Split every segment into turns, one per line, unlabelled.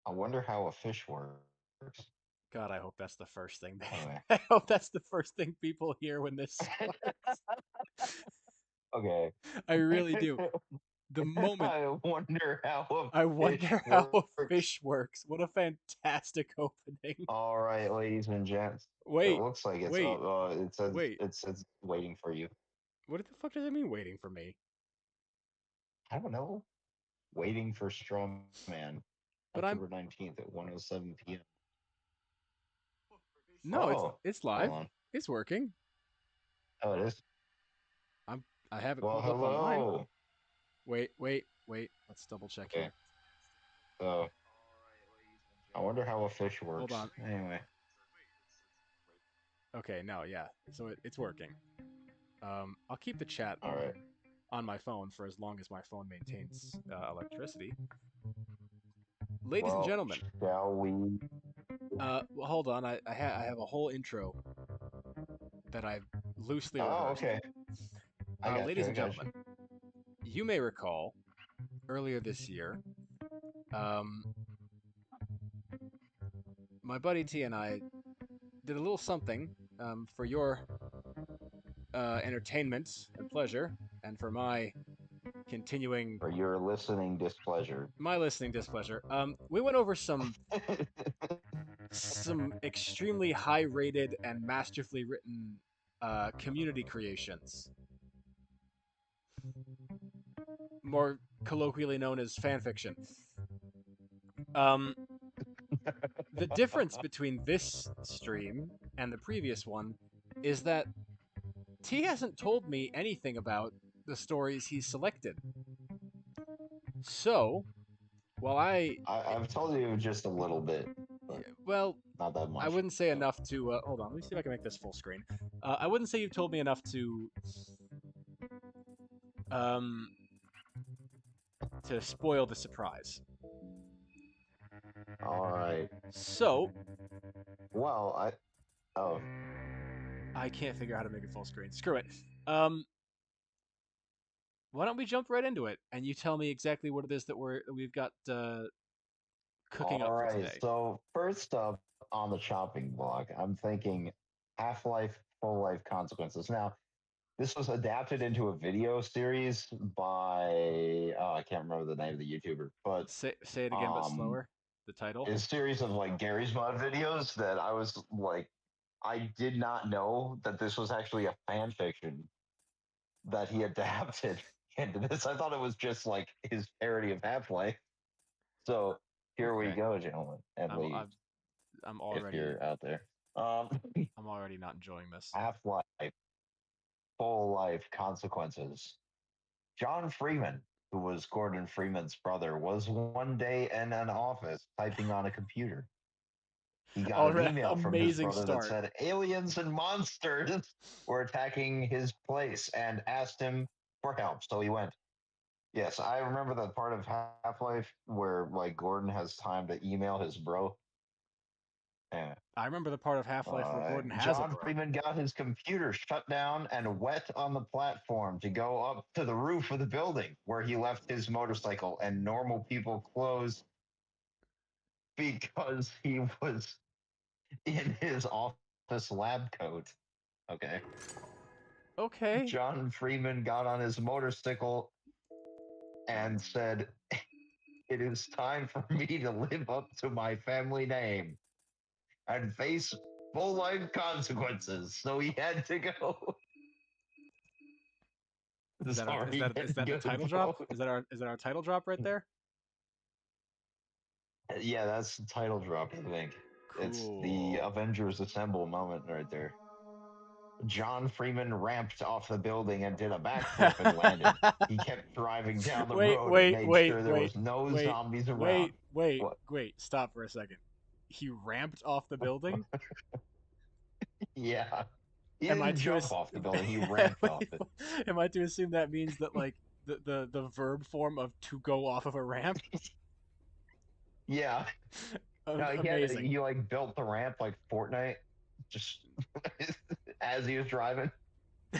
I wonder how a fish works.
God, I hope that's the first thing
Anyway.
I hope that's the first thing people hear when this starts.
Okay.
I really do. The moment
I wonder how a
I
fish
wonder how a
works.
fish works. What a fantastic opening.
All right, ladies and gents. It
Wait,
looks like it's
wait,
it says
wait.
waiting for you.
What the fuck does it mean waiting for me?
I don't know. Waiting for Strawman,
But I'm
October 19th at 1:07 p.m.
no,
Oh,
it's
hold
live.
on.
It's working.
Oh, it is.
I'm I have it
Well,
pulled up on mine.
hello.
Wait. Let's double check
Okay.
here.
So, I wonder how a fish
Hold
works.
on.
Anyway.
Okay, no, yeah. So it's working. I'll keep the chat
All right.
on my phone for as long as my phone maintains electricity. Ladies and
Well,
gentlemen,
shall we?
well, hold on. I have a whole intro that I've loosely
Oh,
rehearsed.
okay. I got you.
Ladies
I
and
got
gentlemen,
you.
you may recall earlier this year, um, my buddy T and I did a little something for your entertainment and pleasure, and for my continuing
For your listening displeasure.
my listening displeasure. We went over some extremely high rated and masterfully written community creations, more colloquially known as fan fiction. Um, the difference between this stream and the previous one is that T hasn't told me anything about the stories he's selected. So, while
I've told you just a little bit, but
well,
not that
I
much.
wouldn't say
So,
enough to. Hold on, let me see if I can make this full screen. I wouldn't say you've told me enough um, to spoil the surprise.
all right.
So,
Well, oh,
I can't figure out how to make it full screen. Screw it. Um, why don't we jump right into it and you tell me exactly what it is that we've got cooking
all
up for
right.
today?
So first up on the chopping block, I'm thinking Half-Life Full Life Consequences. Now, this was adapted into a video series by I can't remember the name of the YouTuber, but
Say it again, but
um
slower. The title.
a series of like Gary's Mod videos that I was like I did not know that this was actually a fan fiction that he adapted into this. I thought it was just like his parody of Half Life. So here we
Okay.
go, gentlemen and
I'm
ladies,
I'm I'm
if
already
you're out there. Um,
I'm already not enjoying this.
Half Life, Full Life Consequences. John Freeman, who was Gordon Freeman's brother, was one day in an office typing on a computer. He got
All
an
right,
email from his
amazing
brother that
start.
said aliens and monsters were attacking his place and asked him for help. So he went. Yes, I remember that part of Half Life where like Gordon has time to email his bro. Yeah.
I remember the part of Half-Life where Gordon has a
John
bro.
Freeman got his computer shut down and wet on the platform to go up to the roof of the building where he left his motorcycle and normal people clothes because he was in his office lab coat. Okay.
Okay.
John Freeman got on his motorcycle and said, "It is time for me to live up to my family name and face full life consequences." So he had to go. Sorry,
Is that the
good
title drop?
bro.
Is that our title drop right there?
Yeah, that's the title drop, I think. It's the
Cool.
Avengers Assemble moment right there. John Freeman ramped off the building and did a backflip and landed. He kept driving down the
Wait,
road and
wait,
made
wait,
sure there
wait,
was no
wait,
zombies around.
wait, wait,
What?
wait. Stop for a second. He ramped off the building?
Yeah. He
Am I
didn't
to
jump
ass-
off the building, he ramped off
wait,
it.
am I to assume that means that like the verb form of to go off of a ramp?
Yeah. No,
Amazing.
he like built the ramp like Fortnite just as he was driving. He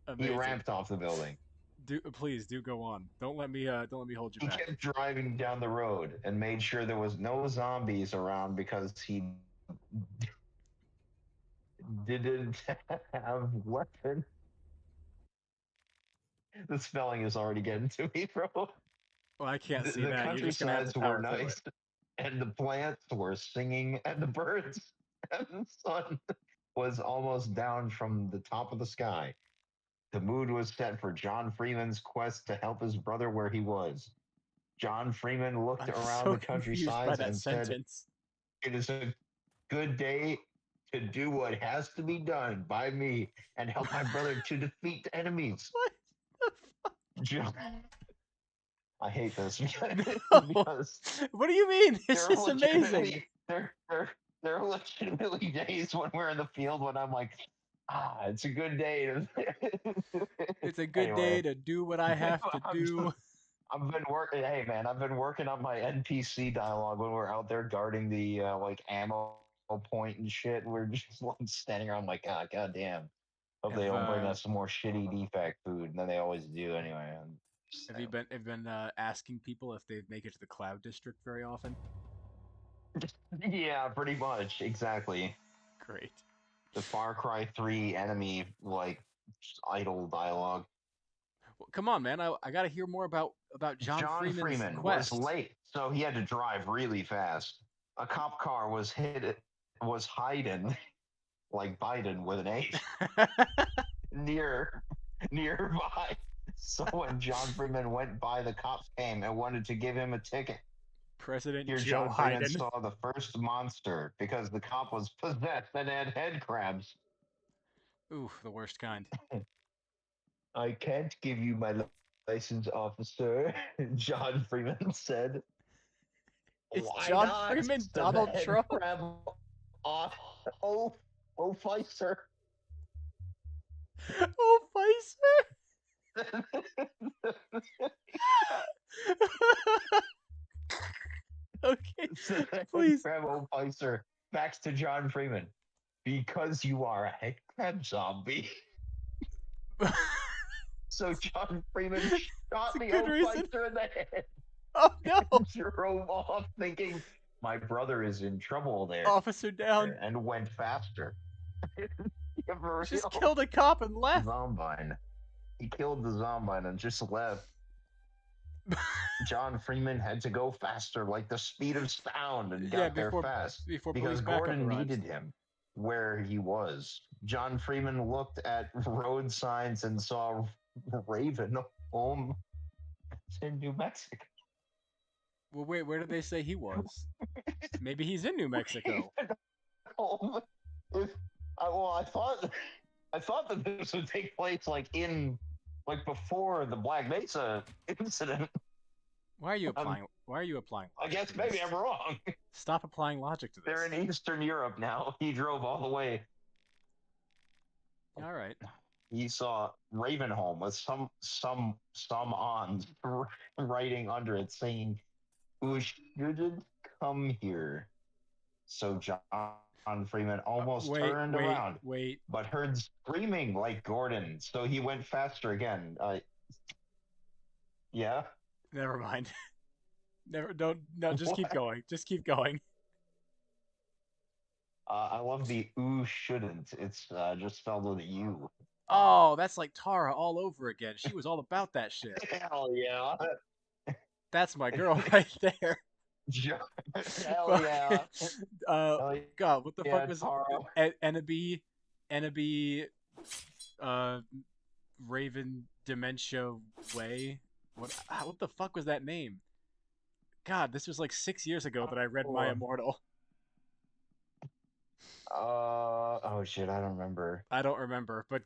Amazing.
ramped off the building.
Please do go on. Don't let me hold you
He
back.
kept driving down the road and made sure there was no zombies around because he didn't have weapons. The spelling is already getting to me, bro.
Well, I can't see
The
that. You're just gonna have to
countrysides were
power through it.
nice, and the plants were singing, and the birds and the sun was almost down from the top of the sky. The mood was set for John Freeman's quest to help his brother where he was. John Freeman looked
I'm
around
so
the
confused by
countrysides
that
and said,
sentence.
"It is a good day to do what has to be done by me and help my brother to defeat the enemies."
What the
John, I hate this
No.
because
What do you mean? This
there are
is amazing.
legitimately there are legitimately days when we're in the field when I'm like, it's a good day to
It's a good day
anyway.
to do what I have to
I'm just,
do.
I've been working. Hey man, I've been working on my NPC dialogue when we're out there guarding the like ammo point and shit. We're just like standing around like, god damn. Hope they
Have
don't bring us some more shitty defect food, and then they always do anyway.
have you been asking people if they make it to the Cloud District very often?
Yeah, pretty much, exactly.
Great.
The Far Cry 3 enemy like idle dialogue.
Well, come on, man. I got to hear more about John
John
Freeman's
Freeman was
quest.
late, so he had to drive really fast. A cop car was hiding like Biden with an H near nearby. So when John Freeman went by, the cops came and wanted to give him a ticket.
President
Here,
Joe
John Freeman
Hayden.
saw the first monster because the cop was possessed and had head crabs.
Ooh, the worst kind.
I can't give you my license, officer, John Freeman said.
Is
Why
John
not?
Freeman
Said the
Donald
head
Trump?
crab. Oh, oh, oh, Pfizer.
Oh, Pfizer. Okay,
Said the head
please.
crab, oh, Pfizer. Backs to John Freeman. Because you are a head crab zombie. So John Freeman
It's
shot
a
the
good
old
reason.
Pfizer in the head
Oh no,
and drove off thinking my brother is in trouble there
officer down.
and went faster. Yeah, for
Just
real.
killed a cop and left.
Zombine. He killed the Zombine and just left. John Freeman had to go faster, like the speed of sound, and
Yeah,
got there fast
before police
because
backup
Gordon
arrives.
needed him where he was. John Freeman looked at road signs and saw Raven home in New Mexico.
Well, wait, where did they say he was? Maybe he's in New Mexico.
Home. If, well, I thought that this would take place like before the Black Mesa incident.
Why are you applying? Why are you applying?
I guess maybe I'm wrong.
Stop applying logic to this.
They're in Eastern Europe now. He drove all the way.
All right.
He saw Ravenholm with some on writing under it saying, "Who shouldn't come here." So John Freeman almost turned around,
Wait.
but heard screaming like Gordon, so he went faster again. Yeah.
Never mind. Never. Don't. No. Just keep
What?
going. Just keep going.
I love the "ooh shouldn't." It's just spelled with a U.
Oh, that's like Tara all over again. She was all about that shit.
Hell yeah.
That's my girl right there.
Hell yeah.
uh,
Hell
God, what the
yeah,
fuck was
Tara.
Enemy, Raven Dementia Way? What the fuck was that name? God, this was like 6 years ago that I read My Immortal.
Oh shit, I don't remember.
I don't remember, but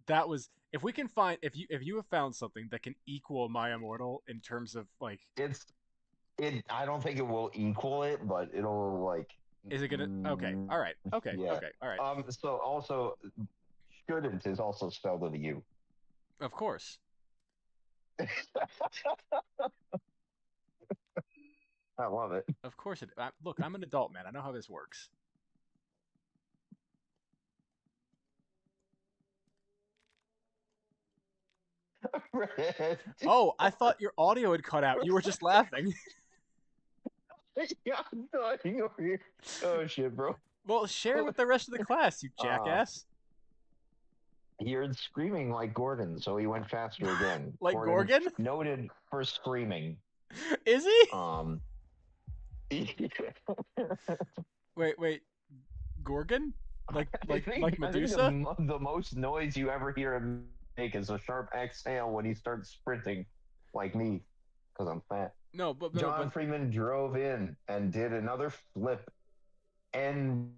that was if we can find if you have found something that can equal My Immortal in terms of like
I don't think it will equal it, but it'll like
is it gonna okay, all right, okay,
yeah.
okay, all right.
So also shouldn't is also spelled with a U.
Of course.
I love it.
Of course it look, I'm an adult man. I know how this works.
Red.
Oh, I thought your audio had cut out. You were just laughing.
Yeah, I'm dying over here. Oh shit, bro.
Well, share with the rest of the class, you
Uh,
jackass.
he heard screaming like Gordon, so he went faster again.
Like
Gordon
Gorgon?
noted for screaming.
Is he?
Um,
Wait. Gorgon? Like
I
like
think
like Medusa?
the most noise you ever hear him make is a sharp exhale when he starts sprinting, like me, because I'm fat.
No, but
John Freeman drove in and did another flip and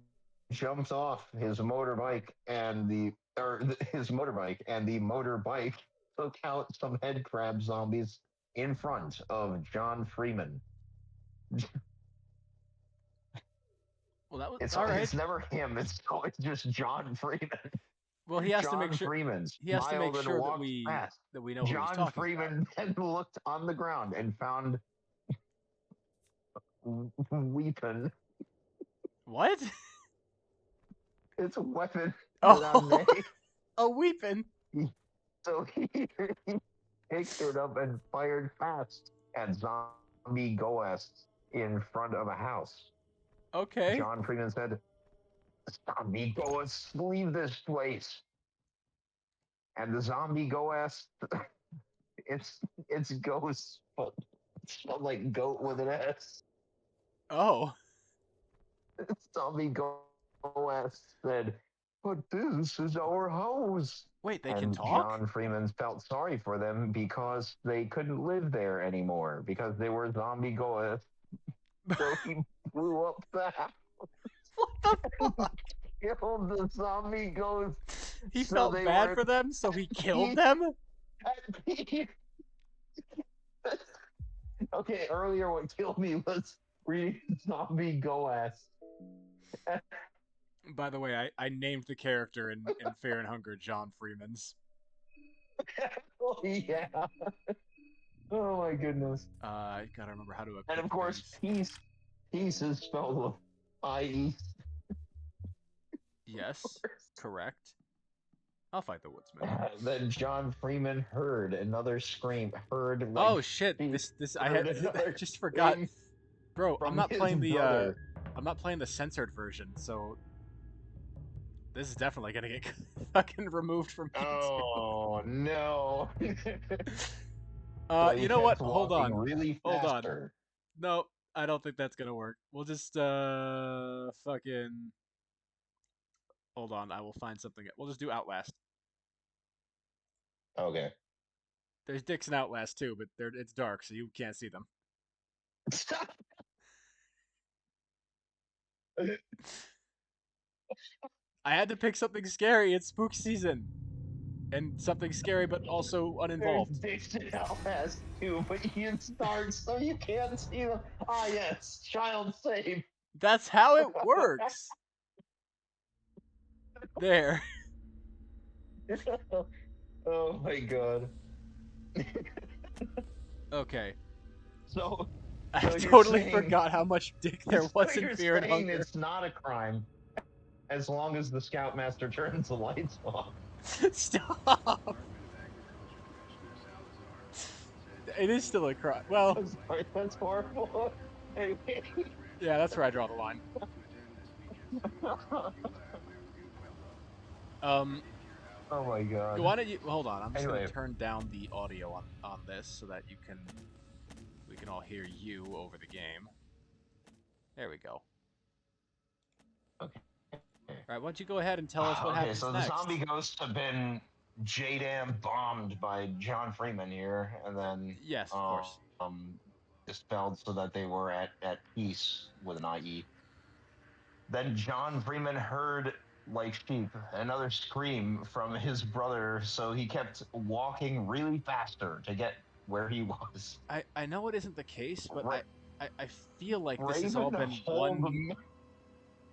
jumped off his motorbike his motorbike and the motorbike took out some head crab zombies in front of John Freeman.
well, that was
It's
all right.
it's never him. It's always just John Freeman.
Well, he has to make
John
sure
Freeman
he has to make
smiled and
sure
walked past.
that we know who he's
John
talking about.
Freeman then looked on the ground and found weapon.
What?
It's a weapon that I
Oh,
made.
a weeping.
So he picked it up and fired fast at zombie ghosts in front of a house.
Okay.
John Freeman said, "Zombie ghosts, leave this place." And the zombie ghosts, it's ghosts, but it's spelled like goat with an S.
Oh.
Zombie ghosts said, "But this is our house."
Wait, they can
And
talk?
John Freeman felt sorry for them because they couldn't live there anymore because they were zombie ghosts. So he blew up the house,
What the fuck?
killed the zombie ghosts.
He
So
felt
they
bad
were
for them, so he killed them?
at peace. Okay, earlier what killed me was reading zombie ghosts.
By the way, I named the character in Fear and Hunger John Freeman's.
Oh yeah. Oh my goodness.
I gotta remember how to equip
And of course,
these.
peace is spelled with I-E.
Yes, correct. I'll fight the woodsman.
Then John Freeman heard another scream. Heard like
Oh shit! This I
heard
had
another
just forgot,
scream
bro.
from
I'm not
his
playing the
brother.
I'm not playing the censored version, so this is definitely gonna get fucking removed from YouTube.
Oh no.
You know what? Hold on.
Really
Hold on.
faster.
No, I don't think that's gonna work. We'll just fucking hold on. I will find something. We'll just do Outlast.
Okay.
There's dicks in Outlast too, but it's dark, so you can't see them. I had to pick something scary. It's spook season, and something scary but also uninvolved.
There's dicks in Outlast too, but it's dark, so you can't see them. Ah yes, child safe.
That's how it works. There.
Oh my god.
Okay.
So
I
you're
totally
saying-
forgot how much dick there was
so
in
you're
Fear and
saying
Hunger.
it's not a crime as long as the Scoutmaster turns the lights off.
Stop. It is still a crime. Well,
I'm sorry, that's horrible. Anyway.
yeah, that's where I draw the line.
Oh my god.
Why don't you hold on? I'm just
Anyway.
gonna turn down the audio on this so that we can all hear you over the game. There we go.
Okay.
All right, why don't you go ahead and tell us what happens
so
next?
the zombie ghosts have been JDAM bombed by John Freeman here, and then
Yes, of course.
dispelled so that they were at peace with an IE. Then John Freeman heard, like sheep, another scream from his brother, so he kept walking really faster to get where he was.
I know it isn't the case, but
Ra-
I feel like this has all
Raven
been
Holm-
one.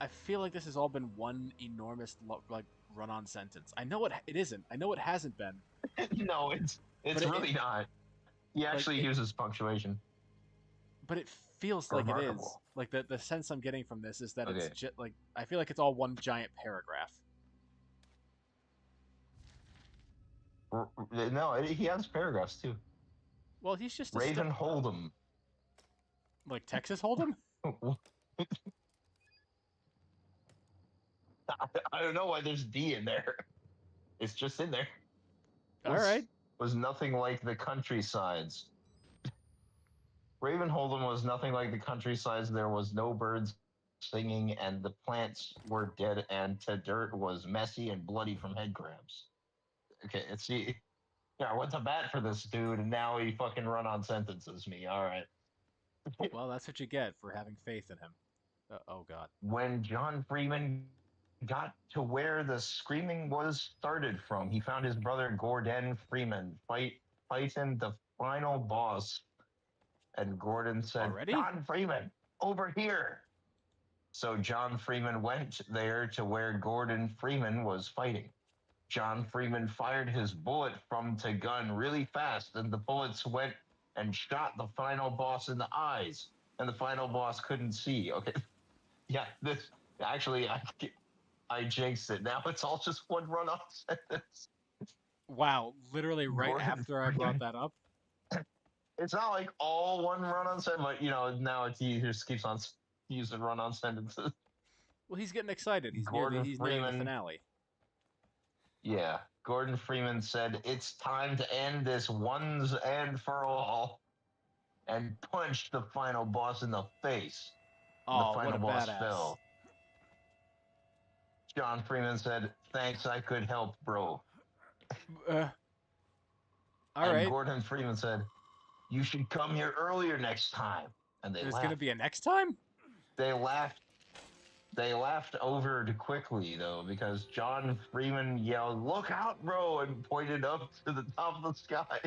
I feel like this has all been one enormous like run-on sentence. I know it isn't. I know it hasn't been.
No, it's
But it-
really not. He actually
it-
uses punctuation.
But it feels like it is.
Remarkable.
Like the sense I'm getting from this is that
Okay.
it's just like I feel like it's all one giant paragraph.
No, he has paragraphs too.
Well, he's just a
Raven Hold'em.
like Texas Hold'em.
I don't know why there's D in there. It's just in there.
All right.
Was nothing like the countrysides. Raven Hold'em was nothing like the countrysides. There was no birds singing, and the plants were dead, and the dirt was messy and bloody from head crabs. Okay, see, yeah, I went to bat for this dude, and now he fucking run-on sentences me. All right.
Well, that's what you get for having faith in him. Oh God.
When John Freeman got to where the screaming was started from, he found his brother Gordon Freeman fighting the final boss. And Gordon said,
Already?
John Freeman, over here. So John Freeman went there to where Gordon Freeman was fighting. John Freeman fired his bullet from the gun really fast, and the bullets went and shot the final boss in the eyes, and the final boss couldn't see. Okay, yeah, this actually I jinxed it. Now it's all just one run-off sentence.
Wow, literally right
Gordon
after I brought that up.
It's not like all one run-on sentence, but now he just keeps on using run-on sentences.
Well, he's getting excited. He's
Gordon
near the
Freeman.
finale.
Yeah, Gordon Freeman said, "It's time to end this once and for all," and punched the final boss in the face.
Oh,
The final
what a
boss
badass.
fell. John Freeman said, "Thanks, I could help, bro."
All
and
right.
Gordon Freeman said, "You should come here earlier next time." And they
There's
laughed.
gonna be a next time?
They laughed. They laughed over too quickly, though, because John Freeman yelled, "Look out, bro," and pointed up to the top of the sky.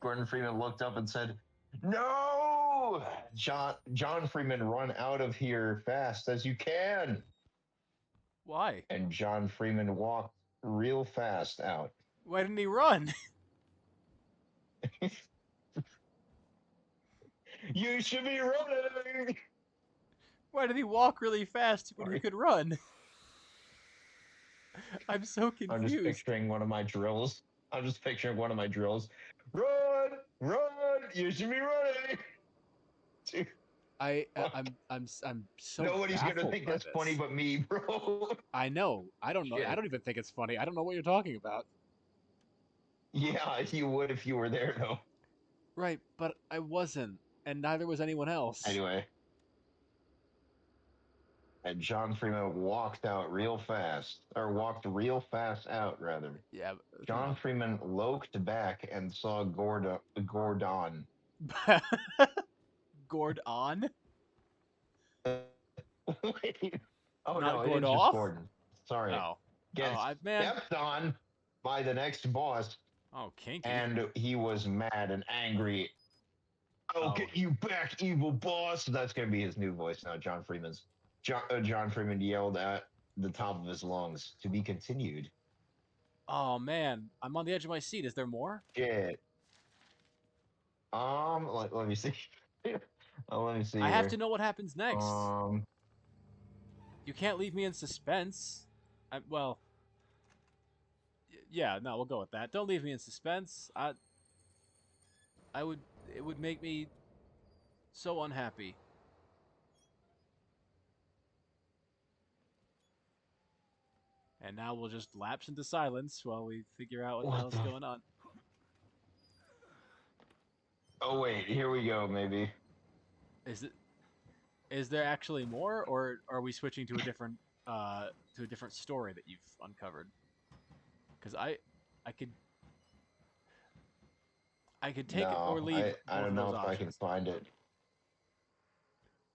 Gordon Freeman looked up and said, "No!" John Freeman, run out of here fast as you can.
Why?
And John Freeman walked real fast out.
Why didn't he run?
You should be running.
Why did he walk really fast when he
Sorry.
could run? I'm so confused.
I'm just picturing one of my drills. Run, run! You should be running. Dude,
I'm so
nobody's gonna
baffled
think
by
that's
this.
funny but me, bro.
I know. I don't know.
Shit.
I don't even think it's funny. I don't know what you're talking about.
Yeah, you would if you were there, though.
Right, but I wasn't, and neither was anyone else.
Anyway. And John Freeman walked real fast out, rather.
Yeah.
John Freeman looked back and saw Gordon.
Gordon?
Wait. Oh,
Not
no, it is
Gordoff?
just Gordon. Sorry.
Oh.
Gets
Man.
stepped on by the next boss,
Oh, kinky.
and he was mad and angry. I'll get you back, evil boss. That's going to be his new voice now, John Freeman's. John Freeman yelled at the top of his lungs. To be continued.
Oh, man. I'm on the edge of my seat. Is there more?
Shit. Let me see. Let me see.
I have to know what happens next.
Um,
You can't leave me in suspense. Well, yeah, no, we'll go with that. Don't leave me in suspense. It would make me so unhappy. And now we'll just lapse into silence while we figure out what the hell's going on.
Oh wait, here we go. Maybe.
Is there actually more, or are we switching to a different story that you've uncovered? Because I could take it or leave.
I don't know if I can find it.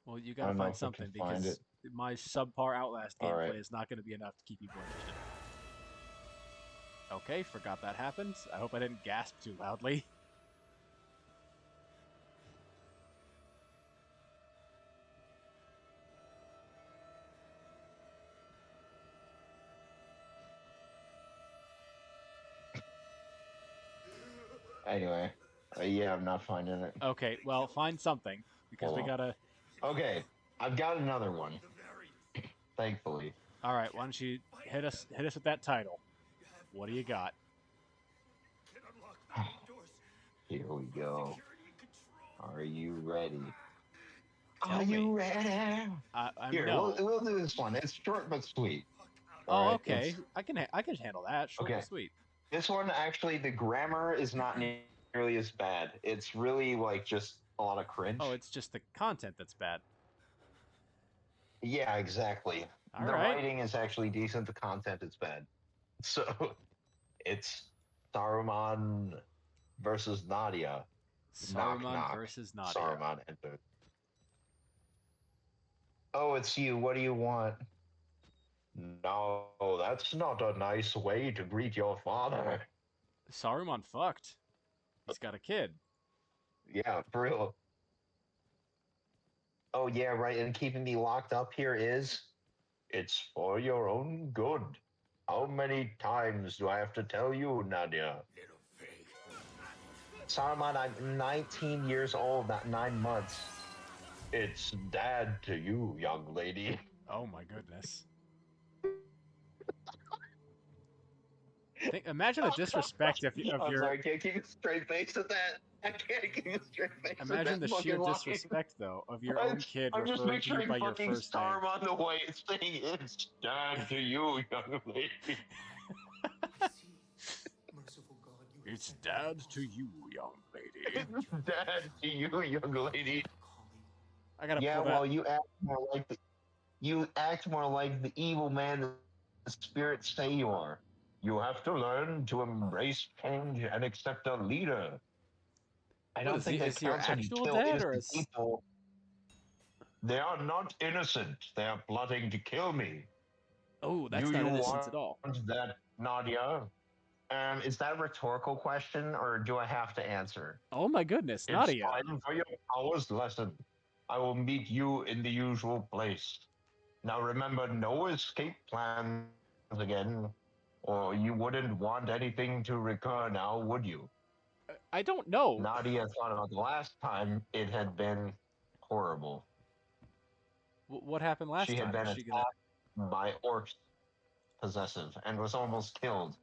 Well, you gotta find something because my subpar Outlast gameplay is not going to be enough to keep people interested. Okay, forgot that happened. I hope I didn't gasp too loudly.
Anyway, yeah, I'm not finding it.
Okay, well, find something because we gotta.
Okay, I've got another one. Thankfully.
All right, why don't you hit us with that title? What do you got?
Here we go. Are you ready?
Tell
Are
me.
you ready?
I'm
Here, we'll
no.
we'll do this one. It's short but sweet. All
Oh,
right.
okay. I can handle that. Short
Okay.
and sweet.
This one actually, the grammar is not nearly as bad. It's really like just a lot of
Oh,
cringe.
it's just the content that's bad.
Yeah, exactly.
All
The
right.
writing is actually decent. The content is bad. So it's Saruman versus Nadia. Knock
Saruman
knock.
versus Nadia.
Saruman entered. Oh, it's you. What do you want? No, that's not a nice way to greet your father.
Saruman fucked. He's got a kid.
Yeah, for real. Oh yeah, right. And keeping me locked up here is it's for your own good. How many times do I have to tell you, Nadia? Saruman, I'm 19 years old, not 9 months. It's dad to you, young lady.
Oh my goodness. Imagine the disrespect of
I'm
your.
sorry, I can't keep a straight face at that. I can't keep a straight face at
Imagine
that
the sheer
fucking line.
disrespect, though, of your
I'm,
own kid
I'm just
referring to you
picturing
by your
fucking
first name.
Starm on the way saying it's dad to you, young lady.
It's dad to you, young lady.
It's dad to you, young lady.
I gotta
Yeah,
pull that.
well, you act more like the evil man the spirits say you are. You have to learn to embrace change and accept a leader. I
What
don't
is he?
think that
Is he your
counts when you
actual
kill
dad or
innocent
is?
people. They are not innocent. They are plotting to kill me.
Oh,
Do
that's not
you
innocence
want
at all.
that, Nadia? Is that a rhetorical question or do I have to answer?
Oh my goodness,
It's
Nadia.
time for your powers lesson. I will meet you in the usual place. Now remember, no escape plans again, or you wouldn't want anything to recur now, would you?
I don't know.
Nadia thought about the last time it had been horrible.
What happened last
She had
time?
been
Is she gonna?
attacked by orcs possessive and was almost killed.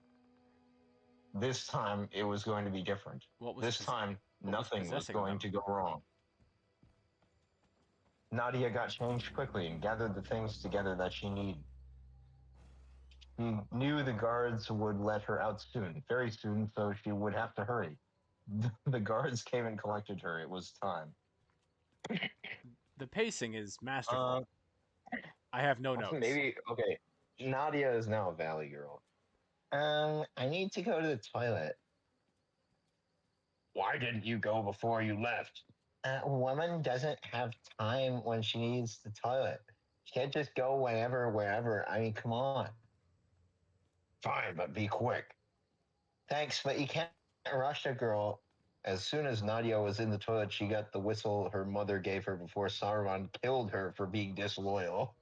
This time it was going to be different.
What was
This time
what was
nothing was
possessing
going
them?
to go wrong. Nadia got changed quickly and gathered the things together that she needed. She knew the guards would let her out soon, very soon, so she would have to hurry. The guards came and collected her. It was time.
The pacing is
Uh,
masterful. I have no notes.
maybe okay. Nadia is now a valley girl. I need to go to the toilet. Why didn't you go before you left? A woman doesn't have time when she needs the toilet. She can't just go whenever, wherever. I mean, come on. Fine, but be quick. Thanks, but you can't rush a girl. As soon as Nadia was in the toilet, she got the whistle her mother gave her before Saruman killed her for being disloyal.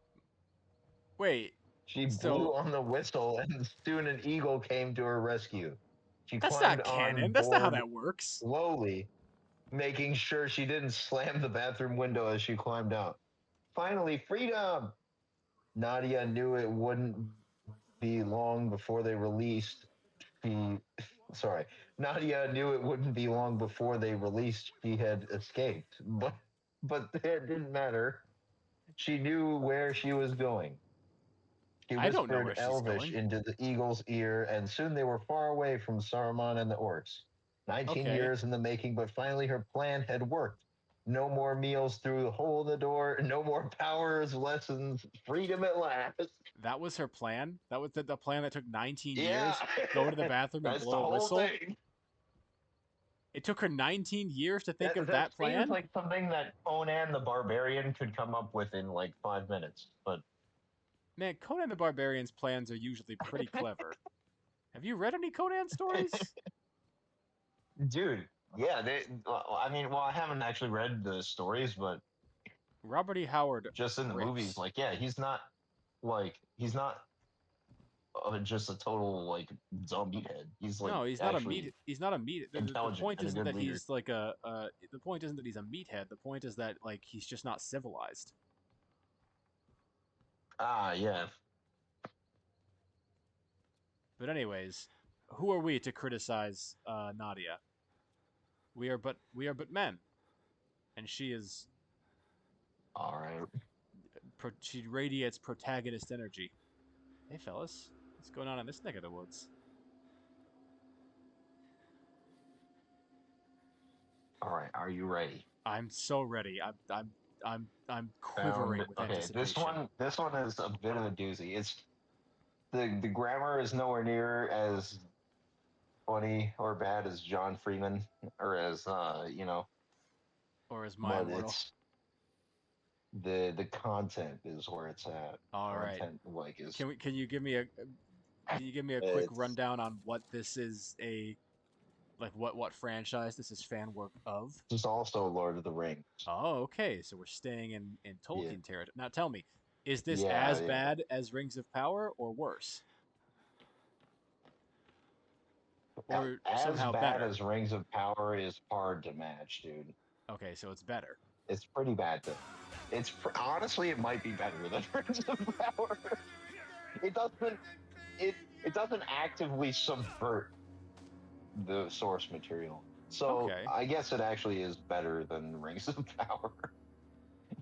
Wait.
She blew
So
on the whistle, and soon an eagle came to her rescue. She
that's
climbed
not
on
canon. That's not how
board
that works.
slowly, making sure she didn't slam the bathroom window as she climbed out. Finally, freedom! Nadia knew it wouldn't be long before they released. She, sorry, Nadia knew it wouldn't be long before they released she had escaped, but it didn't matter. She knew where she was going. She
I don't know
whispered
where she's
Elvish
going.
into the eagle's ear, and soon they were far away from Saruman and the orcs. 19
Okay.
years in the making, but finally her plan had worked. No more meals through the hole in the door, no more powers lessons, freedom at last.
That was her plan. That was the plan that took 19
Yeah,
years. Go to the bathroom and
that's the
blow a
whole
whistle.
thing.
It took her 19 years to think of
That
that
seems
plan.
like something that Conan the Barbarian could come up with in like 5 minutes. But
Man, Conan the Barbarian's plans are usually pretty clever. Have you read any Conan stories?
dude, yeah, I mean, well, I haven't actually read the stories, but
Robert E. Howard
just in the movies,
rips.
like, yeah, he's not just a total like dumb meathead. He's like
No, he's not a meat.
actually
He's not a meat. The
intelligent
point
and a
isn't
good
that
leader.
he's like a. The point isn't that he's a meathead. The point is that like he's just not civilized.
Ah, yeah.
But anyways, who are we to criticize Nadia? We are but men, and she is
All right.
she radiates protagonist energy. Hey, fellas, what's going on in this neck of the woods?
All right. Are you ready?
I'm so ready. I'm quivering
Found.
with
Okay. This
anticipation.
one. This one is a bit of a doozy. It's the grammar is nowhere near as funny or bad as John Freeman or as
Or is Maya
but
Mortal?
it's the content is where it's at.
All right.
Content like is
Can you give me a quick
it's
rundown on what this is a like what franchise this is fan work of?
just also Lord of the Rings.
Oh, okay. So we're staying in
Yeah.
Tolkien territory. Now tell me, is this
Yeah,
as
yeah.
bad as Rings of Power or worse? Or
As
somehow
bad
better?
as Rings of Power is hard to match, dude.
Okay, so it's better.
It's pretty bad. Honestly, it might be better than Rings of Power. It doesn't it it doesn't actively subvert the source material. So
Okay.
I guess it actually is better than Rings of Power,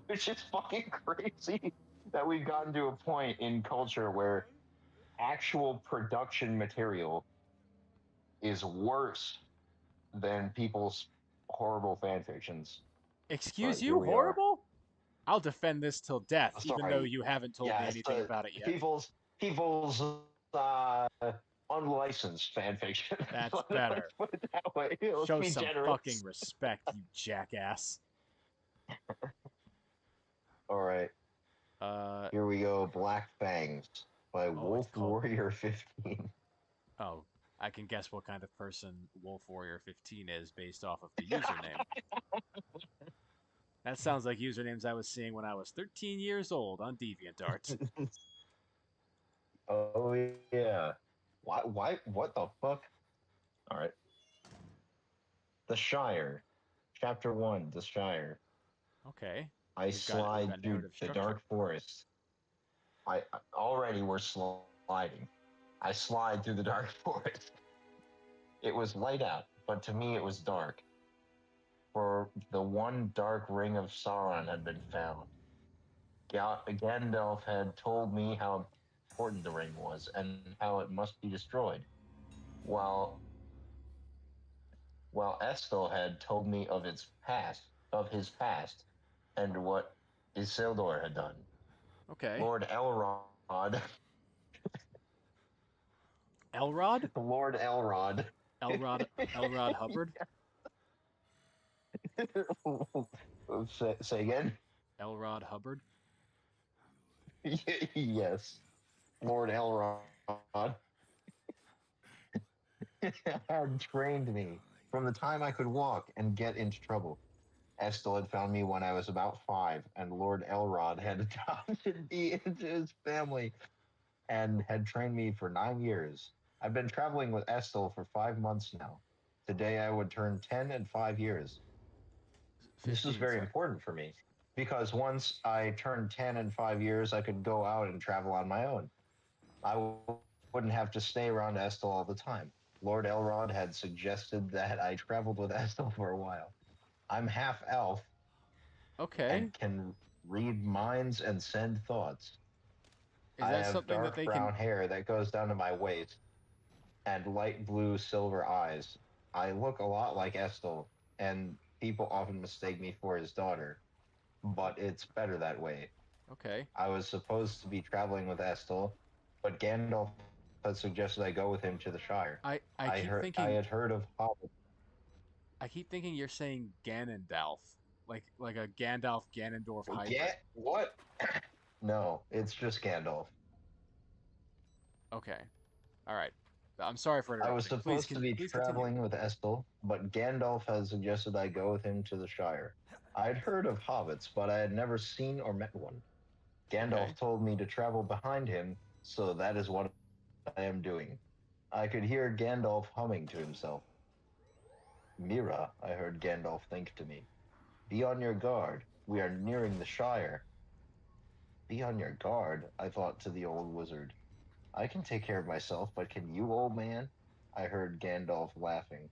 which is fucking crazy that we've gotten to a point in culture where actual production material is worse than people's horrible fan fictions. But
Excuse
here
you,
we are.
horrible? I'll defend this till death, even though
Sorry.
you haven't told me
Yeah, it's
anything about it yet.
people's uh, unlicensed fan fiction.
That's
Let's
better.
put it that way. Let's
Show
be
some fucking
generous.
respect, you jackass.
All right,
Uh
here we go. Black Fangs by
oh, it's
Wolf
called.
Warrior 15.
Oh, I can guess what kind of person Wolf Warrior 15 is based off of the username. That sounds like usernames I was seeing when I was 13 years old on DeviantArt.
Oh yeah. Why? Why? What the fuck? All right. The Shire, Chapter 1. The Shire.
Okay,
I
we've
slide
got
through
narrative
the
structure.
dark forest. Already we're sliding. I slide through the dark forest. It was light out, but to me it was dark. For the one dark ring of Sauron had been found. Gandalf had told me how important the ring was and how it must be destroyed, while Estel had told me of his past, and what Isildur had done.
Okay,
Lord Elrond,
Elrod,
Lord Elrond.
Elrod, Elrod Hubbard,
Say again?
Elrod Hubbard.
Yes, Lord Elrond had trained me from the time I could walk and get into trouble. Estel had found me when I was about 5, and Lord Elrod had adopted me into his family and had trained me for 9 years. I've been traveling with Estel for 5 months now. Today I would turn 10 in 5 years. This is
15,
very
sir.
important for me because once I turned 10 in 5 years, I could go out and travel on my own. I wouldn't have to stay around Estel all the time. Lord Elrond had suggested that I traveled with Estel for a while. I'm half elf
Okay,
and can read minds and send thoughts.
is
I
that
have
something that
dark
they can?
brown hair that goes down to my waist and light blue silver eyes. I look a lot like Estel, and people often mistake me for his daughter, but it's better that way.
Okay,
I was supposed to be traveling with Estel, but Gandalf had suggested I go with him to the Shire.
I keep
I
thinking
had heard of Hobbit.
you're saying Ganondorf, like a Gandalf Ganondorf hybrid.
What? No, it's just Gandalf.
Okay, all right. I'm sorry for
I was
interrupting.
supposed to be
Please continue.
traveling with Estel, but Gandalf had suggested I go with him to the Shire. I'd heard of hobbits, but I had never seen or met one.
Okay,
Gandalf told me to travel behind him, so that is what I am doing. I could hear Gandalf humming to himself. Mira, I heard Gandalf think to me. Be on your guard. We are nearing the Shire. Be on your guard, I thought to the old wizard. I can take care of myself, but can you, old man? I heard Gandalf laughing.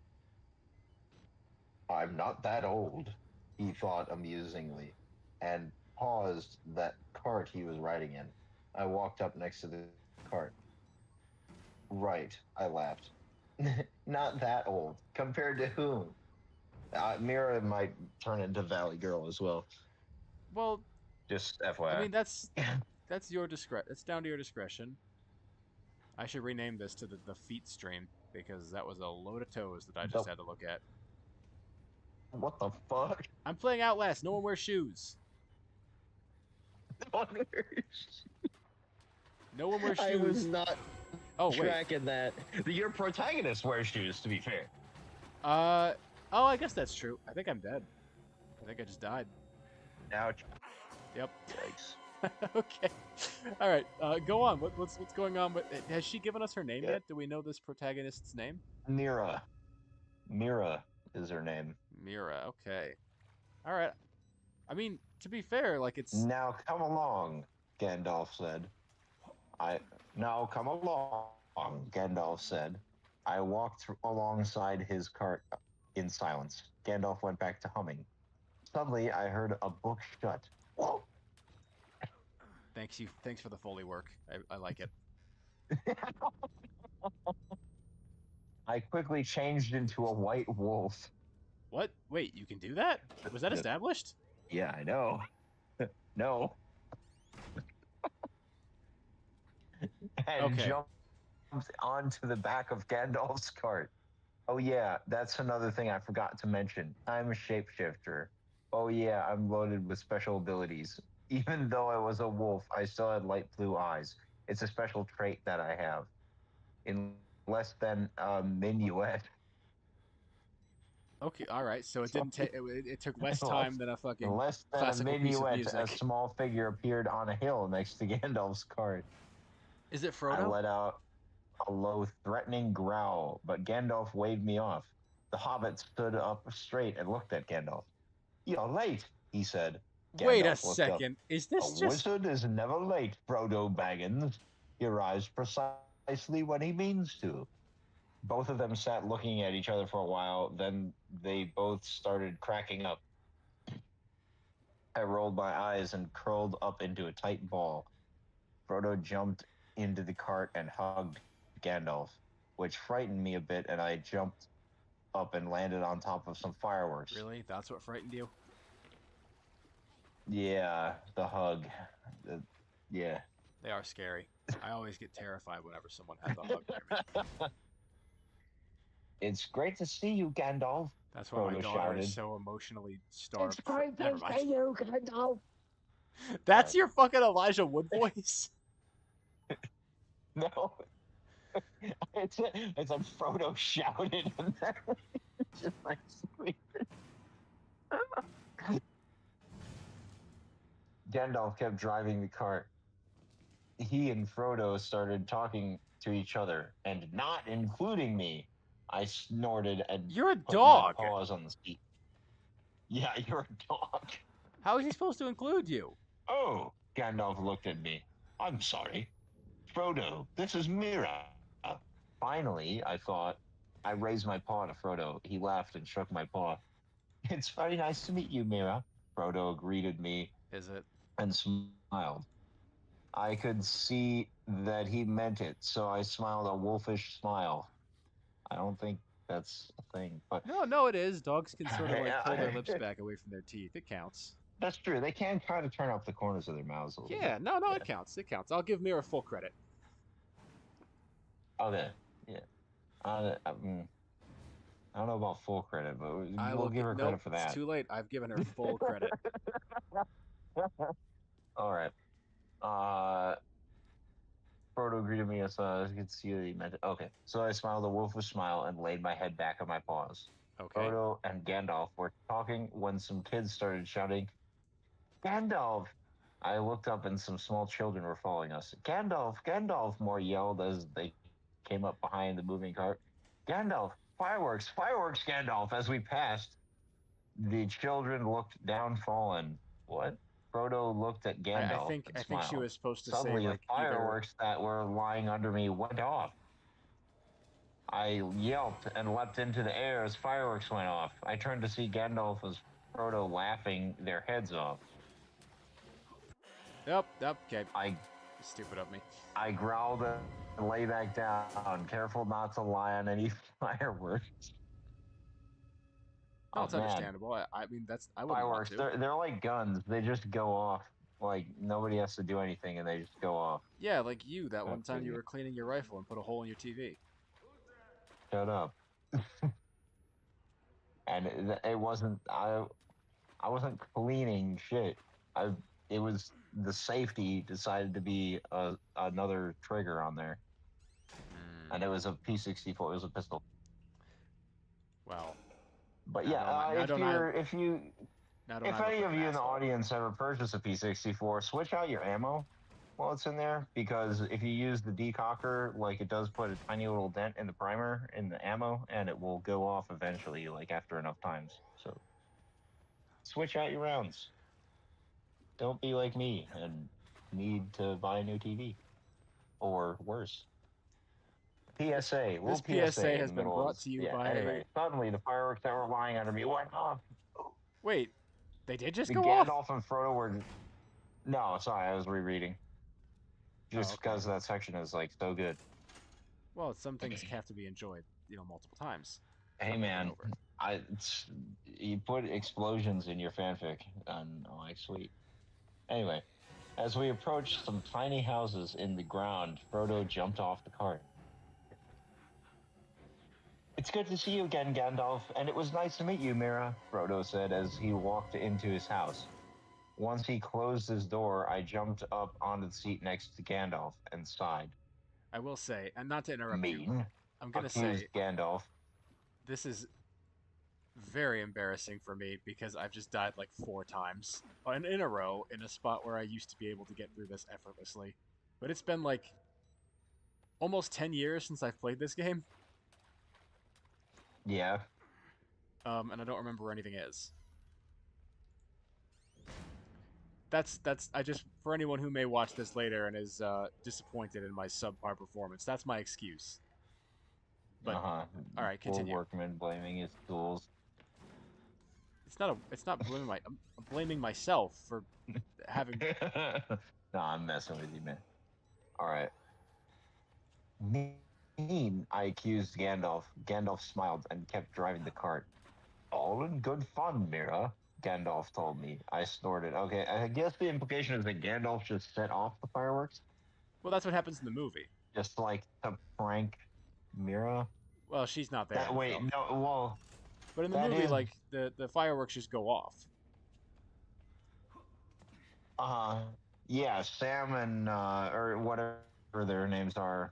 I'm not that old, he thought amusingly, and paused that cart he was riding in. I walked up next to the cart. Right, I laughed. Not that old. Compared to whom? Mira might turn into Valley Girl as well.
Well,
Just
I
FYI.
mean that's your discretion. It's down to your discretion. I should rename this to the feet stream because that was a load of toes that I
The,
just had to look at.
what the fuck?
I'm playing Outlast. No one wears shoes. No one wears
I was
shoes.
not
Oh wait.
tracking that. Your protagonist wears shoes, to be fair.
Uh. Oh, I guess that's true. I think I'm dead. I think I just died.
Ouch.
Yep.
Yikes.
Okay. All right. Go on. What's going on? Has she given us her name
Yeah.
yet? Do we know this protagonist's name?
Mira. Mira is her name.
Mira. Okay. All right. I mean, to be fair, like it's
Now come along, Gandalf said. Now come along, Gandalf said. I walked alongside his cart in silence. Gandalf went back to humming. Suddenly, I heard a book shut. Whoa!
Thanks for the Foley work. I like it.
I quickly changed into a white wolf.
What? Wait, you can do that? Was that established?
Yeah, I know. No. And
Okay.
jumped onto the back of Gandalf's cart. Oh yeah, that's another thing I forgot to mention. I'm a shapeshifter. Oh yeah, I'm loaded with special abilities. Even though I was a wolf, I still had light blue eyes. It's a special trait that I have. In less than a minuet,
Okay. All right. So it didn't take. It took less
in
time
less,
than a
in
fucking
less than a
classical piece of
minuet, a
music.
small figure appeared on a hill next to Gandalf's cart.
Is it
I
Frodo?
let out a low, threatening growl, but Gandalf waved me off. The hobbit stood up straight and looked at Gandalf. You're late, he said.
Wait a
Gandalf looked up.
second. Is
A
this just?
wizard is never late, Frodo Baggins. He arrives precisely when he means to. Both of them sat looking at each other for a while, then they both started cracking up. I rolled my eyes and curled up into a tight ball. Frodo jumped into the cart and hugged Gandalf, which frightened me a bit, and I jumped up and landed on top of some fireworks.
Really? That's what frightened you?
Yeah, the hug. Yeah.
They are scary. I always get terrified whenever someone has a hug near me.
It's great to see you, Gandalf.
That's why my
Frodo
daughter is
shouted.
so emotionally starved.
It's great
Never
to
mind.
see you, Gandalf.
That's your fucking Elijah Wood voice.
No, it's a Frodo shouted, and then just like squeak. Gandalf kept driving the cart. He and Frodo started talking to each other, and not including me. I snorted and
You're a
put
dog.
my paws on the seat. Yeah, you're a dog.
How is he supposed to include you?
Oh, Gandalf looked at me. I'm sorry. Frodo, this is Mira. Finally, I thought. I raised my paw to Frodo. He laughed and shook my paw. It's very nice to meet you, Mira. Frodo greeted me
Is it?
and smiled. I could see that he meant it, so I smiled a wolfish smile. I don't think that's a thing, but
No, it is. Dogs can sort of like pull their lips back away from their teeth. It counts.
that's true. They can kind of turn up the corners of their mouths a little
Yeah,
bit.
no,
Yeah.
it counts. It counts. I'll give Mira full credit.
Okay, yeah. I don't know about full credit, but we'll give her
nope,
credit for that.
it's too late. I've given her full credit.
All right. Frodo greeted me as I could see that he meant it. Okay, so I smiled a wolfish smile and laid my head back on my paws.
Okay.
Frodo and Gandalf were talking when some kids started shouting, Gandalf! I looked up and some small children were following us. Gandalf! Gandalf! More yelled as they came up behind the moving cart. Gandalf! Fireworks! Fireworks, Gandalf! As we passed, the children looked downfallen. What? Frodo looked at Gandalf and
I
smiled.
think she was supposed to
Suddenly,
say
the
like
fireworks that were lying under me went off. I yelped and leapt into the air as fireworks went off. I turned to see Gandalf as Frodo laughing their heads off.
Yep, okay.
I
Stupid of me.
I growled and lay back down, careful not to lie on any fireworks.
No,
Oh
it's
man,
understandable. I mean, I wouldn't want
fireworks,
to.
they're like guns. They just go off. Like nobody has to do anything and they just go off.
Yeah, like you, that one
That's
time you
idiot.
were cleaning your rifle and put a hole in your TV.
Shut up. And it wasn't I wasn't cleaning shit. I it was the safety decided to be another trigger on there, and it was a P64. It was a pistol.
Well,
But
now
yeah,
don't I, now
if
don't I
you're
now don't I
if
look
any
like
of
an
you in the
asshole?
audience ever purchased a P64, switch out your ammo while it's in there, because if you use the decocker, like it does put a tiny little dent in the primer in the ammo, and it will go off eventually, like after enough times. So switch out your rounds. Don't be like me and need to buy a new TV or worse.
This
PSA,
this
little
PSA
PSA in
has
the
been
middle of
brought
this.
to you
Yeah.
by.
Anyway, suddenly the fireworks that were lying under me went off.
Wait, they did just
The
go off?
Gandalf and Frodo were. No, sorry, I was rereading.
Oh,
Just
okay.
because that section is like so good.
Well, some things have to be enjoyed, multiple times
Hey
over and
man,
over.
you put explosions in your fanfic, and I'm like, sweet. Anyway, as we approached some tiny houses in the ground, Frodo jumped off the cart. It's good to see you again, Gandalf, and it was nice to meet you, Mira, Frodo said as he walked into his house. Once he closed his door, I jumped up onto the seat next to Gandalf and sighed.
I will say, and not to interrupt you,
Mean,
I'm gonna
accused
say
Gandalf.
this is very embarrassing for me because I've just died like 4 times in a row in a spot where I used to be able to get through this effortlessly. But it's been like almost 10 years since I've played this game,
Yeah.
and I don't remember where anything is. That's I just for anyone who may watch this later and is disappointed in my subpar performance, that's my excuse. But
Uh-huh.
all right,
Poor
continue.
workman blaming his tools.
It's not blaming I'm blaming myself for having.
No, I'm messing with you, man. All right. Mean, I accused Gandalf. Gandalf smiled and kept driving the cart. All in good fun, Mira, Gandalf told me. I snorted. Okay, I guess the implication is that Gandalf just set off the fireworks,
Well, that's what happens in the movie.
just like to prank Mira.
Well, she's not there in
That
the
wait,
film,
no, well,
but in the
that
movie,
is,
like the fireworks just go off.
uh, yeah, Sam and or whatever their names are,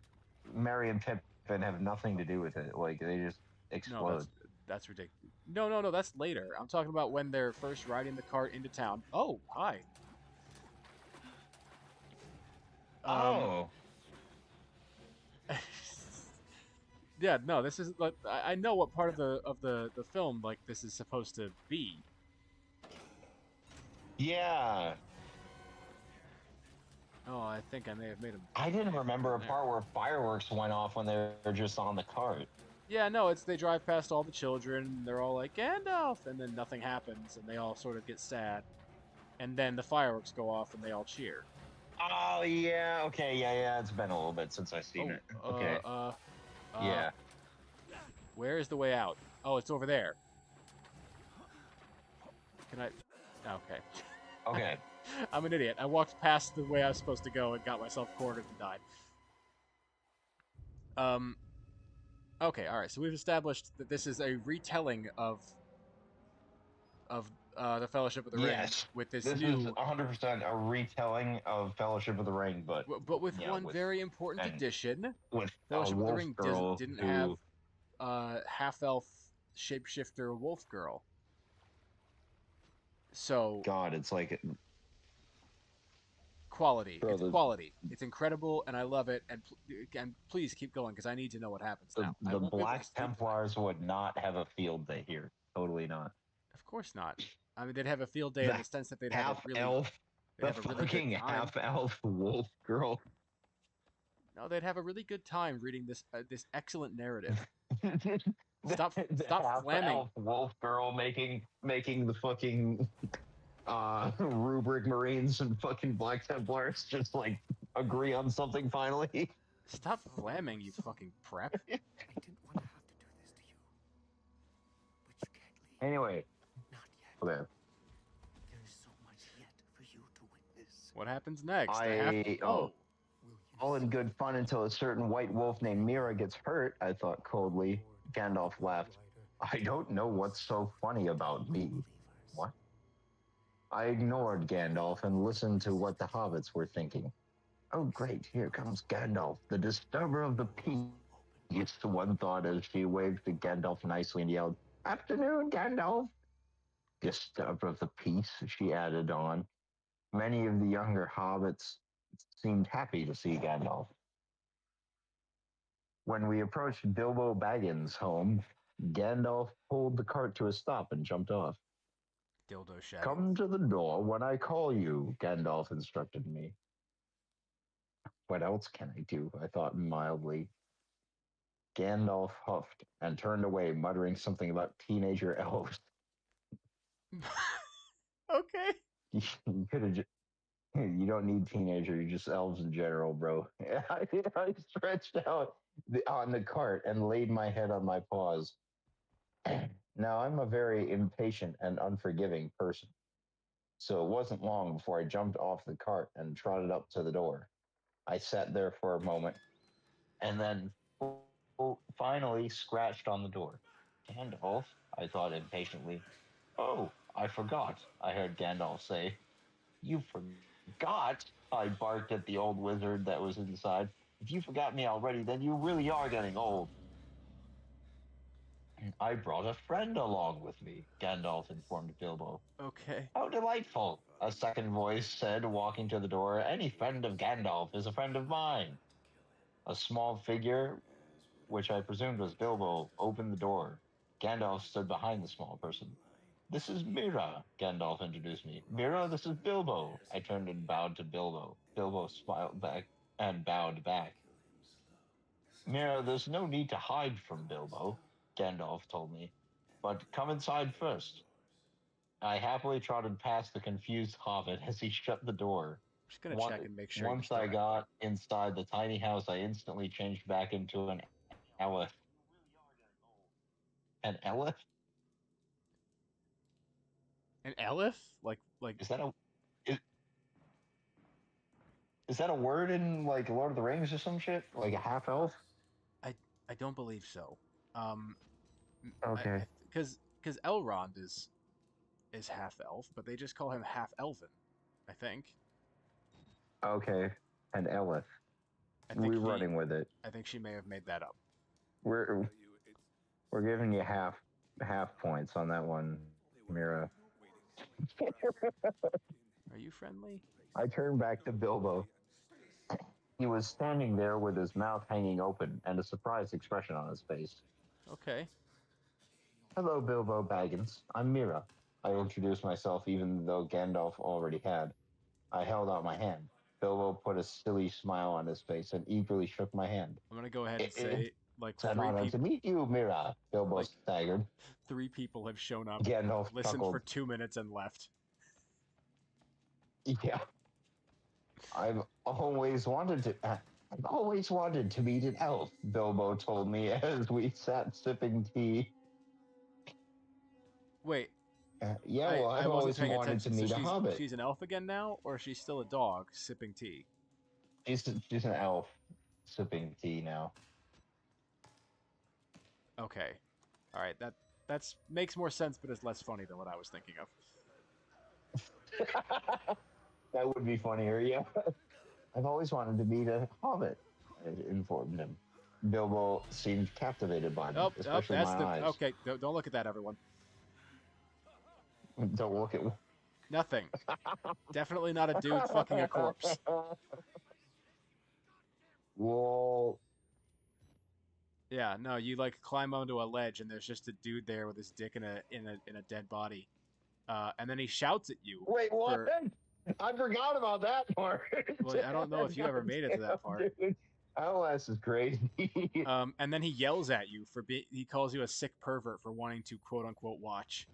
Merry and Pippin have nothing to do with it. Like they just
No,
explode.
that's ridiculous. No, no, no, that's later. I'm talking about when they're first riding the cart into town. Oh, hi. Um,
Oh,
yeah, no, this is like I know what part of the film like this is supposed to be.
yeah.
Oh, I think I may have made
I didn't remember a
an error.
part where fireworks went off when they were just on the cart.
Yeah, no, it's they drive past all the children, and they're all like Gandalf, and then nothing happens, and they all sort of get sad, and then the fireworks go off, and they all cheer.
Oh yeah, okay, yeah. It's been a little bit since I've seen
Oh,
it. Okay,
uh,
yeah.
where is the way out? Oh, it's over there. Can I? Okay.
Okay.
I'm an idiot. I walked past the way I was supposed to go and got myself cornered and died. Um. Okay. All right. So we've established that this is a retelling of the Fellowship of the Ring
Yes,
with this
this is
new,
100% a retelling of Fellowship of the Ring, but
but with
you know,
one very important
and
addition.
with a
Fellowship of the
wolf
Ring
girl
didn't have
who,
half elf shapeshifter wolf girl. So
God, it's like,
quality.
bro,
It's quality. It's incredible, and I love it. And please keep going because I need to know what happens now. I
the
won't be able to
Black
sleep tonight.
Templars would not have a field day here. Totally not.
Of course not. I mean, they'd have a field day in
The
the sense that
half elf,
they'd
the
have a really good
fucking
time.
half elf wolf girl.
No, they'd have a really good time reading this excellent narrative.
the, the
Stop
half
flamming.
elf wolf girl making the fucking rubric marines and fucking black templars just like agree on something finally.
Stop flamming, you fucking prep.
I didn't want to have to do this to you. But you can't leave.
Anyway,
Not yet.
okay.
There is so much yet for you to witness.
What happens next?
Oh,
Will you
all in good fun until a certain white wolf named Mira gets hurt, I thought coldly. Gandalf laughed. I don't know what's so funny about me. What? I ignored Gandalf and listened to what the hobbits were thinking. Oh, great, here comes Gandalf, the disturber of the peace, one thought as she waved to Gandalf nicely and yelled, Afternoon, Gandalf. Disturber of the peace, she added on. Many of the younger hobbits seemed happy to see Gandalf. When we approached Bilbo Baggins' home, Gandalf pulled the cart to a stop and jumped off.
Dildo Shaggins.
Come to the door when I call you, Gandalf instructed me. What else can I do? I thought mildly. Gandalf huffed and turned away, muttering something about teenager elves.
Okay.
You could have just. You don't need teenager, you're just elves in general, bro. I stretched out on the cart and laid my head on my paws. Now, I'm a very impatient and unforgiving person, so it wasn't long before I jumped off the cart and trotted up to the door. I sat there for a moment and then finally scratched on the door. Gandalf, I thought impatiently. Oh, I forgot, I heard Gandalf say. You forgot? I barked at the old wizard that was inside. If you forgot me already, then you really are getting old. I brought a friend along with me, Gandalf informed Bilbo.
Okay.
How delightful, a second voice said, walking to the door. Any friend of Gandalf is a friend of mine. A small figure, which I presumed was Bilbo, opened the door. Gandalf stood behind the small person. This is Mira, Gandalf introduced me. Mira, this is Bilbo. I turned and bowed to Bilbo. Bilbo smiled back and bowed back. Mira, there's no need to hide from Bilbo, Gandalf told me. But come inside first. I happily trotted past the confused hobbit as he shut the door.
I'm just gonna check and make sure.
Once I got inside the tiny house, I instantly changed back into an elf. An elf?
An elf? Like
Is that a is that a word in like Lord of the Rings or some shit? Like a half elf?
I don't believe so.
Okay.
Because Elrond is half elf, but they just call him half elven, I think.
Okay. An elf. We're running with it.
I think she may have made that up.
We're giving you half points on that one, Mira.
Are you friendly?
I turned back to Bilbo. He was standing there with his mouth hanging open and a surprised expression on his face.
Okay.
Hello, Bilbo Baggins. I'm Mira. I introduced myself even though Gandalf already had. I held out my hand. Bilbo put a silly smile on his face and eagerly shook my hand.
I'm gonna go ahead and say, like,
It's an honor to meet you, Mira. Bilbo staggered.
3 people have shown up,
Gandalf
listened
chuckled.
for 2 minutes, and left.
Yeah. I've always wanted to meet an elf, Bilbo told me as we sat sipping tea.
Wait.
Well, I've always wanted to meet a hobbit.
She's an elf again now, or she's still a dog sipping tea?
She's an elf sipping tea now.
Okay. All right. That's makes more sense, but is less funny than what I was thinking of.
That would be funnier, yeah. I've always wanted to meet a hobbit, I informed him. Bilbo seemed captivated by me, especially my eyes.
Okay, don't look at that, everyone.
Don't look at...
Nothing. Definitely not a dude fucking a corpse.
Well...
Yeah, no, you like climb onto a ledge and there's just a dude there with his dick in a dead body. And then he shouts at you.
Wait, what? I forgot about that part.
Well, I don't know if you ever made it to that part.
Dude. LS is great.
And then he yells at you for he calls you a sick pervert for wanting to quote unquote watch.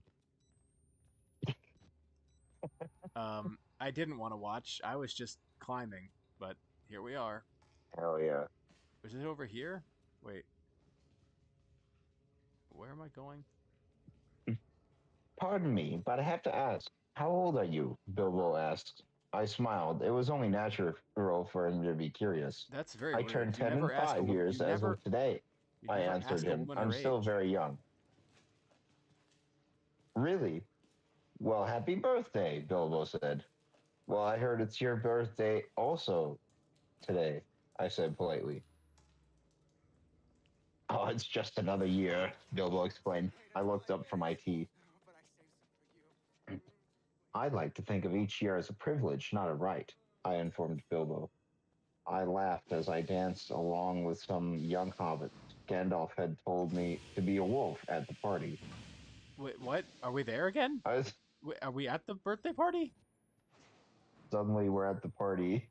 I didn't want to watch. I was just climbing, but here we are.
Hell yeah.
Is it over here? Wait. Where am I going?
Pardon me, but I have to ask, how old are you? Bilbo asked. I smiled. It was only natural for him to be curious.
That's very
I
weird.
turned
You
10 in
never ask a
5
woman.
years as of today.
You
I
never
answered
ask a
him.
woman
I'm
her
still
age.
very young. Really? Well, happy birthday, Bilbo said. Well, I heard it's your birthday also today, I said politely. Oh, it's just another year, Bilbo explained. I looked up from my tea.
But I saved some for you.
I'd like to think of each year as a privilege, not a right, I informed Bilbo. I laughed as I danced along with some young hobbits. Gandalf had told me to be a wolf at the party.
Wait, what? Are we there again?
I was
Wait, are we at the birthday party?
suddenly we're at the party.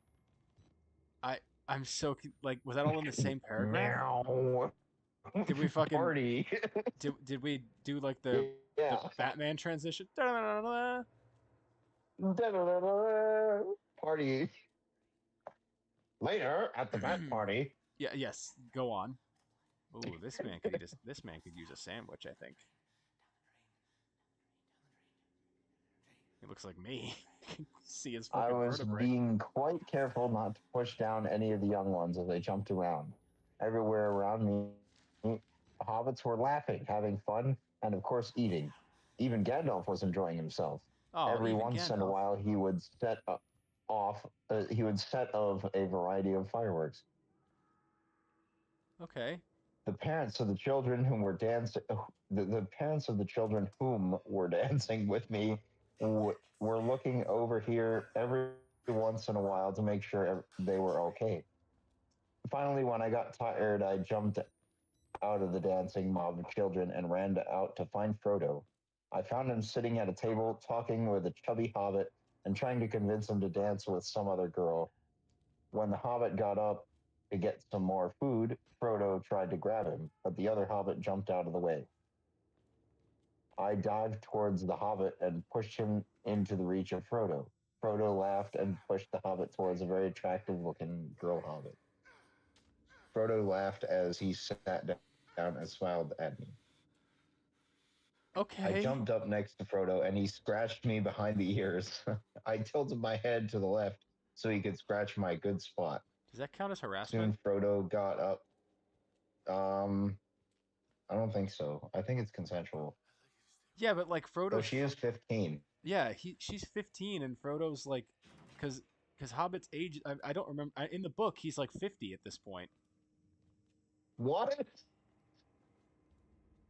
I'm so like, was that all in the same paragraph?
Meow.
Did we fucking
party?
did we do like the
Yeah.
Batman transition? Da-da-da-da-da.
Party. Later at the bat party.
Yeah, yes. Go on. Ooh, this man could use a sandwich, I think. He looks like me. You can see his
I
fucking
was
vertebrae.
being quite careful not to push down any of the young ones as they jumped around. Everywhere around me, hobbits were laughing, having fun, and of course eating. Even Gandalf was enjoying himself.
Oh,
Every
even
once in a
Gandalf.
while, he would set of a variety of fireworks.
Okay.
The parents of the children whom were dancing, the parents of the children whom were dancing with me were looking over here every once in a while to make sure they were okay. Finally, when I got tired, I jumped out of the dancing mob of children and ran out to find Frodo. I found him sitting at a table talking with a chubby hobbit and trying to convince him to dance with some other girl. When the hobbit got up to get some more food, Frodo tried to grab him, but the other hobbit jumped out of the way. I dived towards the hobbit and pushed him into the reach of Frodo. Frodo laughed and pushed the hobbit towards a very attractive looking girl hobbit. Frodo laughed as he sat down and smiled at me. I
Okay.
jumped up next to Frodo and he scratched me behind the ears. I tilted my head to the left so he could scratch my good spot.
Does that count as
Soon
harassment?
Frodo got up. I don't think so. I think it's consensual.
Yeah, but like
Though
Frodo's
she is 15.
yeah, she's 15 and Frodo's like cuz Hobbit's age I don't remember in the book he's like 50 at this point.
What?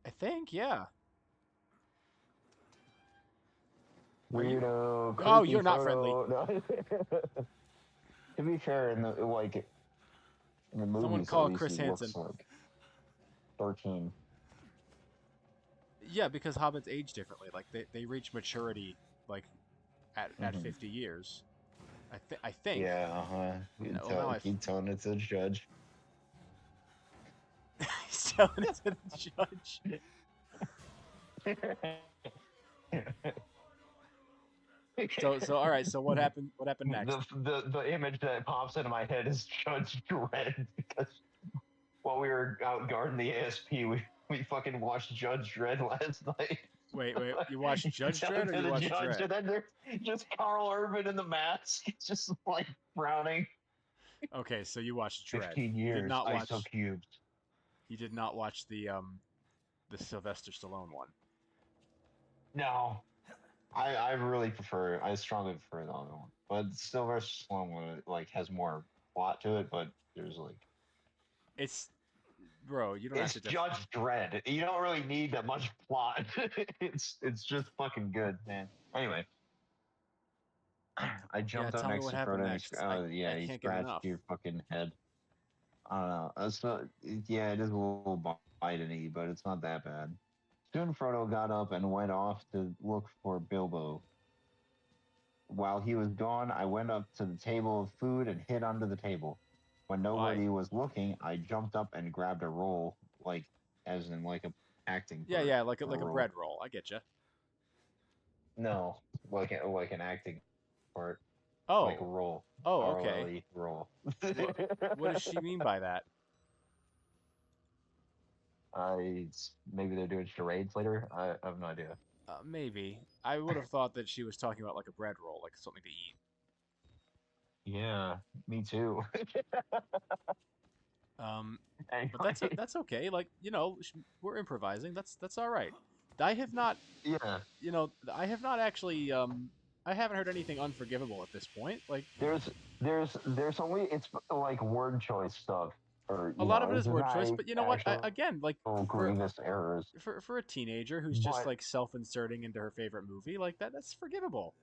I think, yeah.
Weirdo.
Oh,
creepy
you're not
Frodo. No. To be fair, in the movies,
Someone
at
call
least
Chris
he looks
Hansen.
like 13.
Yeah, because hobbits age differently. Like they reach maturity like at
Mhm.
50 years. I think.
Yeah, uh-huh.
Yeah, well, now I-
Keep telling it to the judge.
He's telling it to the judge. So all right. So what happened? What happened next?
The image that pops into my head is Judge Dredd because while we were out guarding the ASP, we fucking watched Judge Dredd last night.
Wait. You watched Judge
Tell
Dredd
it
or
to
you
the
watched
judge,
Dredd?
and then there's just Carl Urban in the mask, just like frowning.
Okay, so you watched Dredd.
15
You
years.
did not watch.
ISO cubes.
You did not watch the Sylvester Stallone one.
No, I strongly prefer the other one, but Sylvester Stallone one like has more plot to it, but there's like
It's bro. You don't
it's
have to.
Judge Dredd. You don't really need that much plot. it's just fucking good, man. Anyway, I jumped up
tell me
next
what
to
happened
Frodo.
next.
And
I
he
can't get
scratched
enough.
your fucking head. I don't know. It's not. Yeah, it is a little bitey, but it's not that bad. Soon Frodo got up and went off to look for Bilbo. While he was gone, I went up to the table of food and hid under the table. When nobody was looking, I jumped up and grabbed a roll, like as in like a acting
Yeah,
part.
yeah, like a
roll.
bread roll. I get you.
No, like an acting part, like a
Oh,
roll.
oh, okay.
ROLE roll.
What what does she mean by that?
Maybe they're doing charades later. I have no idea.
Maybe. I would have thought that she was talking about like a bread roll, like something to eat.
Yeah, me too.
Um, but
Anyway,
that's okay. Like we're improvising. That's all right. I have not,
yeah,
I have not actually. I haven't heard anything unforgivable at this point. Like
there's there's only it's like word choice stuff, or
a lot of it
it's
is word
not
choice, but you know what?
actual
Again, like for
grievous errors.
for a teenager who's just
But
like self-inserting into her favorite movie, like that's forgivable.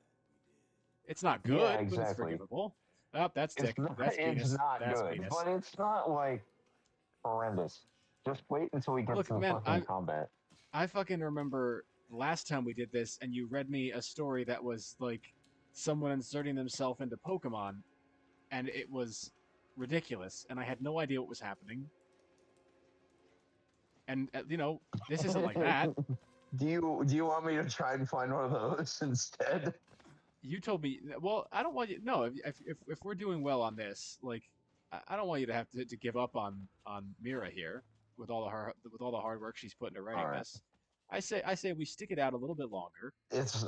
It's not
yeah,
good, but it's
exactly.
forgivable. Oh, that's
It's
dick.
not
That's
it's
penis.
not
That's
good,
penis.
but it's not like horrendous. Just wait until we get
Look,
to the
man,
fucking combat.
I fucking remember last time we did this, and you read me a story that was like someone inserting themselves into Pokemon, and it was ridiculous, and I had no idea what was happening. And this isn't like that.
Do you want me to try and find one of those instead?
You told me. Well, I don't want you. No, if we're doing well on this, like, I don't want you to have to give up on Mira here with all the hard work she's put into
All
writing
right.
this. I say we stick it out a little bit longer.
It's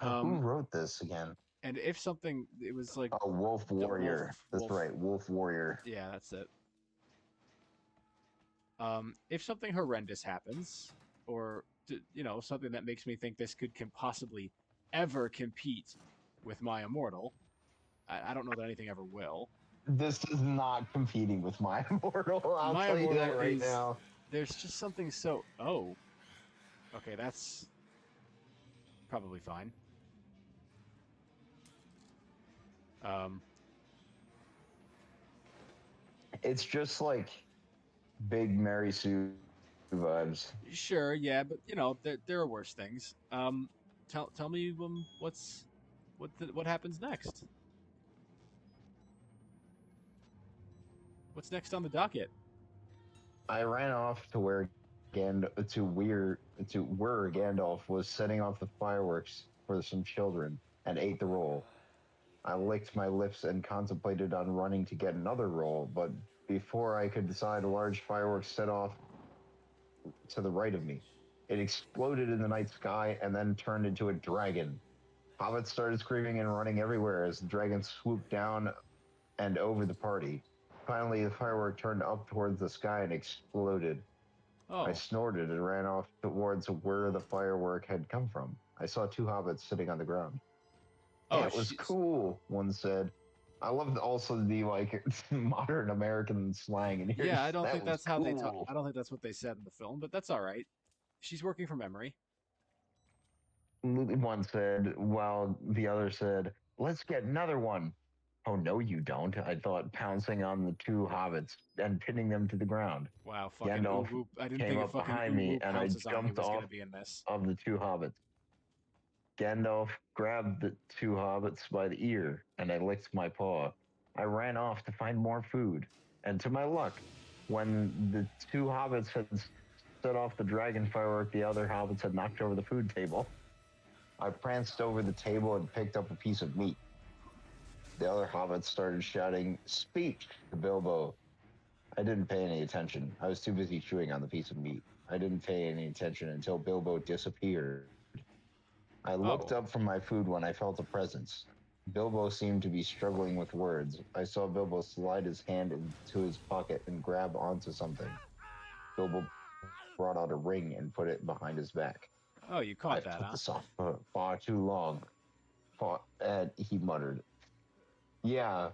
who
Um,
wrote this again?
and if something, it was like
Oh, Wolf
the
Warrior. That's right, Wolf Warrior.
Yeah, that's it. If something horrendous happens, or something that makes me think this could possibly ever compete with my immortal, I don't know that anything ever will.
This is not competing with my immortal. I'll
My
tell you
immortal
that right
is
now.
there's just something so okay, that's probably fine. Um,
It's just like big Mary Sue vibes.
sure, yeah, but there are worse things. Tell me what happens next? What's next on the docket?
I ran off to where Gandalf was setting off the fireworks for some children and ate the roll. I licked my lips and contemplated on running to get another roll, but before I could decide, a large firework set off to the right of me. It exploded in the night sky and then turned into a dragon. Hobbits started screaming and running everywhere as the dragon swooped down and over the party. Finally, the firework turned up towards the sky and exploded. I
Oh,
snorted and ran off towards where the firework had come from. I saw two hobbits sitting on the ground.
oh,
It was cool, one said. I love also the like modern American slang in here.
yeah. I don't
That
think
was
that's how they talk.
cool.
I don't think that's what they said in the film, but that's all right. She's working from memory.
One said, while the other said, "Let's get another one." Oh no, you don't! I thought, pouncing on the two hobbits and pinning them to the ground.
Wow, fucking
Gandalf
Uwu. I didn't
came
think if
up
fucking
behind me,
Uwu
and I
pounces on me
jumped
was
off
gonna be in this.
of the two hobbits. Gandalf grabbed the two hobbits by the ear, and I licked my paw. I ran off to find more food, and to my luck, when the two hobbits had set off the dragon firework, the other hobbits had knocked over the food table. I pranced over the table and picked up a piece of meat. The other hobbits started shouting, "Speak!" to Bilbo. I didn't pay any attention. I was too busy chewing on the piece of meat. I didn't pay any attention until Bilbo disappeared. I looked
Oh,
up from my food when I felt a presence. Bilbo seemed to be struggling with words. I saw Bilbo slide his hand into his pocket and grab onto something. Bilbo brought out a ring and put it behind his back.
oh, you caught
I've
that,
put
huh?
this off for far too long. And he muttered. Yeah.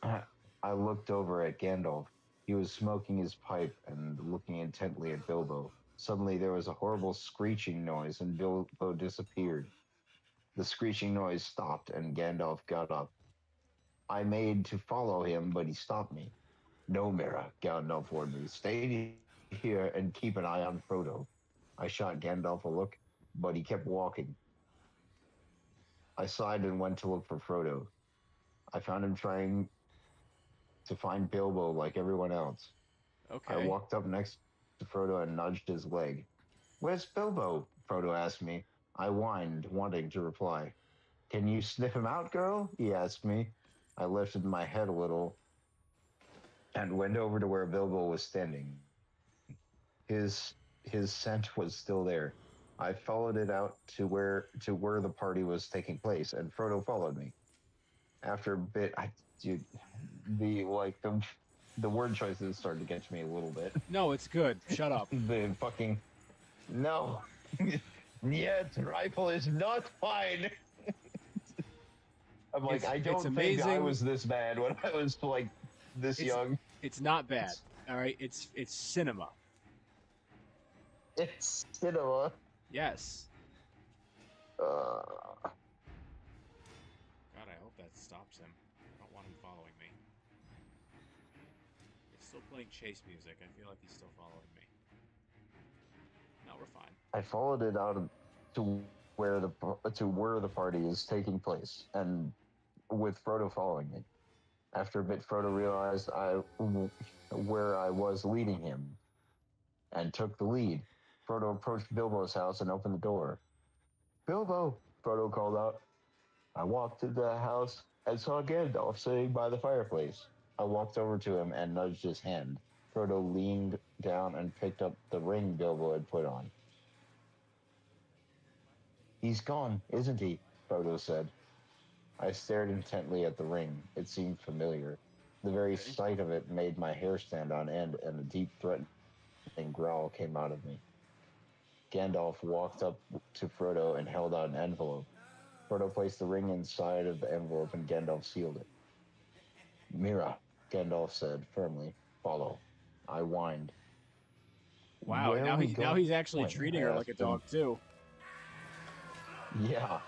I looked over at Gandalf. He was smoking his pipe and looking intently at Bilbo. Suddenly there was a horrible screeching noise and Bilbo disappeared. The screeching noise stopped and Gandalf got up. I made to follow him, but he stopped me. No, Mira, Gandalf warned me. Stay here and keep an eye on Frodo. I shot Gandalf a look, but he kept walking. I sighed and went to look for Frodo. I found him trying to find Bilbo like everyone else. I
Okay.
walked up next to Frodo and nudged his leg. Where's Bilbo? Frodo asked me. I whined, wanting to reply. Can you sniff him out, girl? He asked me. I lifted my head a little and went over to where Bilbo was standing. His scent was still there. I followed it out to where the party was taking place, and Frodo followed me. After a bit, dude, the word choices started to get to me a little bit.
No, it's good. Shut up.
The fucking no, yet rifle is not fine. I'm like, I
It's
don't think I
amazing.
was this bad when I was like this
It's
young.
it's not bad. All right. It's cinema.
It's cinema.
Yes.
Uh,
God, I hope that stops him. I don't want him following me. It's still playing chase music. I feel like he's still following me. No, we're fine.
I followed it out to where the party is taking place, and with Frodo following me. After a bit, Frodo realized where I was leading him, and took the lead. Frodo approached Bilbo's house and opened the door. Bilbo, Frodo called out. I walked to the house and saw Gandalf sitting by the fireplace. I walked over to him and nudged his hand. Frodo leaned down and picked up the ring Bilbo had put on. He's gone, isn't he? Frodo said. I stared intently at the ring. It seemed familiar. The very
Okay.
sight of it made my hair stand on end, and a deep, threatening growl came out of me. Gandalf walked up to Frodo and held out an envelope. Frodo placed the ring inside of the envelope, and Gandalf sealed it. Mira, Gandalf said firmly. Follow. I whined.
Wow.
Where are we
Now he's
going?
actually treating
I
her like a
asked him.
dog too.
Yeah.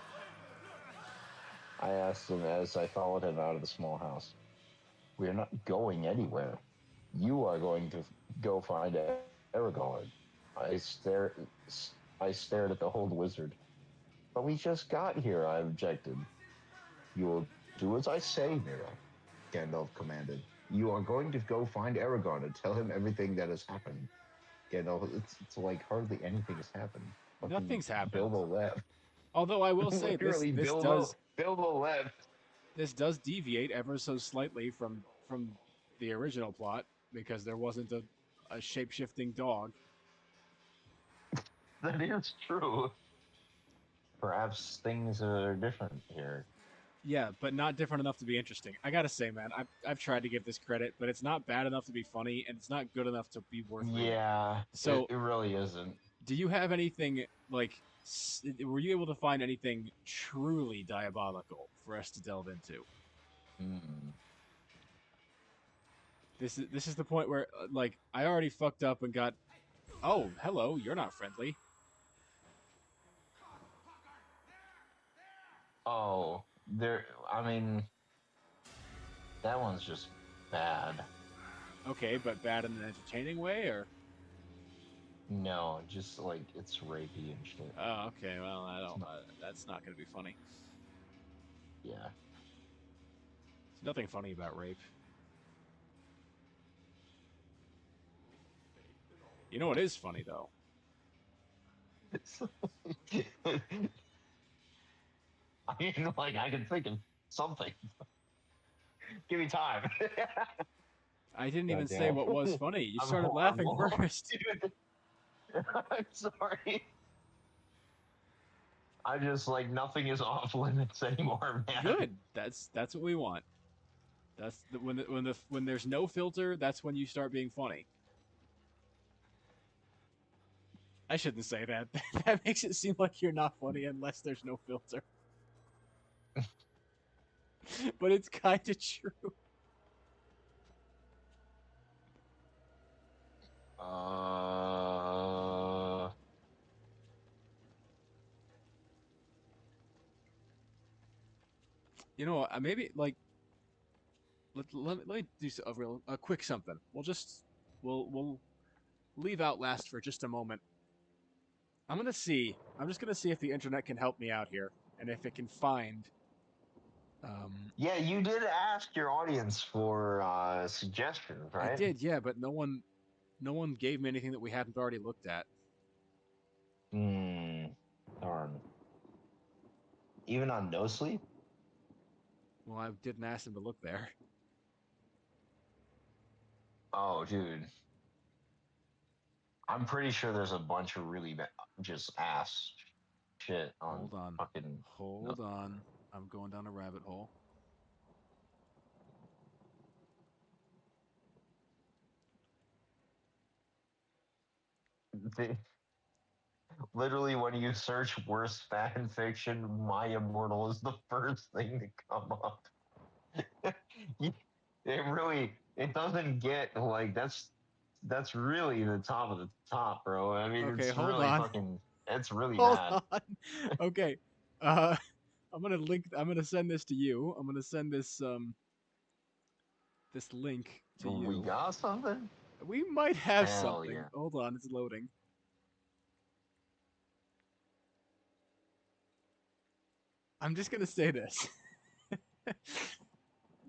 I asked him as I followed him out of the small house. We are not going anywhere. You are going to go find Aragorn. I stared. I stared at the old wizard. But we just got here, I objected. You will do as I say, Mira, Gandalf commanded. You are going to go find Aragorn and tell him everything that has happened. Gandalf, it's like hardly anything has happened. Fucking
Nothing's happened.
Bilbo left.
Although I will say
Literally, Bilbo left.
this does deviate ever so slightly from the original plot because there wasn't a shape shifting dog.
That is true. Perhaps things are different here.
Yeah, but not different enough to be interesting. I gotta say, man, I've tried to give this credit, but it's not bad enough to be funny, and it's not good enough to be worth reading.
Yeah,
So,
it really isn't.
do you have anything like? Were you able to find anything truly diabolical for us to delve into?
Mm.
This is the point where like I already fucked up and got. Oh, hello, you're not friendly.
Oh, there. I mean, that one's just bad.
Okay, but bad in an entertaining way, or
No, just like it's rapey and shit.
oh, okay, well, I
It's
don't.
not-
That's not gonna be funny.
yeah.
There's nothing funny about rape. You know what is funny though?
I mean, like I can think of something. Give me time.
I didn't even say
Goddamn.
what was funny. You
I'm
started laughing
horrible.
first.
Dude. I'm sorry. I just like nothing is off limits anymore, man.
Good. That's what we want. That's when there's no filter. That's when you start being funny. I shouldn't say that. That makes it seem like you're not funny unless there's no filter. But it's kind of true. You know what? Maybe like let me do a quick something. We'll leave Outlast for just a moment. I'm just gonna see if the internet can help me out here, and if it can find
Yeah, you did ask your audience for suggestions, right?
I did, yeah, but no one gave me anything that we hadn't already looked at.
Darn. Even on No Sleep?
Well, I didn't ask them to look there.
Oh, dude. I'm pretty sure there's a bunch of really just ass shit on
Hold on.
fucking.
Hold on. I'm going down a rabbit hole.
Literally, when you search worst fan fiction, My Immortal is the first thing to come up. It doesn't get like that's really the top of the top, bro. I mean,
Okay,
it's
hold
really
on.
fucking, it's really
Hold
bad.
on. Okay. I'm gonna send this to you. I'm gonna send this this link to
We
you.
got something?
We might have
Hell
something.
yeah.
Hold on, it's loading. I'm just gonna say this.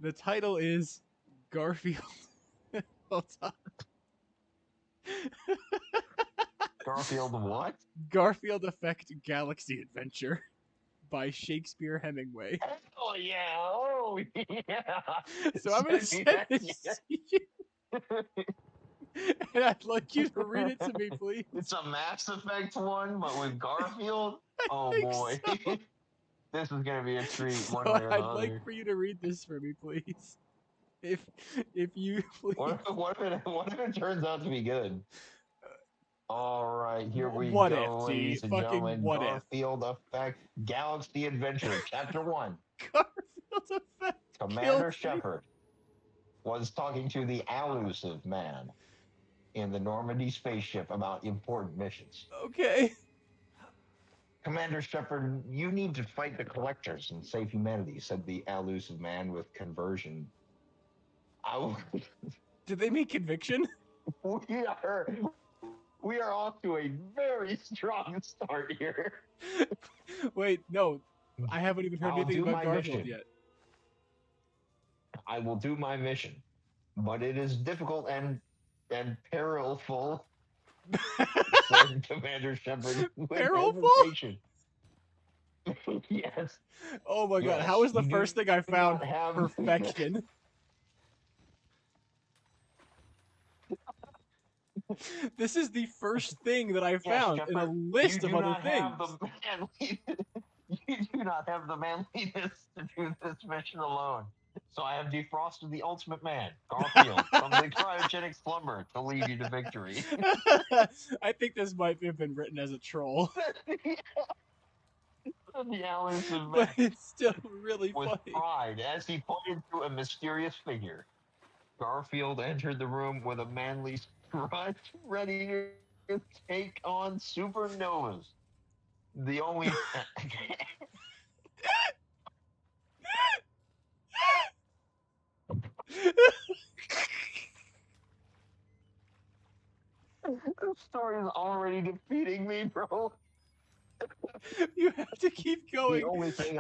The title is Garfield. Hold on.
Garfield what?
Garfield Effect Galaxy Adventure by Shakespeare Hemingway.
Oh yeah, oh yeah.
So I'm gonna
Send me
send
that,
this
yeah.
to you, and I'd like you to read it to me, please.
It's a Mass Effect one, but with Garfield.
I
Oh
think
boy.
so.
This is gonna be a treat one
So
way or the
I'd like
other.
for you to read this for me, please. If you please.
What if it turns out to be good? All right, here we
What if?
go,
See,
ladies and
fucking
gentlemen.
what if?
Garfield Effect Galaxy Adventure, Chapter 1.
Garfield Effect
Commander
kills me.
Shepard was talking to the elusive man in the Normandy spaceship about important missions.
Okay.
Commander Shepard, you need to fight the collectors and save humanity, said the elusive man with conversion.
Did they mean conviction?
We are off to a very strong start here.
Wait, no. I haven't even heard
I'll
anything
do
about
my
Garfield
mission.
yet.
I will do my mission, but it is difficult and perilful, said Commander Shepard with
Perilful?
hesitation. Yes.
Oh my god,
Yes,
how is the
you
first thing I
do
found
not have-
perfection? This is the first thing that I
Yes,
found in a
Shepard,
list
you
of
do
other
not
things.
have the you do not have the manliness to do this mission alone. So I have defrosted the ultimate man, Garfield, from the cryogenic slumber to lead you to victory.
I think this might have been written as a troll,
The elusive
but
man
it's still really
with
funny.
pride as he pointed to a mysterious figure. Garfield entered the room with a manly strut, ready to take on supernovas. The only this story is already defeating me, bro.
You have to keep
The
going.
only thing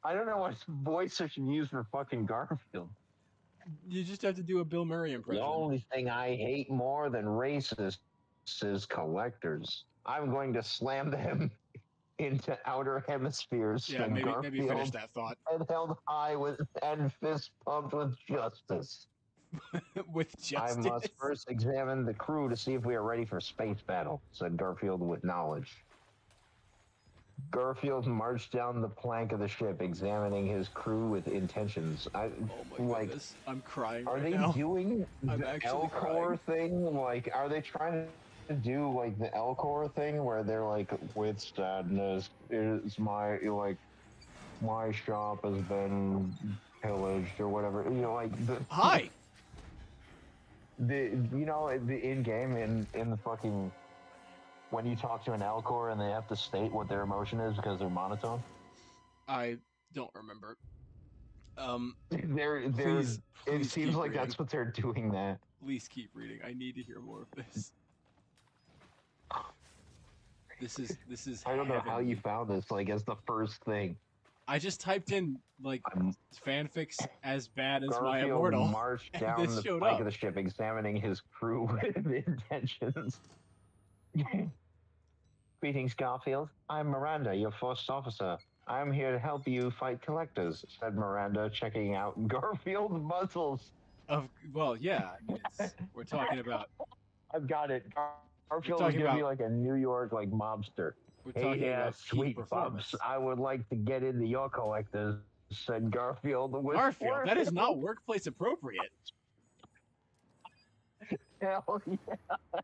I don't know what voice I should use for fucking Garfield.
You just have to do a Bill Murray
The
impression.
only thing I hate more than racists is collectors. I'm going to slam them into outer hemispheres.
Yeah,
and
maybe finish
Garfield
that thought.
head held high with and fist pumped with justice.
With
I
justice.
must first examine the crew to see if we are ready for space battle, said Garfield with knowledge. Garfield marched down the plank of the ship, examining his crew with intentions.
Oh my
like,
goodness, I'm crying
are
right
they
now.
doing
I'm
the
actually
Elcor thing? Like, are they trying to do like the Elcor thing where they're like, with sadness, is my shop has been pillaged or whatever. You know, like
Hi.
the in game in the fucking when you talk to an Elcor and they have to state what their emotion is because they're monotone.
I don't remember.
They're
Please
it seems
keep
like
reading.
that's what they're doing. That
Please keep reading. I need to hear more of this. This is
I don't know how you
heavenly.
found this like as the first thing.
I just typed in like
I'm-
fanfics as bad as My
Garfield
Immortal.
marched
and
down
this
the
showed
flank
up.
of the ship, examining his crew with intentions. Greetings, Garfield. I'm Miranda, your first officer. I'm here to help you fight collectors, said Miranda, checking out Garfield's muscles.
Well, yeah. I mean, we're talking about
I've got it. Garfield is
talking
gonna be
about-
like a New York like mobster.
we're
Hey
talking
there,
about peak
sweet
performance.
bumps. I would like to get into your collectors, said Garfield. With
Garfield, that is not
work.
workplace appropriate.
Hell yeah.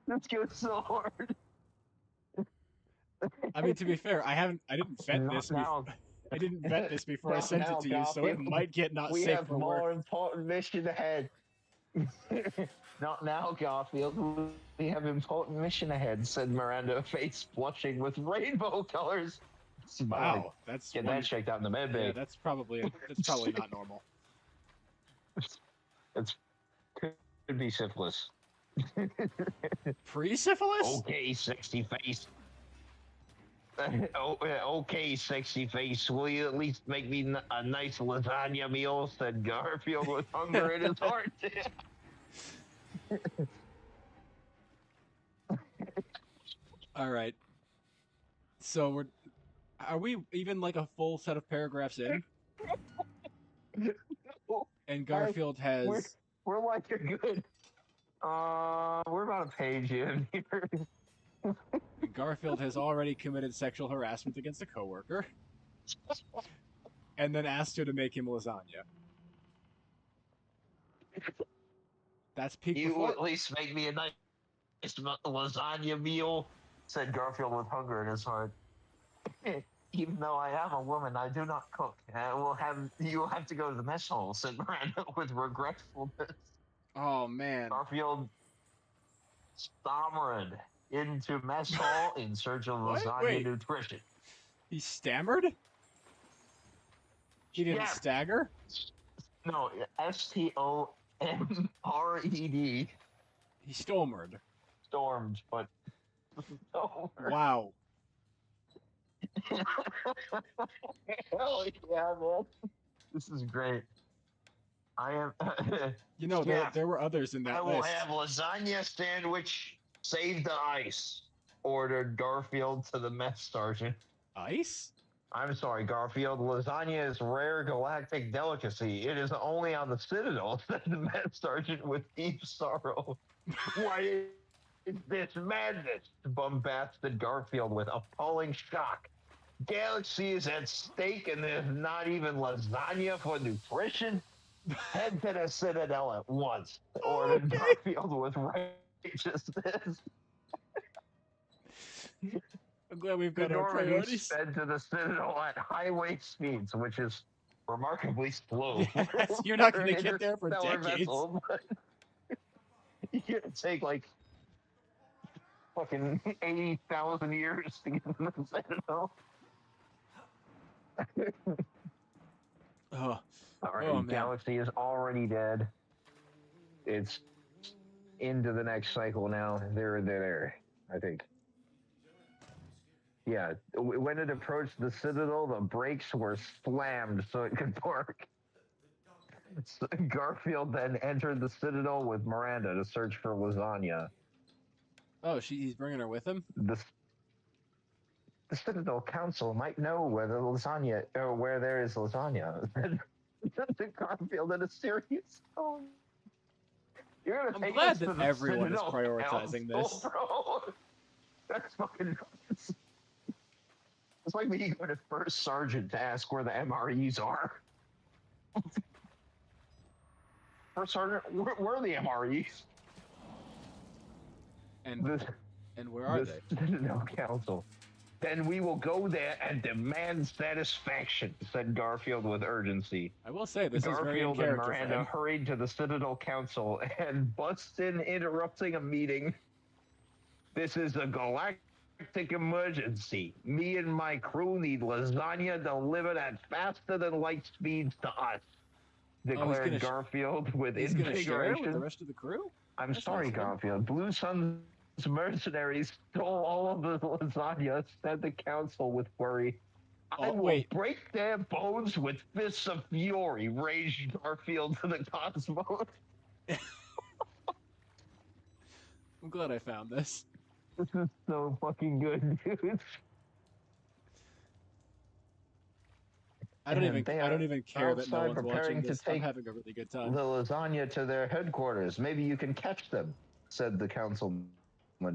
This goes so hard.
I mean, to be fair, I didn't vet
Not
this.
now.
I didn't vet this before I
Not
sent
now,
it to you, so it
Garfield.
might get not
We
safe
have
for
more
work.
important mission ahead. Not now, Garfield. We have important mission ahead, said Miranda, face flushing with rainbow colors. Smiling.
Wow, that's
Get
one-
that checked out in the med bay.
yeah, that's probably not normal.
It's could be syphilis.
Pre-syphilis?
Okay, sexy face. Okay, sexy face. Will you at least make me a nice lasagna meal? Said Garfield with hunger in his heart.
All right. So are we even like a full set of paragraphs in? And Garfield has
We're like a good. We're about a page in here.
Garfield has already committed sexual harassment against a coworker, and then asked her to make him lasagna. That's peak
You
performance.
at least make me a nice lasagna meal, said Garfield with hunger in his heart. Even though I am a woman, I do not cook. You will have to go to the mess hall, said Miranda with regretfulness.
Oh man.
Garfield stammered into mess hall in search of
What?
lasagna
Wait.
nutrition.
He stammered? He didn't
Yeah.
stagger?
No, STOMRED.
He stormed.
Stormed, but
Wow.
Hell yeah, man. This is great. I am.
You know,
Yeah.
there were others in
I
that
will
list.
have lasagna sandwich. Save the ice. Ordered Garfield to the mess sergeant.
Ice?
I'm sorry, Garfield. Lasagna is rare galactic delicacy. It is only on the Citadel, said the mess sergeant with deep sorrow. Why is this madness? Bombasted Garfield with appalling shock. Galaxy is at stake and there's not even lasagna for nutrition? Head to the Citadel at once, ordered
Okay.
Garfield with righteousness.
I'm glad we've
The
got our
Normandy
priorities.
sped to the Citadel at highway speeds, which is remarkably slow.
Yes, you're not gonna
For an
get there for
interstellar
decades.
vessel, but you're gonna take like fucking 80,000 years to get to the Citadel.
Oh,
All right,
Oh, man.
Galaxy is already dead. It's into the next cycle now. They're there, I think. Yeah, when it approached the Citadel, the brakes were slammed so it could park. So Garfield then entered the Citadel with Miranda to search for lasagna.
oh, he's bringing her with him.
The Citadel Council might know where the lasagna or where there is lasagna. The Garfield in a serious tone. You're gonna
I'm
take
glad
us to
that
the
everyone is
Citadel
prioritizing
Council,
this.
bro. That's fucking nuts. It's like when you go to first sergeant to ask where the MREs are. First sergeant, where are the MREs?
And
The,
where are
the
they?
Citadel Council. Then we will go there and demand satisfaction, said Garfield with urgency.
I will say this is very in
Garfield and
character for
Miranda
him.
hurried to the Citadel Council and bust in, interrupting a meeting. This is a galactic emergency. Me and my crew need lasagna delivered at faster than light speeds to us, declared
gonna
Garfield with
He's gonna share it with the
invigoration.
rest of the crew?
I'm
That's
sorry,
nice of him.
Garfield. Blue Sun's mercenaries stole all of the lasagna, said the council with worry. I
Oh,
will
wait.
break their bones with fists of fury, raged Garfield to the cosmos.
I'm glad I found this.
This is so fucking good, dude. And they
I
are
don't even care that no
outside
one's watching
preparing to
this. I'm
take
having a really good
the
time.
lasagna to their headquarters. Maybe you can catch them, said the councilman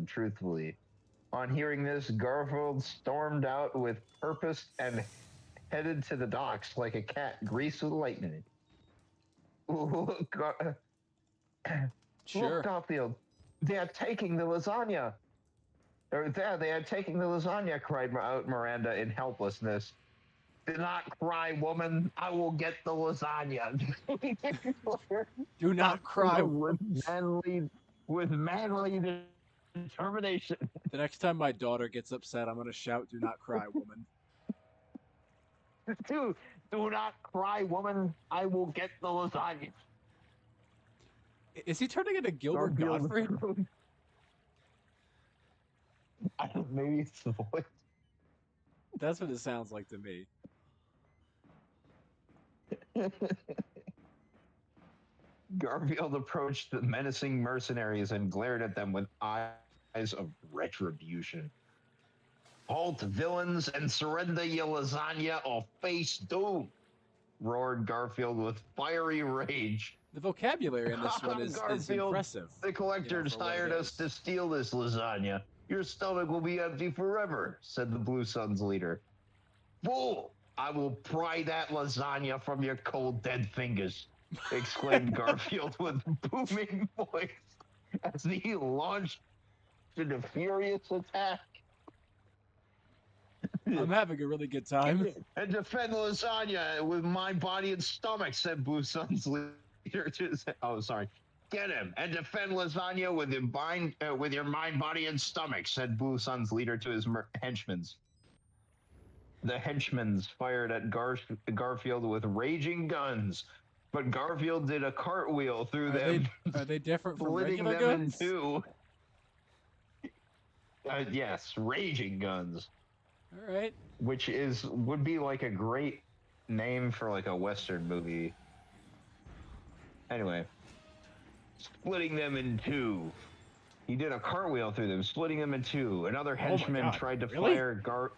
truthfully. On hearing this, Garfield stormed out with purpose and headed to the docks like a cat greased with lightning. Look, look,
Sure.
Garfield, they are taking the lasagna. Or there, they are taking the lasagna, cried out Miranda in helplessness. Do not cry, woman. I will get the lasagna.
Do not cry.
with manly determination.
The next time my daughter gets upset, I'm gonna shout, "Do not cry, woman."
Do not cry, woman. I will get the lasagna.
Is he turning into Gilbert
Garfield
Gottfried?
maybe it's the voice.
That's what it sounds like to me.
Garfield approached the menacing mercenaries and glared at them with eyes of retribution. Halt, villains, and surrender your lasagna or face doom, roared Garfield with fiery rage.
The vocabulary in this one is
Garfield,
impressive.
the collectors
for what it
hired us
is.
to steal this lasagna. Your stomach will be empty forever, said the Blue Suns leader. Fool! I will pry that lasagna from your cold, dead fingers, exclaimed Garfield with booming voice as he launched into a furious attack.
I'm having a really good time.
And defend lasagna with mind, body, and stomach, said Blue Sun's leader to his. Oh, sorry. Get him and defend lasagna with your mind, body, and stomach, said Blue Sun's leader to his henchmen. The henchmen fired at Garfield with raging guns, but Garfield did a cartwheel through them.
Are they different from
splitting
regular
them
guns?
in two. Yes, raging guns.
All right.
Which would be like a great name for like a Western movie. Anyway, splitting them in two. He did a cartwheel through them, splitting them in two. Another henchman
God,
tried to
really?
fire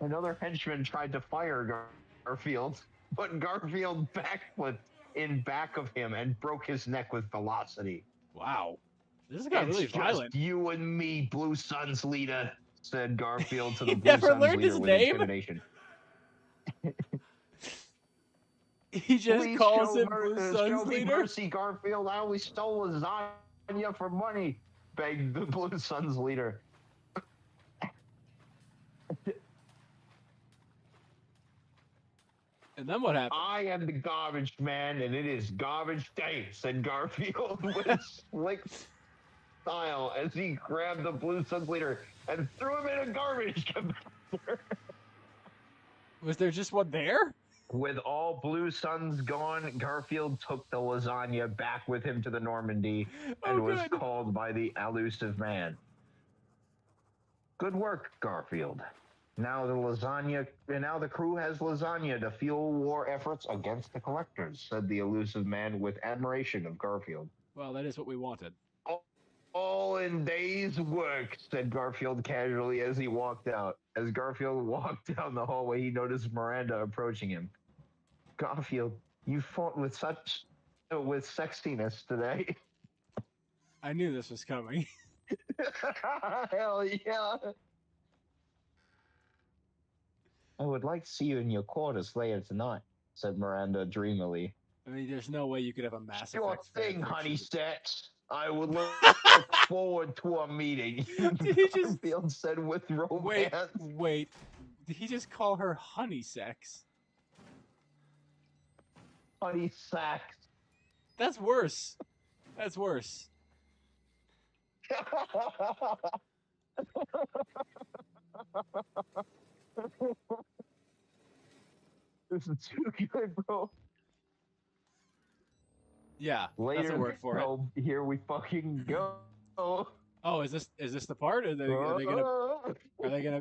Another henchman tried to fire Garfield, but Garfield backflipped in back of him and broke his neck with velocity.
Wow. This got really violent.
Just you and me, Blue Suns leader, said Garfield to
He
the Blue
never
Suns
learned
leader
his
with
name?
intimidation.
He just
Please
calls him
show
Blue Suns
me
leader.
mercy, Garfield. I only stole lasagna for money, begged the Blue Suns leader.
And then what happened?
I am the garbage man, and it is garbage day, said Garfield with slick style as he grabbed the Blue Suns leader and threw him in a garbage compactor.
Was there just one there?
With all Blue Suns gone, Garfield took the lasagna back with him to the Normandy and was
good.
called by the elusive man. Good work, Garfield. Now the crew has lasagna to fuel war efforts against the collectors, said the elusive man with admiration of Garfield.
Well, that is what we wanted.
All in day's work, said Garfield casually as he walked out. As Garfield walked down the hallway, he noticed Miranda approaching him. Garfield, you fought with sexiness today.
I knew this was coming.
Hell yeah. I would like to see you in your quarters later tonight, said Miranda dreamily.
I mean, there's no way you could have a Mass
Sure
Effect
thing,
fanfiction.
honey sex. I would look forward to a meeting.
Did he just-
Garfield said with romance.
Wait. Did he just call her honey sex?
Honey sex.
That's worse. That's worse.
This is too good, bro.
Yeah,
Later,
that's a word for it.
Here we fucking go.
Oh, is this the part? Are they gonna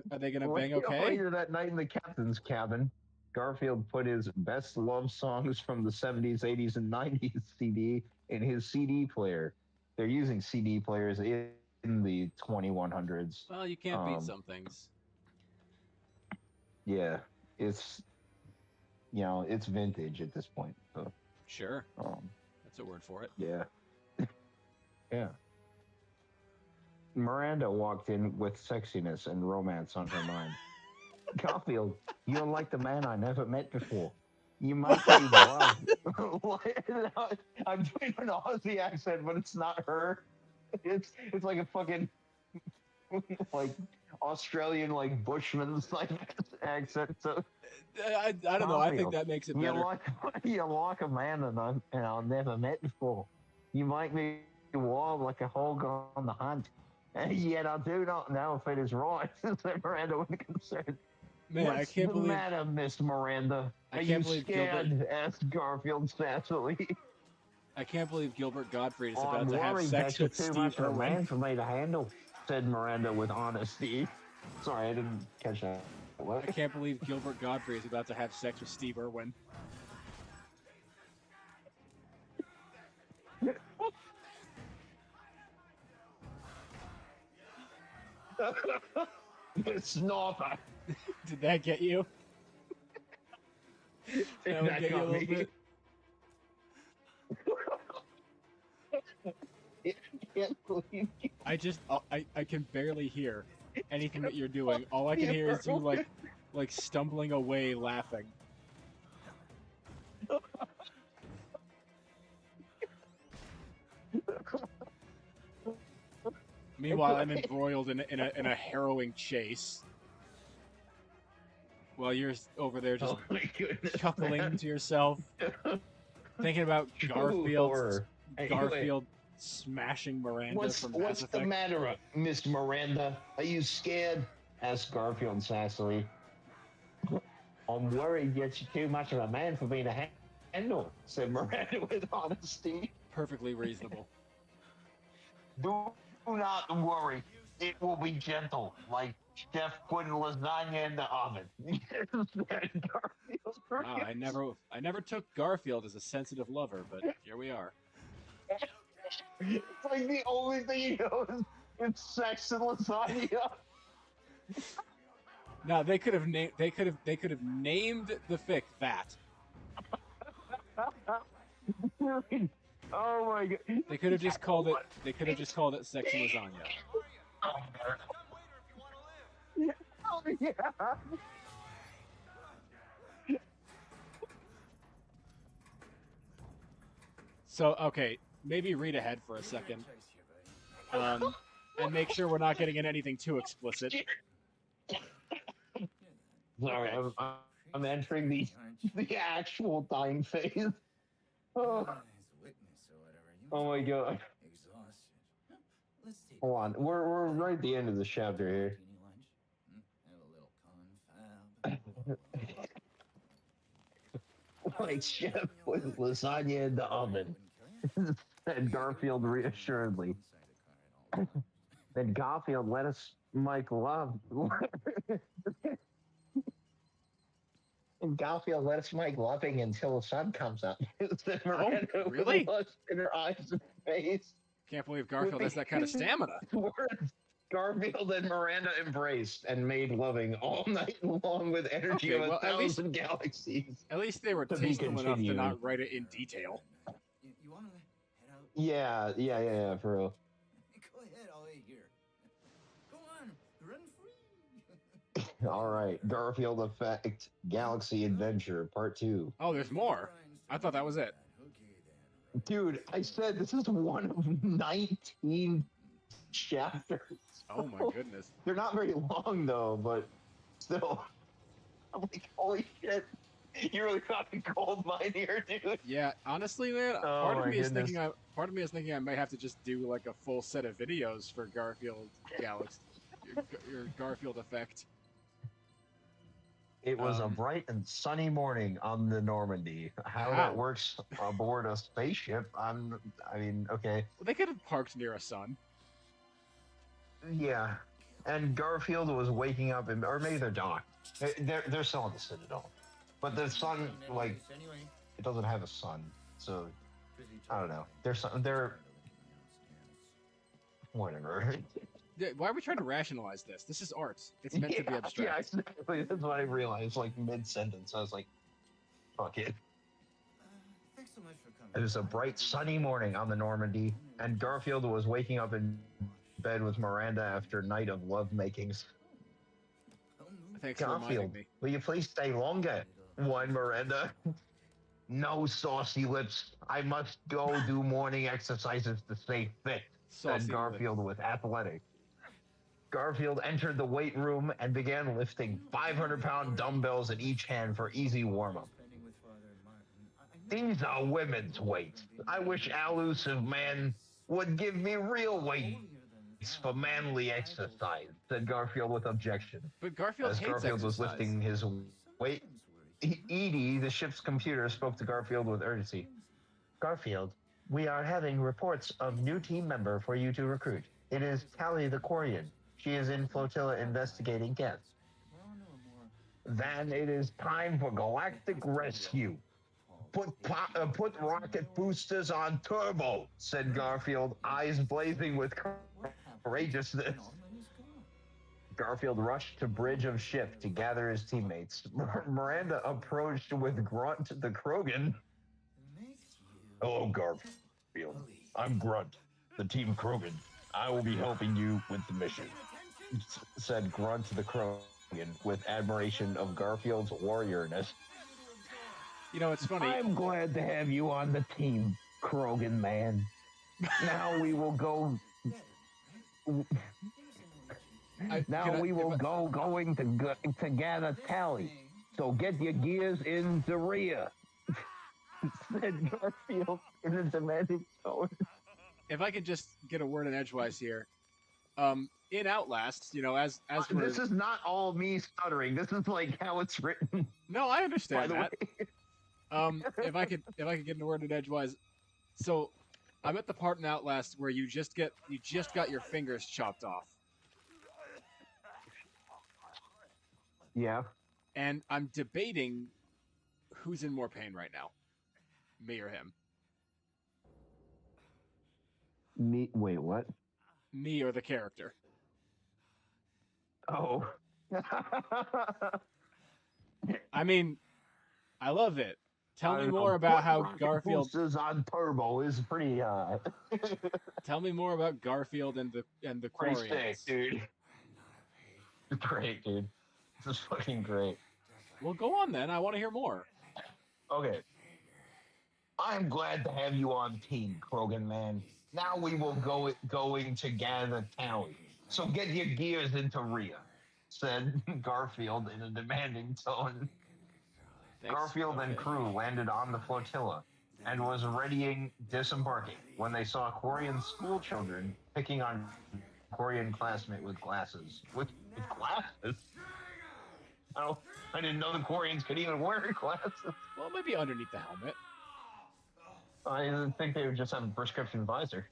bang okay?
Later that night in the captain's cabin, Garfield put his best love songs from the 70s, 80s, and 90s CD in his CD player. They're using CD players in the 2100s.
Well, you can't beat some things.
Yeah, it's it's vintage at this point. So,
Sure,
um,
that's a word for it.
yeah, yeah. Miranda walked in with sexiness and romance on her mind. Garfield, you're like the man I never met before. You might be wild. I'm doing an Aussie accent, but it's not her. It's like a fucking like Australian like bushman's like accent. So
I don't know. I think that makes it
you're
better.
you're like a man and I've never met before. You make me wild like a hog on the hunt. And yet I do not know if it is right, said Miranda with concern.
Man,
What's
I can't
the
believe
matter, Miss Miranda?
I
Are
can't
you
believe
scared? Asked Garfield sassily.
I can't believe Gilbert Gottfried is
Oh,
about
I'm
to have
worried
sex
that you're
with
too
Steve
much of a
Irwin.
man for me to handle, said Miranda with honesty. Sorry, I didn't catch that. What?
I can't believe Gilbert Gottfried is about to have sex with Steve Irwin.
Snoffer.
Did that get you? That would
That
get you a
got
little
me.
bit.
Can't believe you.
I can barely hear anything that you're doing. All I can hear is you like stumbling away laughing. Meanwhile, I'm embroiled in a harrowing chase. While you're over there just
Oh my goodness.
chuckling
man.
to yourself, thinking about
Horror. Anyway.
Garfield smashing Miranda
What's
from Mass
the
Effect.
matter, Miss Miranda? Are you scared? Asked Garfield sassily. I'm worried you're too much of a man for me to handle, said Miranda with honesty.
Perfectly reasonable.
Do not worry. It will be gentle, like Chef putting lasagna in the oven. said Garfield.
Wow, I never took Garfield as a sensitive lover, but here we are.
It's like the only thing he knows is sex and lasagna.
Now they could have named named the fic that.
Oh my god.
They could have just called it sex and lasagna.
Oh, yeah.
So okay, maybe read ahead for a second, and make sure we're not getting in anything too explicit.
Sorry, I'm entering the actual time phase. Oh, oh my god. Hold on, we're right at the end of the chapter here. Like chef with lasagna in the oven, said Garfield reassuredly. Then Garfield let us make love. And Garfield let us make loving until the sun comes up. Said Miranda with
really?
lust in her eyes and face.
Can't believe Garfield has that kind of stamina.
Words. Garfield and Miranda embraced and made loving all night long with energy
Okay,
of
well,
a thousand galaxies.
At least they were
To be
tasteful enough to
continued.
not write it in detail.
You want to head out?
Yeah, for real.
Go ahead, I'll wait here. Go on, run free.
All right, Garfield Effect Galaxy Adventure Part 2.
Oh, there's more. I thought that was it.
Dude, I said this is one of 19 chapters.
Oh my goodness.
They're not very long though, but still. I'm like, holy shit. You really got a gold mine here, dude.
Yeah, honestly, man,
Oh
part of
my
me is
goodness.
thinking I might have to just do like a full set of videos for Garfield Galaxy, your Garfield Effect.
It was a bright and sunny morning on the Normandy. How
Wow.
that works aboard a spaceship, I mean, okay.
Well, they could have parked near a sun.
Yeah, and Garfield was waking up, and or maybe they're not. They're still on the Citadel, but the sun, like,
Anyway,
it doesn't have a sun, so
busy
I don't know. They're whatever.
Yeah, why are we trying to rationalize this? This is art. It's meant to be
Yeah,
abstract.
exactly. That's what I realized. Like mid sentence, I was like, "Fuck it."
Thanks so much for coming.
It was a bright, sunny morning on the Normandy, and Garfield was waking up in bed with Miranda after a night of love makings.
Thanks for reminding
Garfield,
me.
will you please stay longer? Whined Miranda. No, saucy lips. I must go do morning exercises to stay fit,
Saucy
said Garfield with athletic. Garfield entered the weight room and began lifting 500-pound dumbbells in each hand for easy warm-up. These are women's weights. I wish elusive man would give me real weights for manly exercise, said Garfield with objection.
But Garfield
As
hates
Garfield was
exercise.
lifting his weight, Edie, the ship's computer, spoke to Garfield with urgency. Garfield, we are having reports of new team member for you to recruit. It is Tally the Quarian. She is in flotilla investigating guests. Then it is time for galactic rescue. Put rocket boosters on turbo, said Garfield, eyes blazing with courageousness. Garfield rushed to bridge of ship to gather his teammates. Miranda approached with Grunt the Krogan. Hello, Garfield. I'm Grunt, the Team Krogan. I will be helping you with the mission, said Grunt the Krogan with admiration of Garfield's warriorness.
You know, it's funny.
I'm glad to have you on the team, Krogan man. Now we will go. Going to gather Tally. So get your gears in the rear, said Garfield in a demanding tone.
If I could just get a word in edgewise here, in Outlast, you know, as we're...
This is not all me stuttering. This is like how it's written.
No, I understand
By the
that.
way.
If I could get a word in edgewise, so I'm at the part in Outlast where you just got your fingers chopped off.
Yeah.
And I'm debating who's in more pain right now, me or him.
Me? Wait, what?
Me or the character.
Oh.
I mean, I love it. Tell me more about how Garfield
boosters on turbo is pretty.
Tell me more about Garfield and the
Pretty
Quarians.
sick, dude. Great, dude. This is fucking great.
Well, go on then. I want to hear more.
Okay. I'm glad to have you on team, Krogan man. Now we will going to gather Tally. So get your gears into rear, said Garfield in a demanding tone.
Thanks.
Garfield and crew landed on the flotilla and was readying disembarking when they saw Quarian school children picking on Quarian classmate with glasses. With glasses? I didn't know the Quarians could even wear glasses.
Well, it might be underneath the helmet.
I think they would just have a prescription visor.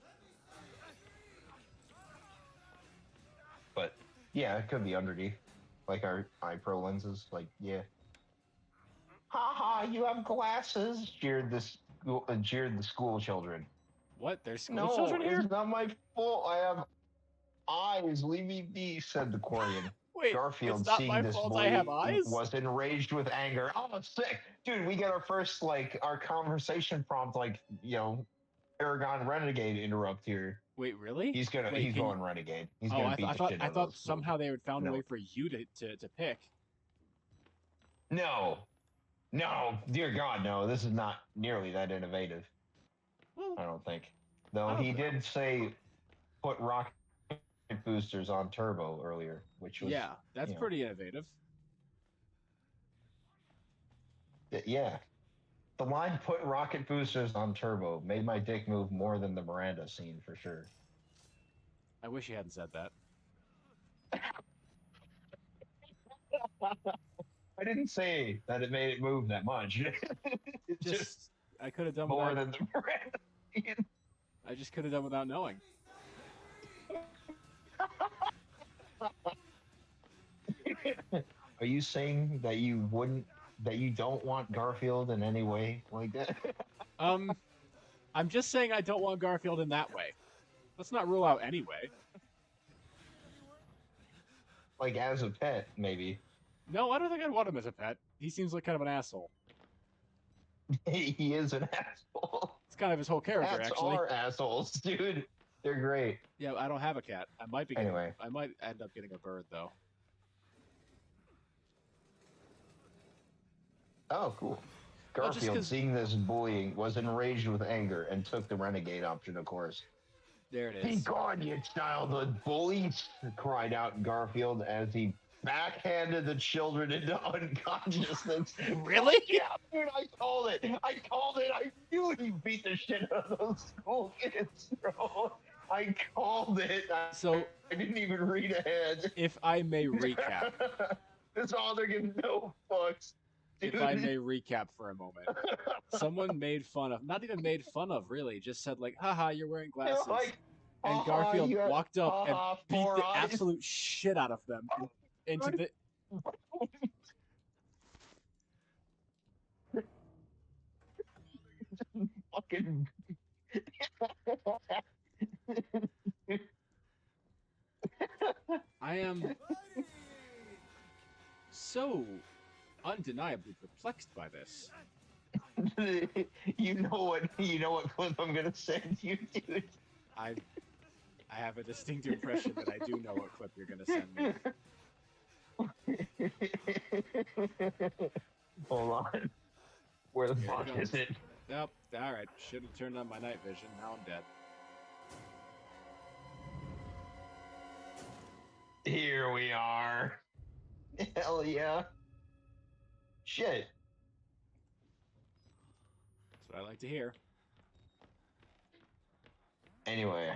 But yeah, it could be underneath, like our eye pro lenses. Like, yeah. Ha ha! You have glasses, jeered the school children.
What? There's school children here?
It's not my fault. I have eyes. Leave me be," said the Quarian.
Wait,
Garfield,
it's not
seeing
my
this
fault
boy,
I have eyes?
was enraged with anger. Oh, sick, dude! We get our first our conversation prompt, Aragon Renegade interrupt here.
Wait, really?
He's going Renegade. He's
Oh,
gonna beat the shit
I
out of
thought
those
somehow they would found a
No.
way for you to pick.
No, dear God, no. This is not nearly that innovative.
Well,
I don't think. Though he did say put rocket boosters on turbo earlier, which was
yeah, that's pretty innovative.
Yeah. The line "put rocket boosters on turbo" made my dick move more than the Miranda scene for sure.
I wish you hadn't said that.
I didn't say that it made it move that much. It's just
I could have done
more
without,
than the Miranda scene.
I just could have done without knowing.
Are you saying that you don't want Garfield in any way like that?
I'm just saying I don't want Garfield in that way. Let's not rule out anyway.
Like as a pet, maybe.
No, I don't think I'd want him as a pet. He seems like kind of an asshole.
He is an asshole.
It's kind of his whole character,
Cats
actually.
are assholes, dude. They're great.
Yeah, I don't have a cat. I might be.
Anyway.
I might end up getting a bird though.
Oh, cool.
Well, just
Garfield,
'cause-
seeing this bullying, was enraged with anger and took the renegade option, of course.
There it
Be
is.
gone, you childhood bullies! Cried out Garfield as he backhanded the children into unconsciousness.
Really?
Yeah, dude, I called it. I called it. I knew he beat the shit out of those school kids, bro. I called it.
So,
I didn't even read ahead.
if I may recap,
That's all they're getting no fucks. Dude.
if I may recap for a moment, someone made fun of, not even made fun of, really, just said like, haha, you're wearing
They're
glasses.
like,
And
"Ha-ha,
Garfield
you have-
walked up and
ha-ha,
beat
four
the
eyes."
absolute shit out of them into the.
Fucking.
I am so undeniably perplexed by this.
You know what clip I'm gonna send you, dude.
I have a distinct impression that I do know what clip you're gonna send me.
Hold on. Where the
Here it
fuck
comes.
is it?
Yep. All right. Should have turned on my night vision. Now I'm dead.
Here we are. Hell yeah. Shit.
That's what I like to hear.
Anyway.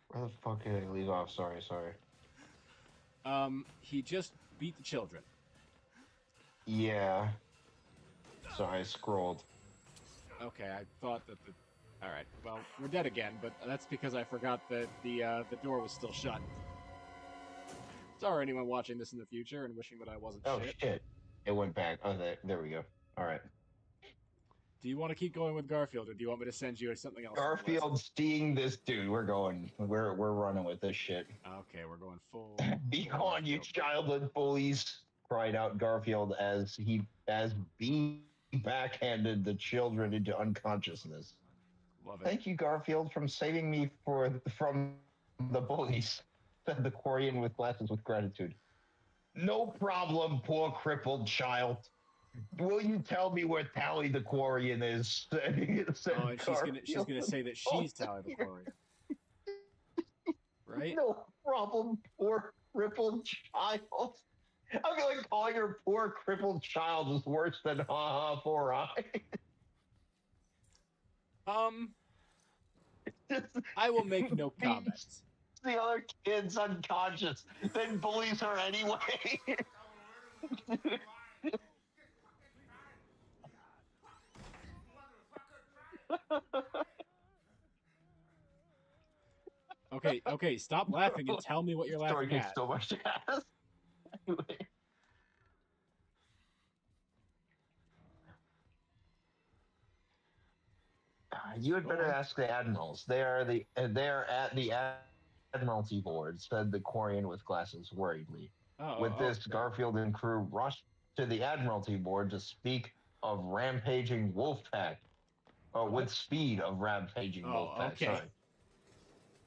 Where the fuck did I leave off? Sorry.
He just beat the children.
Yeah. Sorry, I scrolled.
Okay, I thought that the. All right. Well, we're dead again, but that's because I forgot that the door was still shut. Sorry, anyone watching this in the future and wishing that I wasn't
Oh
shit.
shit. It went back. Oh, there we go. Alright.
Do you want to keep going with Garfield, or do you want me to send you something else? on the list?
Garfield seeing this dude. We're running with this shit.
Okay, we're going full.
Be
full
gone, you
Garfield.
childhood bullies! Cried out Garfield as B backhanded the children into unconsciousness.
Love it.
Thank you, Garfield, from saving me from the bullies, said the Quarian with glasses with gratitude. No problem, poor crippled child. Will you tell me where Tally the Quarian is? said
Oh, and she's gonna
Garfield.
say that she's Tally the Quarian. Right?
No problem, poor crippled child. I feel like calling her poor crippled child is worse than haha 4 eyes.
I will make no comments.
The other kid's unconscious, then bullies her anyway.
Okay, stop laughing and tell me what you're
Story
laughing
kicks
at.
so much ass. Anyway. You had better ask the admirals. They are at the Admiralty board, said the Quarian with glasses worriedly. With this,
okay.
Garfield and crew rushed to the Admiralty board to speak of rampaging wolf pack. Oh, with speed of rampaging wolf pack.
okay.
Sorry.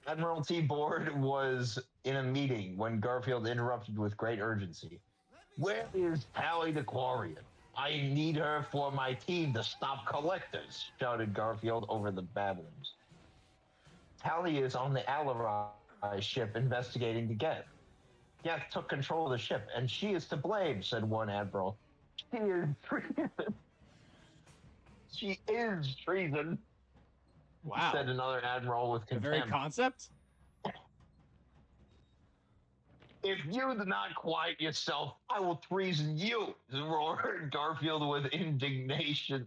Admiralty board was in a meeting when Garfield interrupted with great urgency. Where is Tally the Quarian? I need her for my team to stop collectors, shouted Garfield over the babblings. Tally is on the Alarai ship investigating the Geth. Geth took control of the ship, and she is to blame, said one admiral. She is treason. She is treason,
Wow.
said another admiral with
The
contempt.
very concept?
If you do not quiet yourself, I will treason you, roared Garfield with indignation,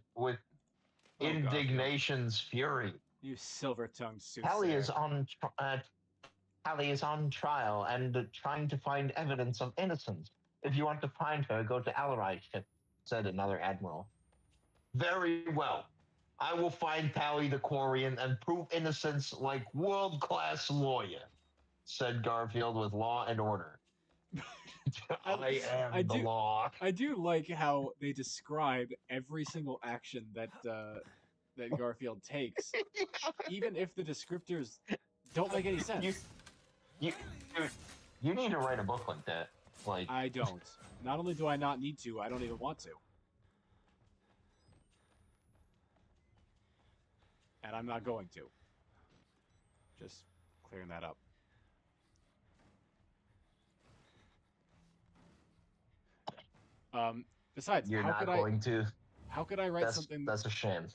indignation's fury.
You silver-tongued soothsayer.
Tally is on Tally is on trial and trying to find evidence of innocence. If you want to find her, go to Alarai ship, said another admiral. Very well. I will find Tally the Quarian and prove innocence like world-class lawyer, said Garfield with law and order. I am
I
the
do-
law.
I do like how they describe every single action that Garfield takes, even if the descriptors don't make any sense.
You, dude, you need to write a book like that. Like,
I don't. Not only do I not need to, I don't even want to. And I'm not going to. Just clearing that up. Besides,
you're
how
not
could
going to.
how could I write something?
That's a shame.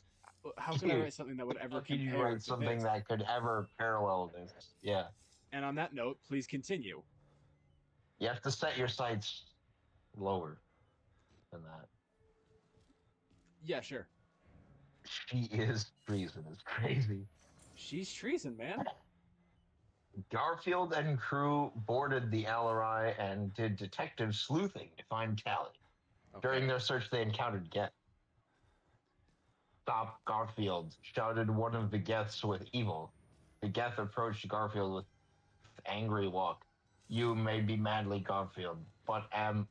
How could I write something that would ever
How could you
compare
write
to
something
this?
that could ever parallel this? Yeah.
And on that note, please continue.
You have to set your sights lower than that.
Yeah, sure.
She is treason. It's crazy.
She's treason, man.
Garfield and crew boarded the Alarai and did detective sleuthing to find Tally.
Okay.
During their search, they encountered Geth. Stop, Garfield, shouted one of the Geths with evil. The Geth approached Garfield with angry walk. You may be madly Garfield, but I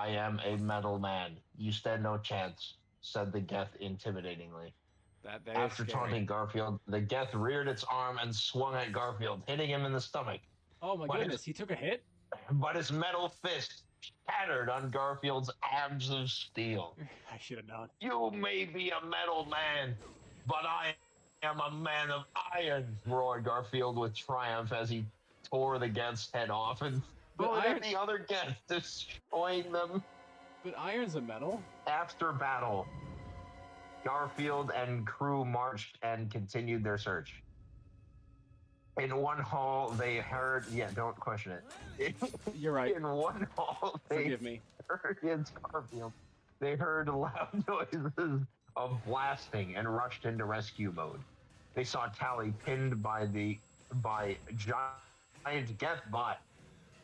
am a metal man. You stand no chance, said the Geth intimidatingly.
That
After
is scary.
taunting Garfield, the Geth reared its arm and swung at Garfield, hitting him in the stomach.
Oh my goodness, he took a hit?
But his metal fist shattered on Garfield's abs of steel.
I should have known.
You may be a metal man, but I am a man of iron, roared Garfield with triumph as he tore the Geth's head off and threw it at the other Geth, destroying them.
But iron's a metal.
After battle, Garfield and crew marched and continued their search. In one hall, they heard... Yeah, don't question it.
You're right.
In one hall, they
Forgive me.
heard it's Garfield. They heard loud noises of blasting and rushed into rescue mode. They saw Tally pinned by giant Gethbot.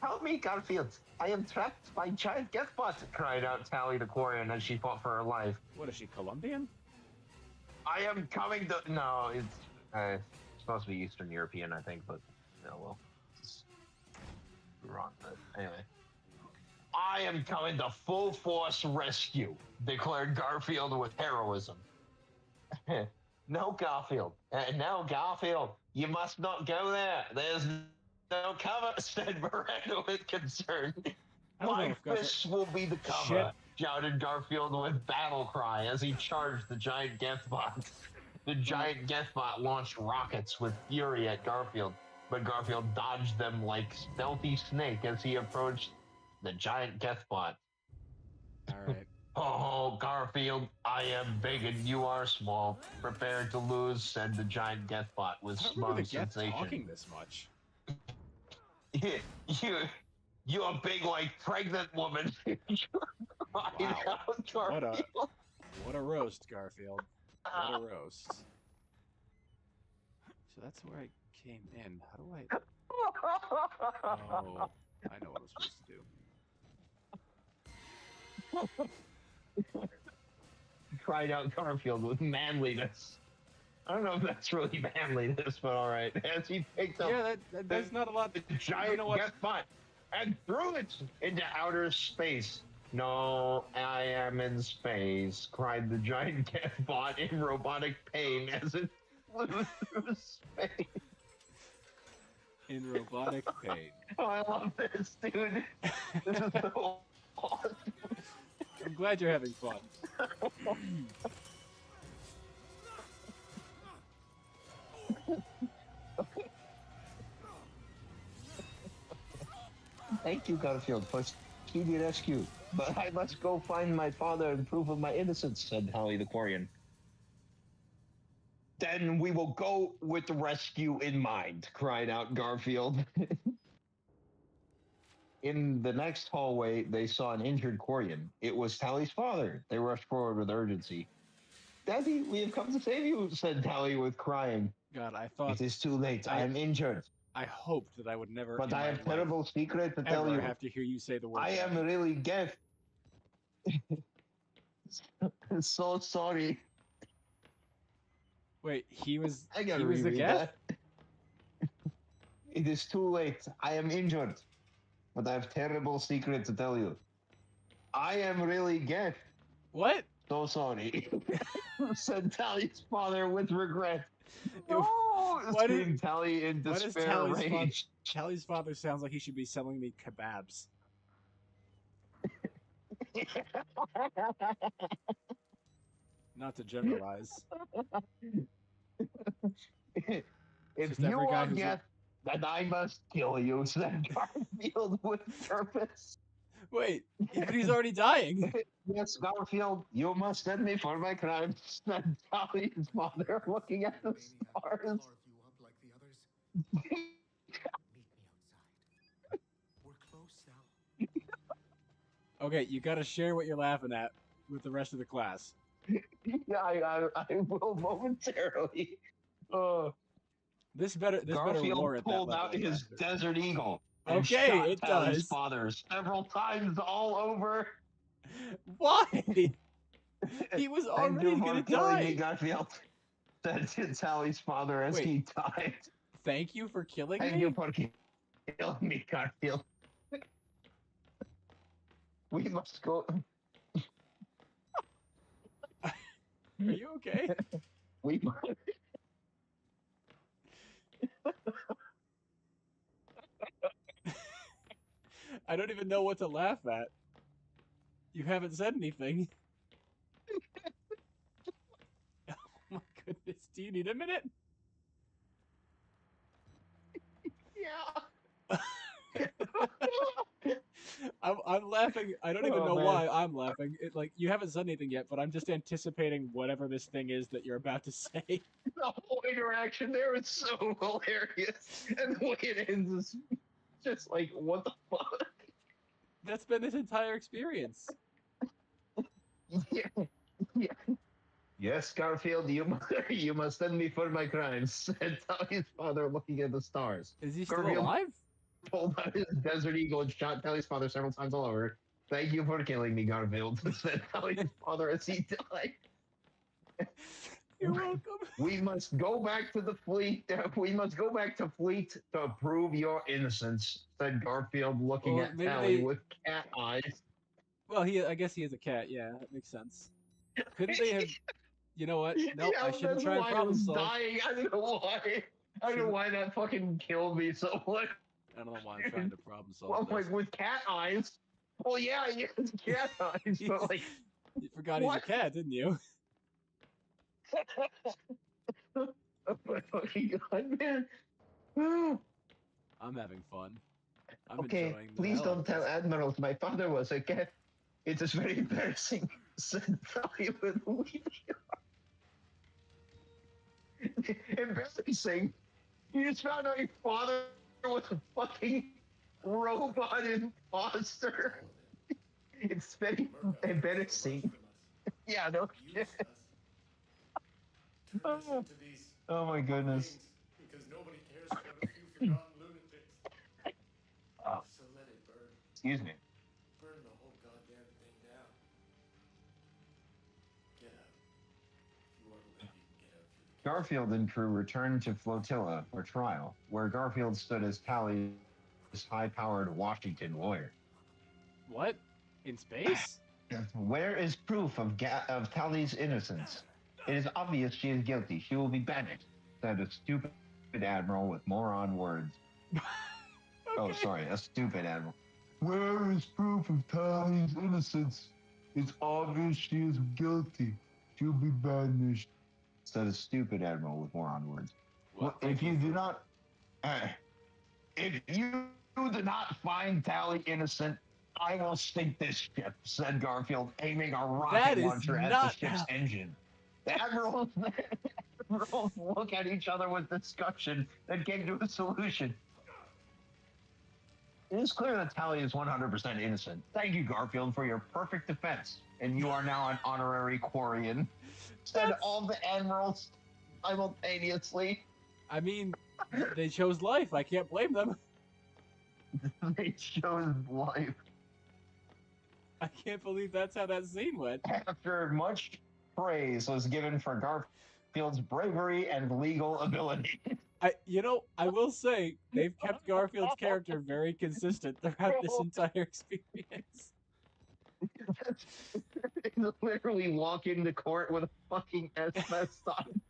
Help me, Garfield! I am trapped by giant Gethbot! Cried out Tally the Quarian as she fought for her life.
What is she, Colombian?
I am coming to... No, it's supposed to be Eastern European, I think, but no, well, it's wrong. But anyway, I am coming to full force rescue, declared Garfield with heroism. No, Garfield, you must not go there. There's no cover, said Miranda with concern. My fists will be the cover, shouted Garfield with battle cry as he charged the giant Gethbot. The giant Gethbot launched rockets with fury at Garfield, but Garfield dodged them like stealthy snake as he approached the giant Gethbot.
All right.
Oh, Garfield, I am big and you are small. Prepare to lose, said the giant Gethbot with smug sensation.
Talking this much.
You a big like pregnant woman.
Wow. What a roast, Garfield. What a roast. So that's where I came in. How do I... Oh, I know what I'm supposed to do.
Cried out Garfield with manliness. I don't know if that's really manliness, but all right. As he picked up
that's not a lot.
The giant Gethbot and threw it into outer space. No, I am in space, cried the giant Gethbot in robotic pain as it flew through space.
In robotic pain.
Oh, I love this, dude. This is so awesome.
I'm glad you're having fun.
Thank you, Garfield, for speedy rescue. But I must go find my father and proof of my innocence, said Tally the Quarian. Then we will go with the rescue in mind, cried out Garfield. In the next hallway, they saw an injured Quarian. It was Tally's father. They rushed forward with urgency. Daddy, we have come to save you, said Tally with crying.
God, I thought...
It is too late. I am injured.
I hoped that I would never
But
in
I
my
have
life
terrible secret to tell
ever
you.
have to hear you say the word
I am
daddy.
really gay. So sorry.
Wait, he was
I gotta
the
reread
Geth?
that. It is too late. I am injured. But I have terrible secret to tell you. I am really gay.
What?
So sorry. Said Tally's father with regret.
Ew.
No!
Why did-
Screamed Tally in
Why does
despair
Tally's father?
rage.
Tally's father sounds like he should be selling me kebabs. Not to generalize.
If
Just
you
every guy
are
who's
Geth, then I must kill you, said Garfield with purpose.
Wait, but he's already dying.
Yes, Garfield, you must send me for my crimes, said Tally's father, looking at the stars.
Carve you up like the others. Meet me outside. We're close now.
Okay, you gotta share what you're laughing at with the rest of the class.
Yeah, I will momentarily.
This better
Garfield
warrant that
pulled
level
out
of
his
laughter.
Desert Eagle and
Okay,
shot
it
Tally's
does.
father several times all over.
Why? He was
Thank
already
you for
gonna
killing me,
die.
Garfield, said Tally's father as
Wait.
he died.
Thank you for killing
Thank
me.
you for killing me, Garfield. We must go.
Are you okay?
We must.
I don't even know what to laugh at. You haven't said anything. Oh my goodness. Do you need a minute?
Yeah.
I'm laughing. I don't even
Oh,
know
man.
why I'm laughing. Like you haven't said anything yet, but I'm just anticipating whatever this thing is that you're about to say.
The whole interaction there is so hilarious, and the way it ends is just like, what the fuck?
That's been this entire experience.
Yeah. Yeah. Yes, Garfield, you must send me for my crimes, said Tally's father, looking at the stars.
Is he still
Garfield
alive?
pulled out his Desert Eagle and shot Tally's father several times all over. Thank you for killing me, Garfield, said Tally's father as he died.
You're welcome.
We must go back to the fleet. We must go back to fleet to prove your innocence, said Garfield, looking
Well,
at
maybe
Tally
they-
with cat eyes.
Well, I guess he is a cat. Yeah, that makes sense. Couldn't they have? You know what? No,
Yeah,
I shouldn't
that's
try and
why I
problem
was
solve.
dying. I don't know why. I don't know
Shouldn't-
why that fucking killed me so much.
I don't know why I'm trying to problem solve
Well,
this.
like with cat eyes. Well, yeah, he has cat eyes, but like,
You forgot he's a
what?
cat, didn't you?
oh my fucking god, man.
I'm having fun. I'm
Okay,
enjoying the
please
hell out
don't
of
tell
this.
Admirals my father was a cat. It is very embarrassing, said Tally with weeping. Embarrassing? You just found out your father was a fucking robot imposter. It's very embarrassing. Yeah, no shit. Oh. Oh my goodness.
Because nobody cares about a few forgotten lunatics.
Oh.
So let it burn.
Excuse me.
Burn the whole goddamn thing down. Get out. If you want to live, you can get out through the
Garfield and crew returned to Flotilla for trial, where Garfield stood as Tally's high-powered Washington lawyer.
What? In space?
Where is proof of Tally's innocence? It is obvious she is guilty. She will be banished, said a stupid admiral with moron words. Oh,
Okay.
sorry, a stupid admiral. Where is proof of Tally's innocence? It's obvious she is guilty. She'll be banished, said a stupid admiral with moron words.
Well,
If
thank
you
for-
do not, if you do not find Tally innocent, I will sink this ship, said Garfield, aiming a
That
rocket
is
launcher at the
not
ship's
how-
engine. The admirals look at each other with discussion, then came to a solution. It is clear that Tally is 100% innocent. Thank you, Garfield, for your perfect defense. And you are now an honorary Quarian, said
That's-
all the admirals simultaneously.
I mean, They chose life. I can't blame them.
They chose life.
I can't believe that's how that scene went.
After much praise was given for Garfield's bravery and legal ability.
I will say they've kept Garfield's character very consistent throughout this entire experience.
He's literally walking to court with a fucking SS on.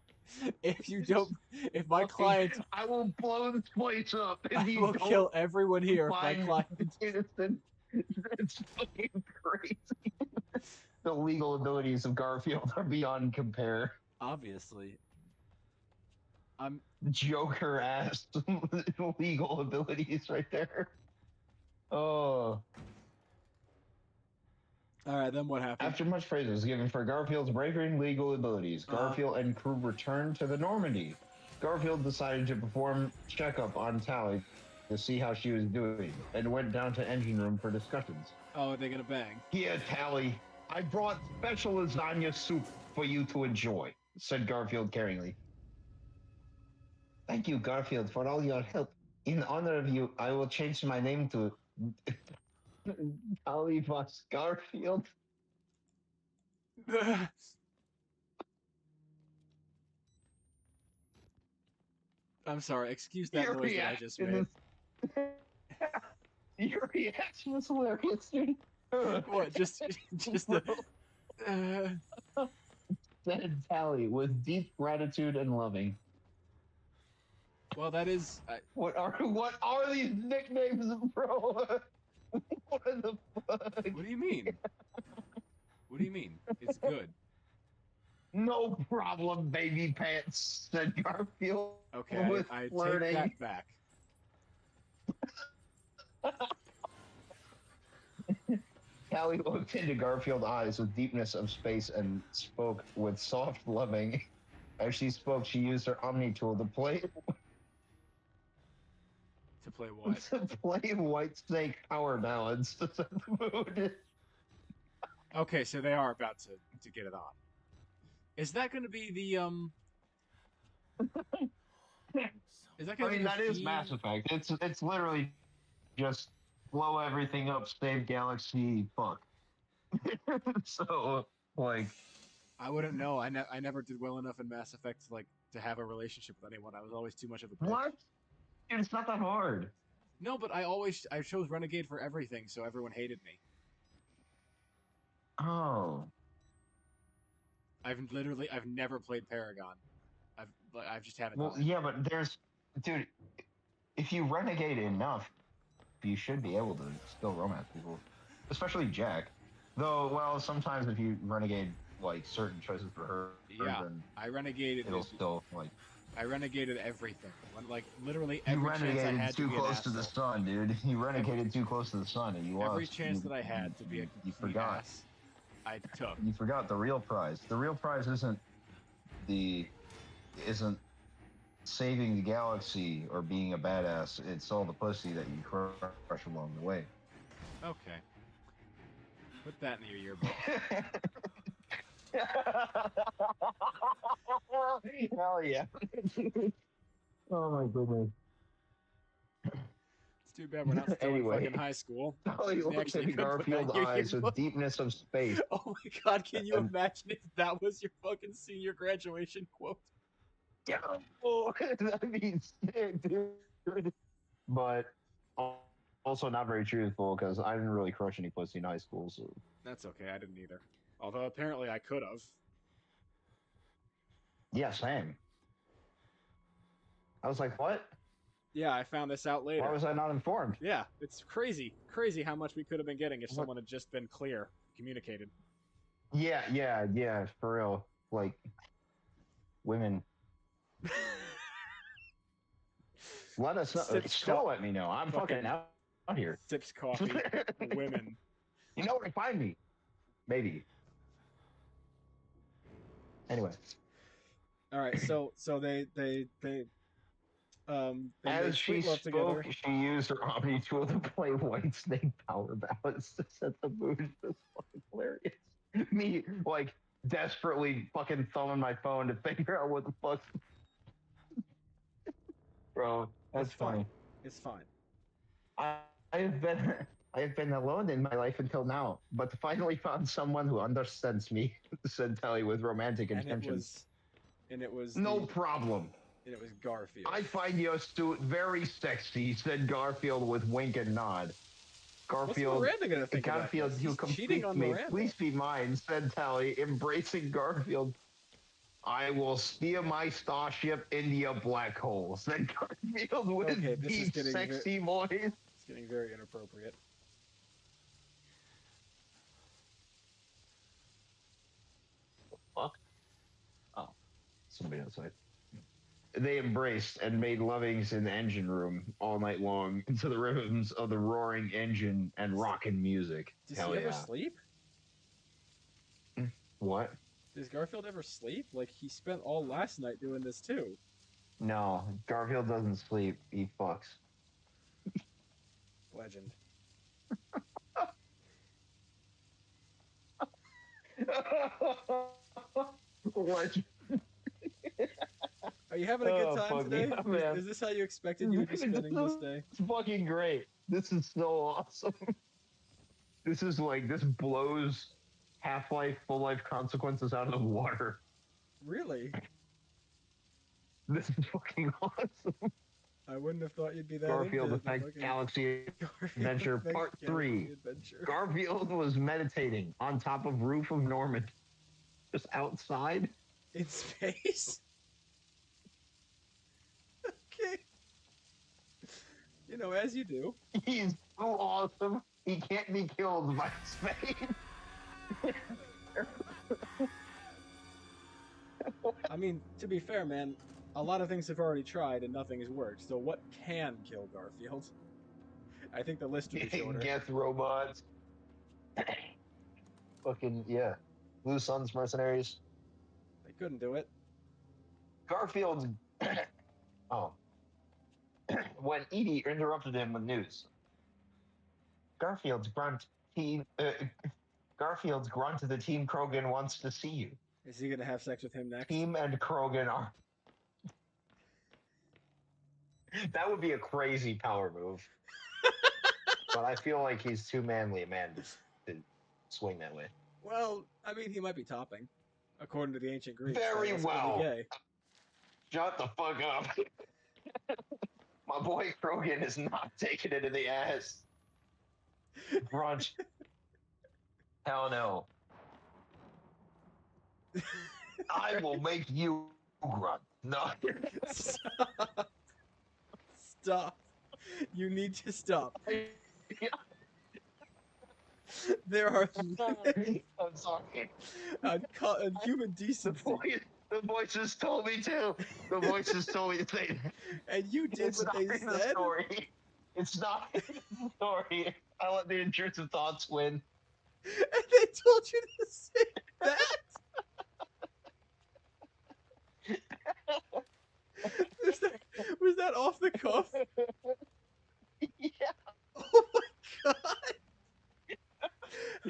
If my client,
I will blow this place up if
I
you
will
don't
kill everyone here. If my
find
client,
innocent. It's fucking crazy. The legal abilities of Garfield are beyond compare.
obviously, I'm
Joker ass legal abilities right there. Oh.
all right. Then what happened?
After much praise was given for Garfield's bravery and legal abilities, Garfield and crew returned to the Normandy. Garfield decided to perform checkup on Tally to see how she was doing, and went down to engine room for discussions.
Oh, are they gonna bang?
Here, Tally, I brought special lasagna soup for you to enjoy, said Garfield caringly. Thank you, Garfield, for all your help. In honor of you, I will change my name to Tally Voss Garfield.
I'm sorry. Excuse that noise that I just made.
Your reaction was hilarious, dude.
What? Just the.
Said Tally with deep gratitude and loving.
Well, that is.
What are these nicknames, bro? What the fuck?
What do you mean? What do you mean? It's good.
No problem, baby pants, said Garfield.
Okay,
with
I take
flirting.
that back.
Callie looked into Garfield's eyes with deepness of space and spoke with soft loving. As she spoke, she used her Omni tool to play
To play what?
to play White Snake power ballads to set the mood.
Okay, so they are about to get it on. Is that going to be the Is that
I
going to
mean,
be
that
the
is
theme?
Mass Effect. It's literally just blow everything up, save galaxy, fuck. So, like,
I wouldn't know. I never did well enough in Mass Effect to have a relationship with anyone. I was always too much of a bitch.
what? Dude, it's not that hard.
No, but I chose Renegade for everything, so everyone hated me.
Oh.
I've never played Paragon. I've just haven't.
Well,
done it.
yeah, but dude, if you renegade enough, you should be able to still romance people, especially Jack. Though, well, sometimes if you renegade like certain choices for her,
Yeah,
then
I renegated.
it'll still like.
I renegated everything. Literally
You
every chance I
renegated
had
too
to be
close
an
to the
asshole.
sun, dude. You renegated too close to the sun, and you
Every
lost.
chance that I had to be a
you
complete
forgot.
ass, I took.
You forgot the real prize. The real prize isn't saving the galaxy or being a badass. It's all the pussy that you crush along the way.
Okay. Put that in your yearbook.
Hell yeah. Oh my goodness.
It's too bad we're not still
Anyway.
in fucking high school.
Tally
You
looked
actually
into
could put that in
Garfield's
your
eyes
yearbook.
with deepness of space.
Oh my god, can you imagine if that was your fucking senior graduation quote?
Yeah, oh, that'd be sick, dude. But also not very truthful because I didn't really crush any pussy in high school. So
That's okay, I didn't either. Although apparently I could have.
yeah, same. I was like, what?
Yeah, I found this out later.
Why was I not informed?
Yeah, it's crazy. Crazy how much we could have been getting if
What?
someone had just been clear, communicated.
Yeah, for real. Like, women. Let us know.
Sips
Still let me know. I'm
fucking-
fucking out here.
Sips coffee, women.
You know where to find me. Maybe. Anyway.
All right, so they made
As she
sweet love
spoke,
together.
she used her Omni tool to play White Snake power ballads to set the mood. That's fucking hilarious. Me, like, desperately fucking thumbing my phone to figure out what the fuck. Bro, that's
It's fine.
funny.
It's fine.
I, I've been I have been alone in my life until now, but finally found someone who understands me, said Telly with romantic
And
intentions.
it was
No
the
problem.
and it was Garfield.
I find your suit very sexy, said Garfield with wink and nod.
What's
Garfield,
Miranda gonna think
Garfield,
about this?
you
He's cheating
complete
on
me.
Miranda.
Please be mine, said Tally, embracing Garfield. I will steer my starship into your black hole, said Garfield with
Okay, this is
deep,
getting
sexy voice.
It's getting very inappropriate.
Fuck. Oh, somebody outside. They embraced and made lovings in the engine room all night long to the rhythms of the roaring engine and rockin' music.
Does
Hell
he ever
yeah.
sleep?
What?
Does Garfield ever sleep? Like, he spent all last night doing this too.
No, Garfield doesn't sleep. He fucks.
Legend.
Legend.
Are you having a good time
fuck
today?
yeah, man.
Is this how you expected you would be spending this day?
It's fucking great. This is so awesome. This is like, this blows Half-Life, Full-Life Consequences out of the water.
Really?
This is fucking awesome.
I wouldn't have thought you'd be that
Garfield
into the
Effect
fucking
Galaxy
Garfield
Adventure
Effect
Part
Galaxy
3.
Adventure.
Garfield was meditating on top of roof of Norman. Just outside.
In space? Okay. You know, as you do.
He's so awesome. He can't be killed by space.
I mean, to be fair, man, a lot of things have already tried and nothing has worked. So what can kill Garfield? I think the list would be shorter.
Geth robots. Fucking, yeah. Blue Suns mercenaries.
They couldn't do it.
Garfield's. Oh. When Edie interrupted him with news. Garfield's grunt to the Team Krogan wants to see you.
Is he gonna have sex with him next?
Team and Krogan are. That would be a crazy power move. But I feel like he's too manly a man to swing that way.
Well, I mean, he might be topping, according to the ancient Greeks.
Very
that's gonna be
well.
gay.
Shut the fuck up. My boy Krogan is not taking it in the ass. Grunt. Hell no. I will make you grunt. No.
Stop. Stop. You need to stop. There are
I'm sorry.
human decency,
The voices told me to. The voices told me to say that.
and you did
It's
what
not
they
in the
said.
story. It's not in the story. I let the intrusive thoughts win.
And they told you to say that? was that off the cuff?
Yeah.
Oh my god!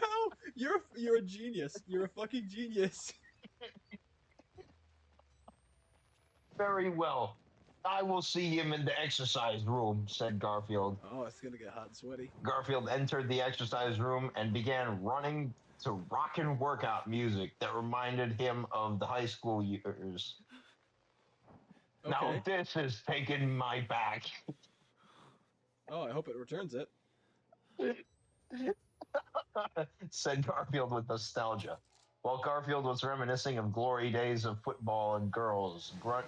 How? You're a genius. You're a fucking genius.
Very well. I will see him in the exercise room, said Garfield.
Oh, it's gonna get hot and sweaty.
Garfield entered the exercise room and began running to rockin' workout music that reminded him of the high school years.
Okay.
Now this is taking my back.
Oh, I hope it returns it.
Said Garfield with nostalgia. While Garfield was reminiscing of glory days of football and girls, Grunt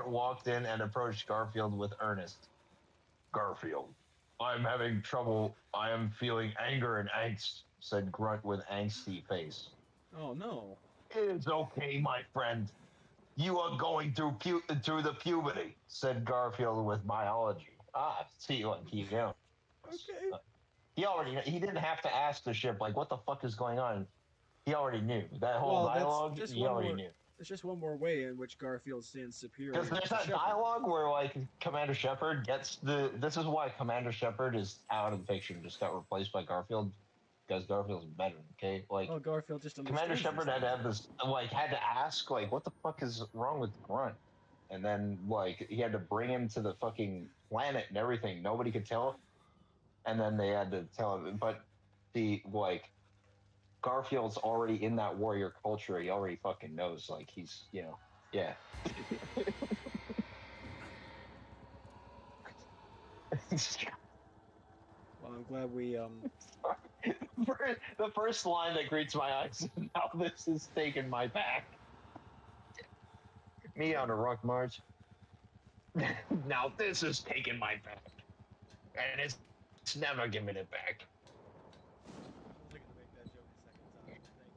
walked in and approached Garfield with earnest. Garfield, I'm having trouble. I am feeling anger and angst, said Grunt with angsty face.
Oh no.
It's okay, my friend. You are going through the puberty, said Garfield with biology. See you on keep going.
Okay.
He didn't have to ask the ship, like, what the fuck is going on? He already knew. That whole dialogue, he already knew.
There's just one more way in which Garfield stands superior.
Because there's that dialogue where, like, Commander Shepard gets the... This is why Commander Shepard is out of the picture, just got replaced by Garfield. Because Garfield's better, okay? Like,
oh, Garfield just
Commander Shepard had to have this, like, had to ask, like, what the fuck is wrong with Grunt? and then like he had to bring him to the fucking planet and everything. Nobody could tell, and then they had to tell him. But the like Garfield's already in that warrior culture. He already fucking knows. Like he's yeah.
Well, I'm glad we
The first line that greets my eyes. Now this is taking my back. Me on a rock march. Now this is taking my back, and it's never giving it back.
I wasn't gonna make that joke a second time.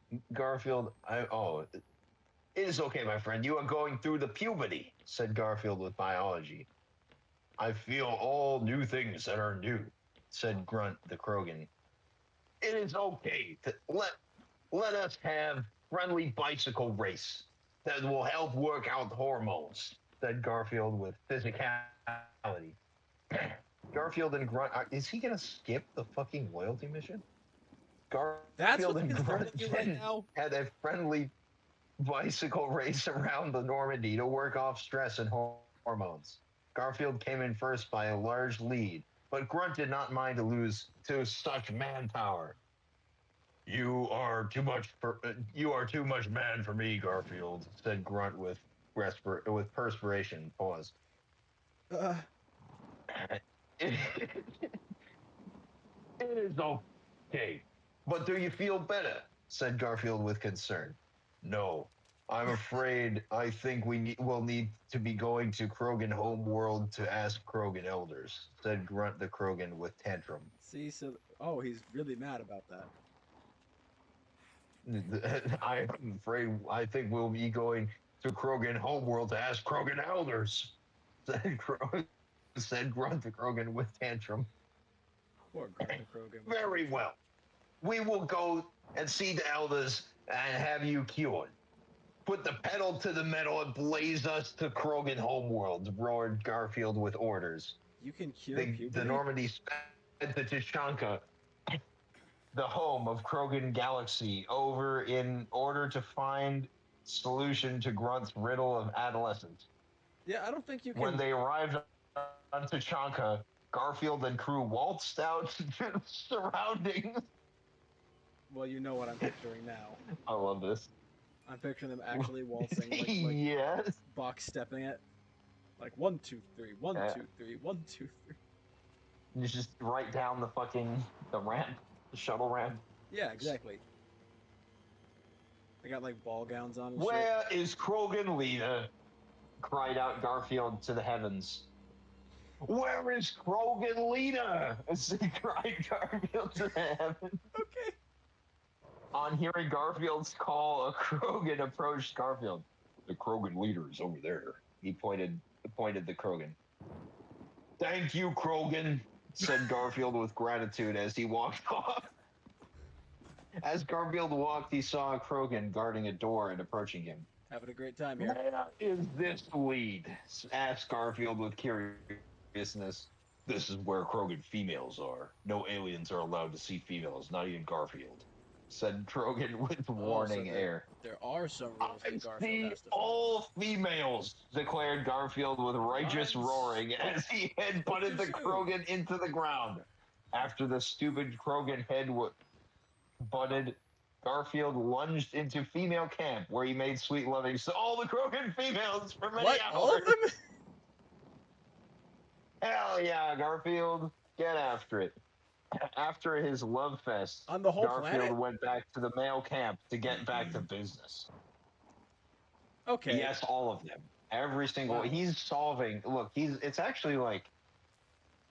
Thank you.
Garfield, it is okay, my friend. You are going through the puberty, said Garfield with biology. I feel all new things that are new, said Grunt the Krogan. It is okay to let us have friendly bicycle race that will help work out hormones, said Garfield with physicality. Garfield and Grunt, is he gonna skip the fucking loyalty mission?
That's
Garfield
what's
and
concerning
Grunt
you right now.
had a friendly bicycle race around the Normandy to work off stress and hormones. Garfield came in first by a large lead, but Grunt did not mind to lose to such manpower. You are too much man for me, Garfield, said Grunt with perspiration. Pause. It is okay. But do you feel better? Said Garfield with concern. No. I'm afraid I think will need to be going to Krogan homeworld to ask Krogan elders, said Grunt the Krogan with tantrum.
See, so he's really mad about that.
I'm afraid I think we'll be going to Krogan homeworld to ask Krogan elders, said Grunt the Krogan with tantrum.
Poor Grunt the Krogan.
Very well. We will go and see the elders and have you cured. Put the pedal to the metal and blaze us to Krogan homeworld, roared Garfield with orders.
You can cure puberty?
The Normandy sped to Tuchanka, the home of Krogan Galaxy, over in order to find solution to Grunt's riddle of adolescence.
Yeah, I don't think you can.
When they arrived on Tuchanka, Garfield and crew waltzed out surrounding.
Well, you know what I'm picturing now.
I love this.
I'm picturing them actually waltzing, like
yes.
box stepping it. Like 1, 2, 3, 1, 2, 3, 1, 2, 3.
You just right down the ramp, the shuttle ramp.
Yeah, exactly. They got like ball gowns on. And
Where is Krogan leader? Cried out Garfield to the heavens. Where is Krogan leader? Cried Garfield to the heavens.
Okay.
On hearing Garfield's call, a Krogan approached Garfield. The Krogan leader is over there. He pointed the Krogan. Thank you, Krogan, said Garfield with gratitude as he walked off. As Garfield walked, he saw a Krogan guarding a door and approaching him.
Having a great time here.
Where is this lead? Asked Garfield with curiousness. This is where Krogan females are. No aliens are allowed to see females, not even Garfield, said Krogan with warning air.
There are some rules that Garfield
see
has to follow.
all females, declared Garfield with righteous roaring as he headbutted the Krogan into the ground. After the stupid Krogan head butted, Garfield lunged into female camp where he made sweet lovings to all the Krogan females for many hours.
All of them?
Hell yeah, Garfield. Get after it. After his love fest,
On the whole
Garfield
planet?
went back to the male camp to get back to business.
Okay.
Yes, all of them. Every single
Wow.
he's solving. Look, it's actually like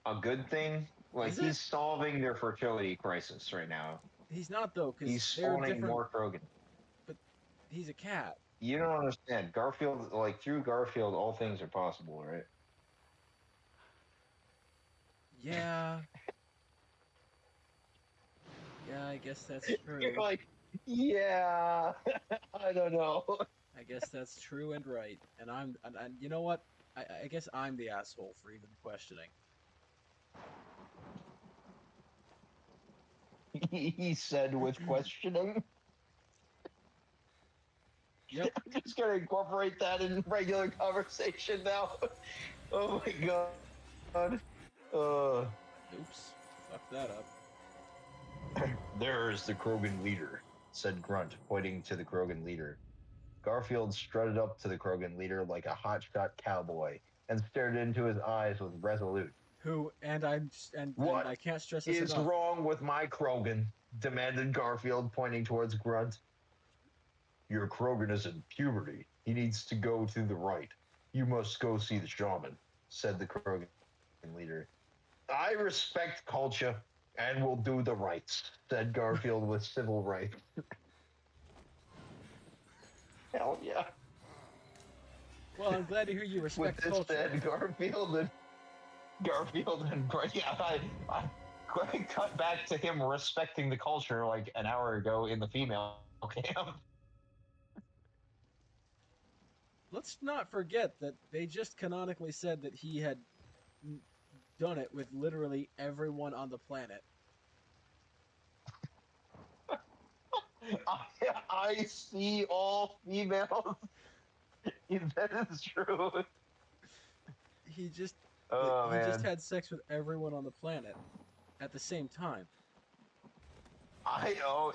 a good thing. Like
Is it?
he's solving their fertility crisis right now.
He's not though,
He's
because they're
spawning
different.
more Krogan.
He's a cat.
You don't understand. Garfield, like through Garfield, all things are possible, right?
Yeah. Yeah, I guess that's true.
You're like, yeah, I don't know.
I guess that's true and right. And you know what? I guess I'm the asshole for even questioning.
He said with questioning.
Yep.
I'm just gonna incorporate that in regular conversation now. Oh my god.
Oops. Fuck that up.
There's the Krogan leader, said Grunt, pointing to the Krogan leader. Garfield strutted up to the Krogan leader like a hotshot cowboy and stared into his eyes with resolute.
Who and
What
I can't stress this
is
enough.
wrong with my Krogan? Demanded Garfield, pointing towards Grunt. Your Krogan is in puberty. He needs to go to the right. You must go see the shaman, said the Krogan leader. I respect culture and will do the rights, said Garfield with civil rights. Hell yeah.
Well, I'm glad to hear you respect
With this
culture.
said, Garfield and yeah, I cut back to him respecting the culture like an hour ago in the female camp.
Let's not forget that they just canonically said that he had done it with literally everyone on the planet.
I see all females. That is true.
He just
Oh
he
man.
just had sex with everyone on the planet at the same time.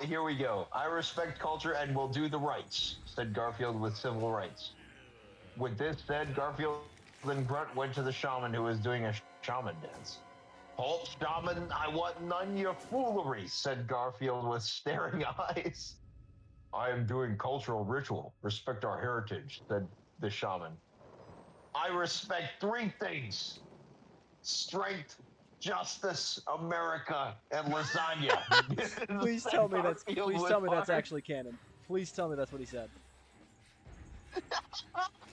Here we go. I respect culture and will do the rights, said Garfield with civil rights. With this said, Garfield and Grunt went to the shaman who was doing a shaman dance. Halt, shaman, I want none of your foolery, said Garfield with staring eyes. I am doing cultural ritual. Respect our heritage, said the shaman. I respect three things: strength, justice, America, and lasagna.
Please
Said
tell me that's
Garfield
please
with
tell me that's
fire.
actually canon. Please tell me that's what he said.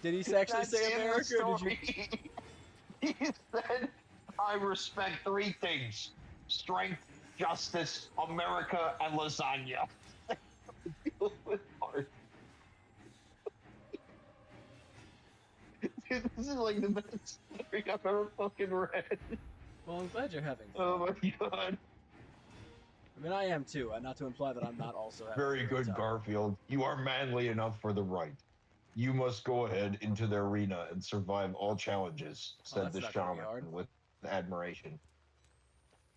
Did he actually
That's
say
in the
America? Or did you?
story. He said, I respect three things: strength, justice, America, and lasagna. With heart. Dude, this is like the best story I've ever fucking read.
Well, I'm glad you're having fun.
Oh my god.
I mean, I am too. Not to imply that I'm not also having
Very
a great
good,
time.
Garfield. You are manly enough for the right. You must go ahead into the arena and survive all challenges, said
that's
the
not gonna be
shaman
hard.
with admiration.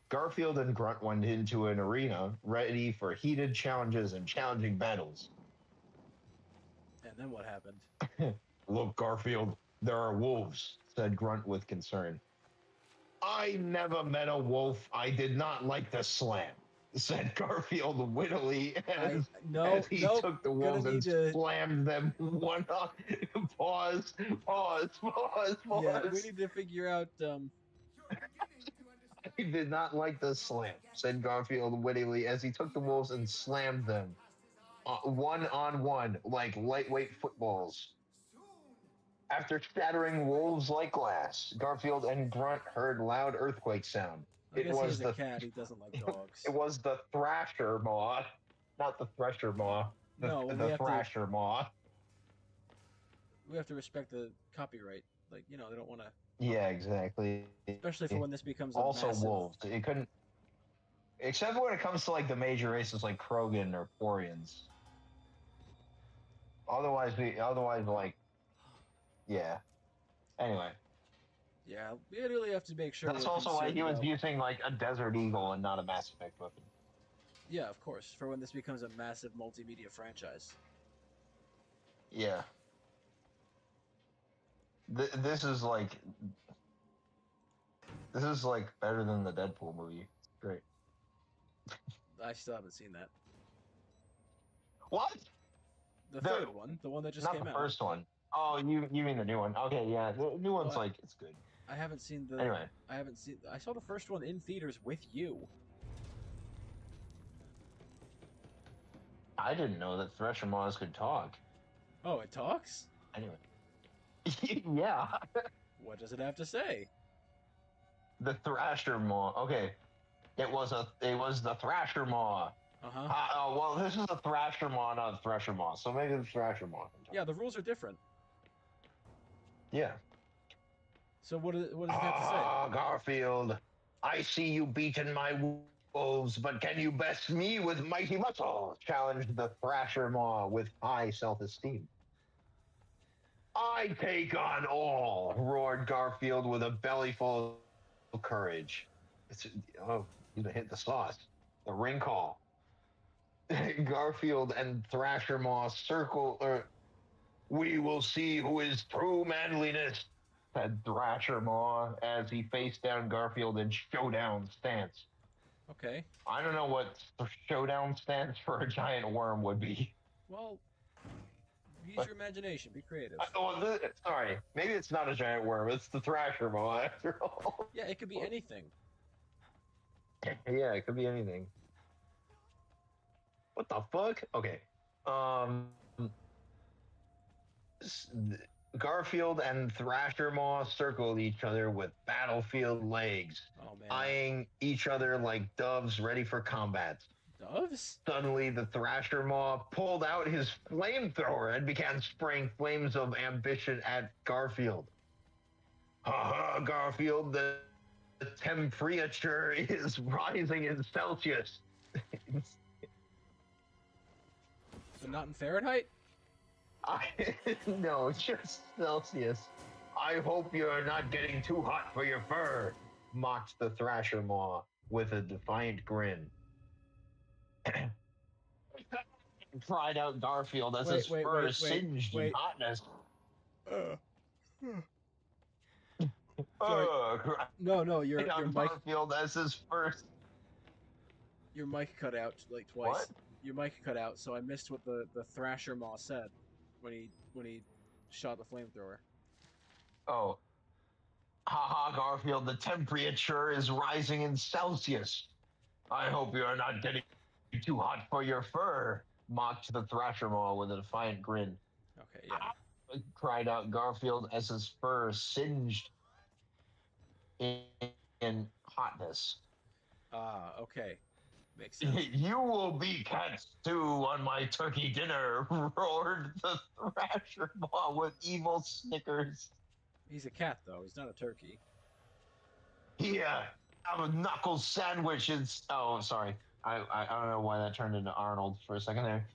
Garfield and Grunt went into an arena ready for heated challenges and challenging battles.
And then what happened?
Look, Garfield, there are wolves, said Grunt with concern. I never met a wolf I did not like to slam, said Garfield wittily as he took the wolves and slammed them one on. Pause.
Yeah, we need to figure out.
I did not like the slam, said Garfield wittily as he took the wolves and slammed them. One on one, like lightweight footballs. After shattering wolves like glass, Garfield and Grunt heard loud earthquake sound.
I guess he's a cat. He doesn't like dogs.
It was the Thrasher Maw, not the Thresher Maw. The Thrasher Maw.
We have to respect the copyright. Like, they don't want to.
Yeah, exactly.
Especially for when this becomes a
also
massive...
wolves. It couldn't, except when it comes to like the major races like Krogan or Quarians. Otherwise, like, yeah. Anyway.
Yeah, we really have to make sure.
That's also why he was using like a Desert Eagle and not a Mass Effect weapon.
Yeah, of course. For when this becomes a massive multimedia franchise.
Yeah. This is like better than the Deadpool movie. Great.
I still haven't seen that.
What?
The third one, the one that just came out.
Not the first one. Oh, you mean the new one? Okay, yeah, the new one's like it's good.
I haven't seen the.
Anyway,
I saw the first one in theaters with you.
I didn't know that Thresher Maws could talk.
Oh, it talks?
Anyway. Yeah.
What does it have to say?
The Thrasher Maw. Okay. It was the Thrasher Maw.
Uh-huh.
Well, this is a Thrasher Maw, not a Thresher Maw. So maybe the Thrasher Maw.
Yeah, the rules are different.
Yeah.
So what does it have to say?
Ah, Garfield, I see you beaten my wolves, but can you best me with mighty muscle? Challenged the Thrasher Maw with high self-esteem. I take on all, roared Garfield with a belly full of courage. You hit the sauce. The ring call. Garfield and Thrasher Maw circle. We will see who is true manliness, said Thrasher Maw as he faced down Garfield in showdown stance.
Okay.
I don't know what showdown stance for a giant worm would be.
Well, use your imagination. Be creative.
Sorry, maybe it's not a giant worm. It's the Thrasher Maw after all.
Yeah, it could be anything.
Yeah, it could be anything. What the fuck? Okay. Garfield and Thrasher Maw circled each other with battlefield legs,
Oh man.
eyeing each other like doves ready for combat.
Doves?
Suddenly, the Thrasher Maw pulled out his flamethrower and began spraying flames of ambition at Garfield. Ha ha, Garfield, the temperature is rising in Celsius.
But not in Fahrenheit?
No, just Celsius. I hope you are not getting too hot for your fur, mocked the Thrasher Maw with a defiant grin. Cried out Garfield as his fur singed in hotness.
No, your mic.
Garfield as his first.
Your mic cut out like twice.
What?
Your mic cut out, so I missed what the Thrasher Maw said when he shot the flamethrower.
Oh. Haha, Garfield, the temperature is rising in Celsius. I hope you are not getting too hot for your fur, mocked the Thrasher Maw with a defiant grin.
Okay, yeah.
Cried out Garfield as his fur singed in hotness.
Okay. Makes sense.
You will be cat stew on my turkey dinner, roared the Thrasher Maw with evil snickers.
He's a cat, though. He's not a turkey.
Here, have a knuckle sandwich. Oh, sorry. I don't know why that turned into Arnold for a second there.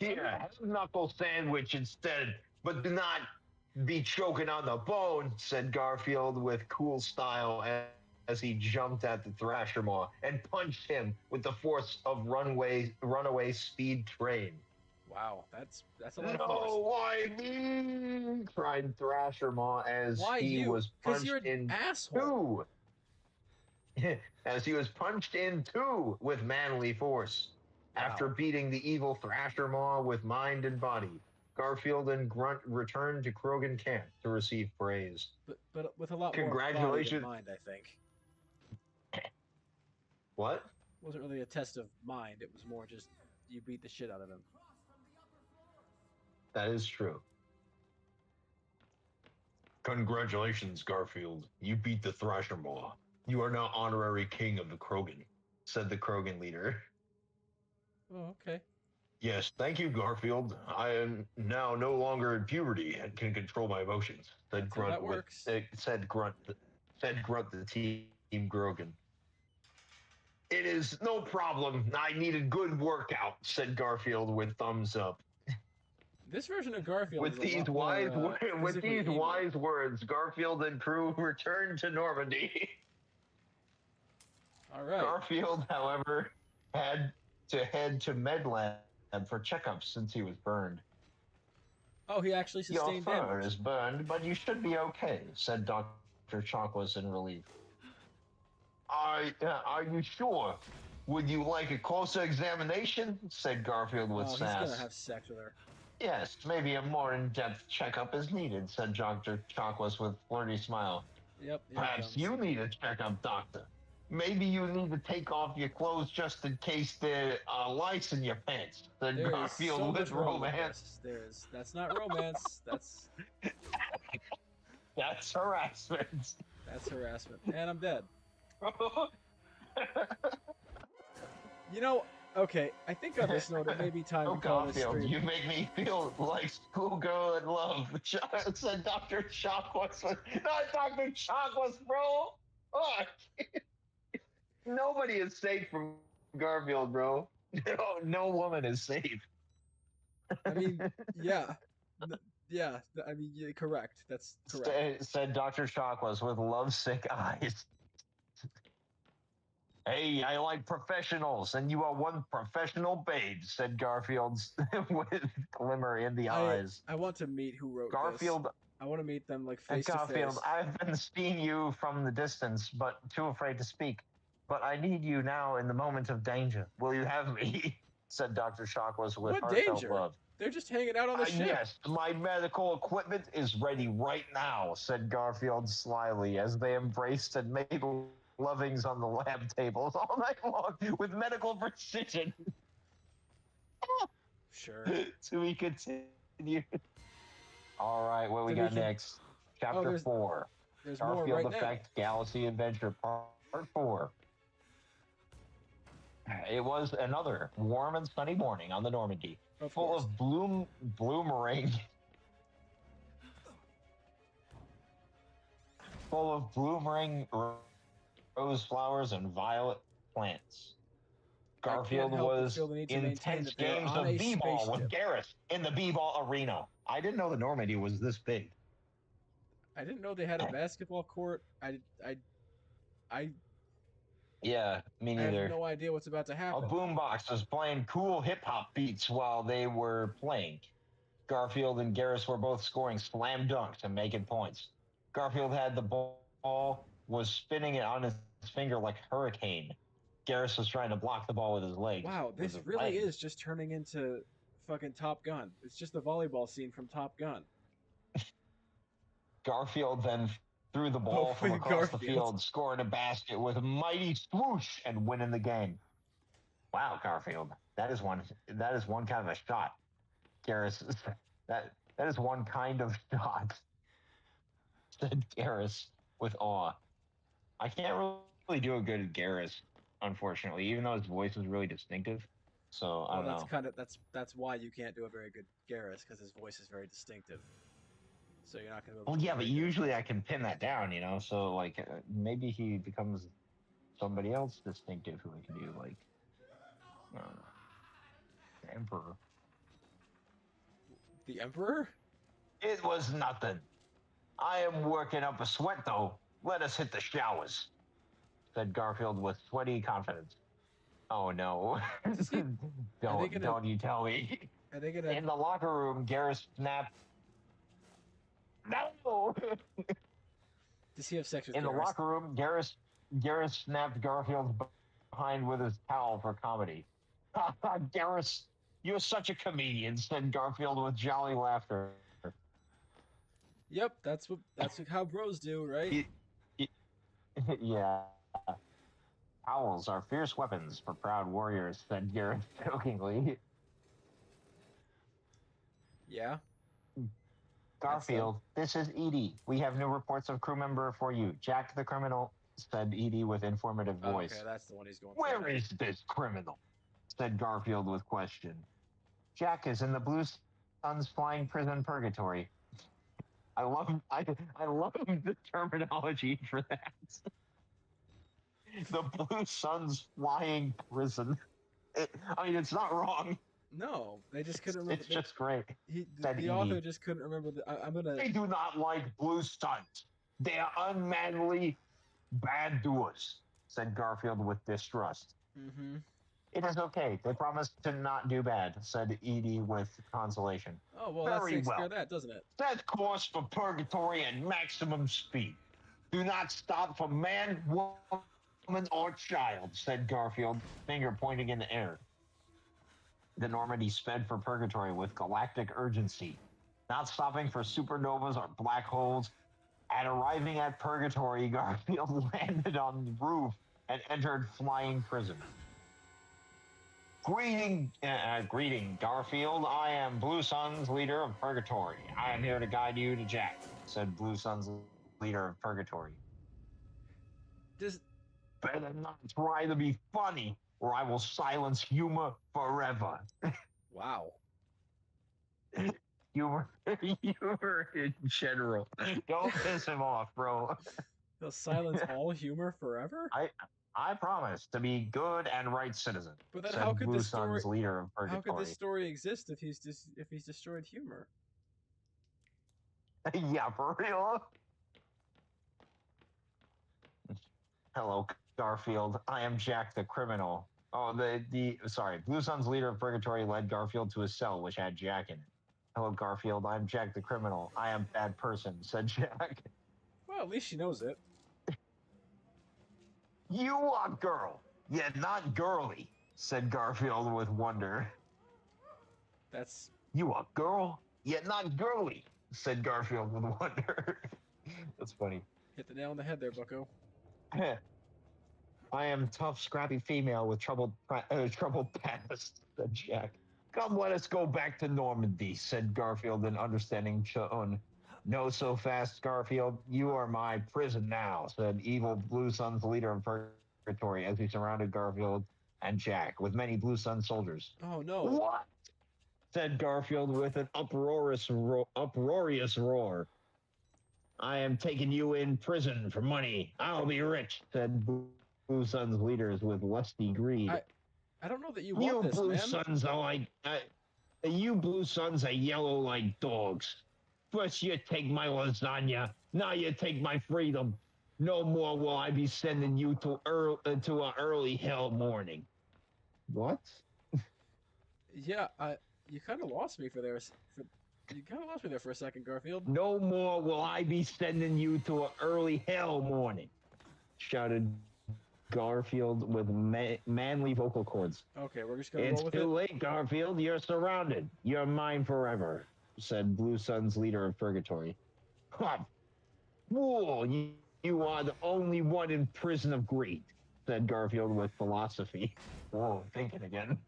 Here, have a knuckle sandwich instead, but do not be choking on the bone, said Garfield with cool style as he jumped at the Thrasher Maw and punched him with the force of runaway speed train.
Wow, that's a lot of force.
No, why me? Cried Thrasher Maw as he was punched in two. As he was punched in two with manly force. Wow. After beating the evil Thrasher Maw with mind and body, Garfield and Grunt returned to Krogan camp to receive praise.
But with a lot more body than mind, I think.
What?
It wasn't really a test of mind. It was more just you beat the shit out of him.
That is true. Congratulations, Garfield. You beat the Thrasher Maw. You are now honorary king of the Krogan, said the Krogan leader.
Oh, okay.
Yes, thank you, Garfield. I am now no longer in puberty and can control my emotions, said Grunt.
That works.
Said Grunt the Team Grogan. It is no problem. I need a good workout, said Garfield with thumbs up.
This version of Garfield
with these wise words, Garfield and crew returned to Normandy.
All right.
Garfield, however, had to head to Medland for checkups since he was burned.
Oh, he actually sustained damage.
Your fur is burned, but you should be okay, said Dr. Chocolates in relief. Are you sure? Would you like a closer examination? Said Garfield with sass.
He's gonna have sex with her.
Yes, maybe a more in-depth checkup is needed, said Dr. Chocolates with flirty smile.
Yep.
Perhaps you need a checkup, doctor. Maybe you need to take off your clothes just in case there are lice in your pants, said Garfield with romance.
That's not romance.
That's harassment.
That's harassment. And I'm dead. You know, okay, I think on this note it may be time to call this stream.
You make me feel like schoolgirl in love, said Dr. Chocolates. Not Dr. Chocolates, bro! Fuck! Nobody is safe from Garfield, bro. No woman is safe.
I mean, yeah. Yeah, I mean, correct. That's correct.
Said Dr. Chakwas with lovesick eyes. Hey, I like professionals, and you are one professional babe, said Garfield with glimmer in the eyes.
I want to meet who wrote this.
Garfield,
I want to meet them like face to
Garfield,
face.
I've been seeing you from the distance, but too afraid to speak. But I need you now in the moment of danger. Will you have me? Said Dr. Chakwas with
What
heartfelt
danger?
love.
They're just hanging out on the ship.
Yes, my medical equipment is ready right now, said Garfield slyly as they embraced and made lovings on the lab tables all night long with medical precision.
Sure.
To be continued. All right, what we
To be
got
con-
next? Chapter 4.
There's more
Garfield
right
Effect Galaxy Adventure Part 4. It was another warm and sunny morning on the Normandy,
now. Of
full
course.
of bloomering rose flowers and violet plants.
I can't
Garfield
help but
was
feel the need to maintain
intense
that they are
games
on
of
a
b-ball with
spaceship.
Garrus in the b-ball arena. I didn't know the Normandy was this big.
I didn't know they had a basketball court.
Yeah, me
I have
neither.
no idea what's about to
A
happen.
boombox was playing cool hip-hop beats while they were playing. Garfield and Garrus were both scoring slam dunks and making points. Garfield had the ball, was spinning it on his finger like hurricane. Garrus was trying to block the ball with his legs.
Wow, this really is just turning into fucking Top Gun. It's just the volleyball scene from Top Gun.
Garfield then threw the ball from across the field, scoring a basket with a mighty swoosh and winning the game. Wow, Garfield, that is one kind of a shot. Garrus, that is one kind of shot, said Garrus with awe. I can't really do a good Garrus, unfortunately, even though his voice is really distinctive. So I don't know.
That's why you can't do a very good Garrus, because his voice is very distinctive. So you're not gonna.
Well, yeah, but usually I can pin that down, you know. So like maybe he becomes somebody else distinctive who I can do, like I don't know, the Emperor.
The Emperor?
It was nothing. I am working up a sweat though. Let us hit the showers, said Garfield with sweaty confidence. Oh no! Don't you tell me.
Are they gonna?
In the locker room, Garrus snapped. No!
Does he have sex with
In
Garrus?
the locker room, Garrus snapped Garfield's behind with his towel for comedy. Garrus, you're such a comedian, said Garfield with jolly laughter.
Yep, that's how bros do, right?
Yeah. Owls are fierce weapons for proud warriors, said Garrus jokingly.
Yeah.
Garfield, this is Edie. We have new reports of crew member for you. Jack the criminal, said Edie with informative voice.
Okay, that's the one he's going for.
Where is this criminal? Said Garfield with question. Jack is in the Blue Suns Flying Prison Purgatory. I love the terminology for that. The Blue Suns Flying Prison. It's not wrong.
No, they just couldn't remember.
It's just great.
The author just couldn't remember.
They do not like Blue Suns. They are unmanly, bad doers, said Garfield with distrust.
Mm-hmm.
It is okay. They promised to not do bad, said Edie with consolation.
Oh, well, that takes care of that, doesn't it?
Set course for purgatory at maximum speed. Do not stop for man, woman, or child, said Garfield, finger pointing in the air. The Normandy sped for purgatory with galactic urgency, not stopping for supernovas or black holes. At arriving at purgatory, Garfield landed on the roof and entered flying prison. Greeting, Garfield. I am Blue Sun's leader of Purgatory. I am here to guide you to Jack, said Blue Sun's leader of Purgatory. Better not try to be funny, or I will silence humor forever.
Wow.
humor in general. Don't piss him off, bro.
They'll silence all humor forever?
I promise to be good and right citizen.
But then how could this story
leader of Purgatory.
How could this story exist if he's destroyed humor?
Yeah, for real. Hello, Garfield. I am Jack the criminal. Oh, the sorry, Blue Sun's leader of Purgatory led Garfield to his cell, which had Jack in it. Hello, Garfield. I'm Jack the criminal. I am bad person," said Jack.
Well, at least she knows it.
"You are girl, yet not girly," said Garfield with wonder.
That's
"You are girl, yet not girly," said Garfield with wonder. That's funny.
hit the nail on the head there, Bucko.
"I am tough, scrappy female with troubled past," said Jack. "Come, let us go back to Normandy," said Garfield in understanding tone. "No, so fast, Garfield. You are my prison now," said evil Blue Sun's leader of Purgatory as he surrounded Garfield and Jack with many Blue Sun soldiers.
Oh no.
"What?" said Garfield with an uproarious roar. "I am taking you in prison for money. I'll be rich," said Blue Sun's leaders with lusty greed.
I don't know that you want this,
Blue
man.
Suns are like you Blue Suns are yellow like dogs. First you take my lasagna, now you take my freedom. No more will I be sending you to an early hell morning. What?
Yeah, you kind of lost me you kind of lost me there for a second, Garfield.
No more will I be sending you to an early hell morning, shouted Garfield with manly vocal cords.
Okay, we're just gonna
"It's
roll with
too
it.
late, Garfield. You're surrounded. You're mine forever," said Blue Sun's leader of Purgatory. "Ha! Fool! You are the only one in prison of greed," said Garfield with philosophy. Whoa, thinking again.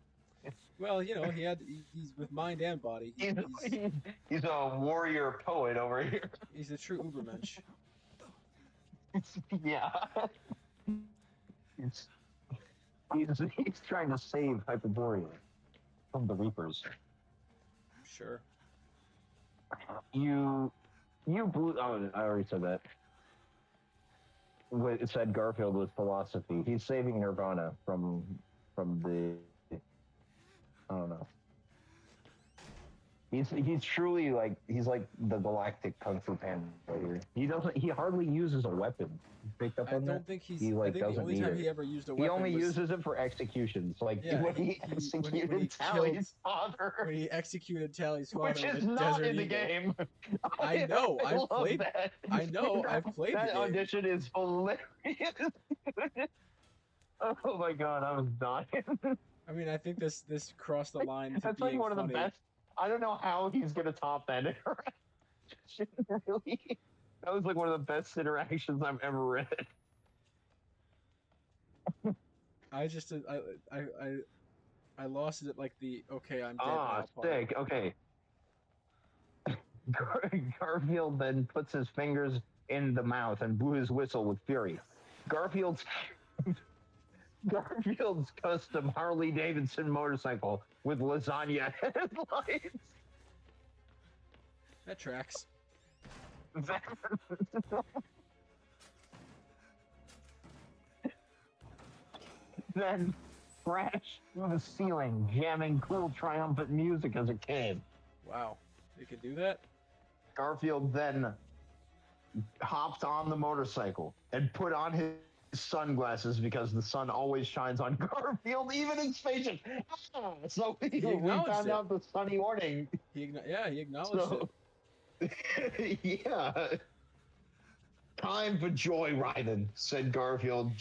Well, you know, he's with mind and body.
He's a warrior poet over here.
He's the true Ubermensch.
Yeah. He's, he's trying to save Hyperborea from the Reapers.
Sure.
You Blue. Oh, I already said that. It said Garfield with philosophy. He's saving Nirvana from the. I don't know. He's truly like he's like the galactic kung fu panda here. He hardly uses a weapon. You picked up
I
on that?
don't think he's.
He, like,
I think the
doesn't
only
need
time
it.
he ever used a weapon
He only
was
uses it for executions, like
Yeah,
when he
when
executed
he
Tally's
when
father,
he executed Tally's father
which
with
is
a
not
Desert
in the
Eagle.
game.
I know, I've
love
played-
that.
I know, I've played the
that
game.
audition is hilarious. Oh my god, I was dying.
I mean, I think this crossed the line to
That's
being
like one of
funny.
the best. I don't know how he's gonna top that interaction. Really, that was like one of the best interactions I've ever read.
I just I lost it at like the okay, I'm dead
Ah,
now part.
sick. Okay. Garfield then puts his fingers in the mouth and blew his whistle with fury. Garfield's custom Harley Davidson motorcycle with lasagna headlights.
That tracks.
Then crashed through the ceiling, jamming cool triumphant music as it came.
Wow, you can do that.
Garfield then hopped on the motorcycle and put on his sunglasses because the sun always shines on Garfield, even in spaceship. So we
acknowledged
found
it.
out the sunny morning.
He acknowledged
So,
it.
yeah. "Time for joyriding," said Garfield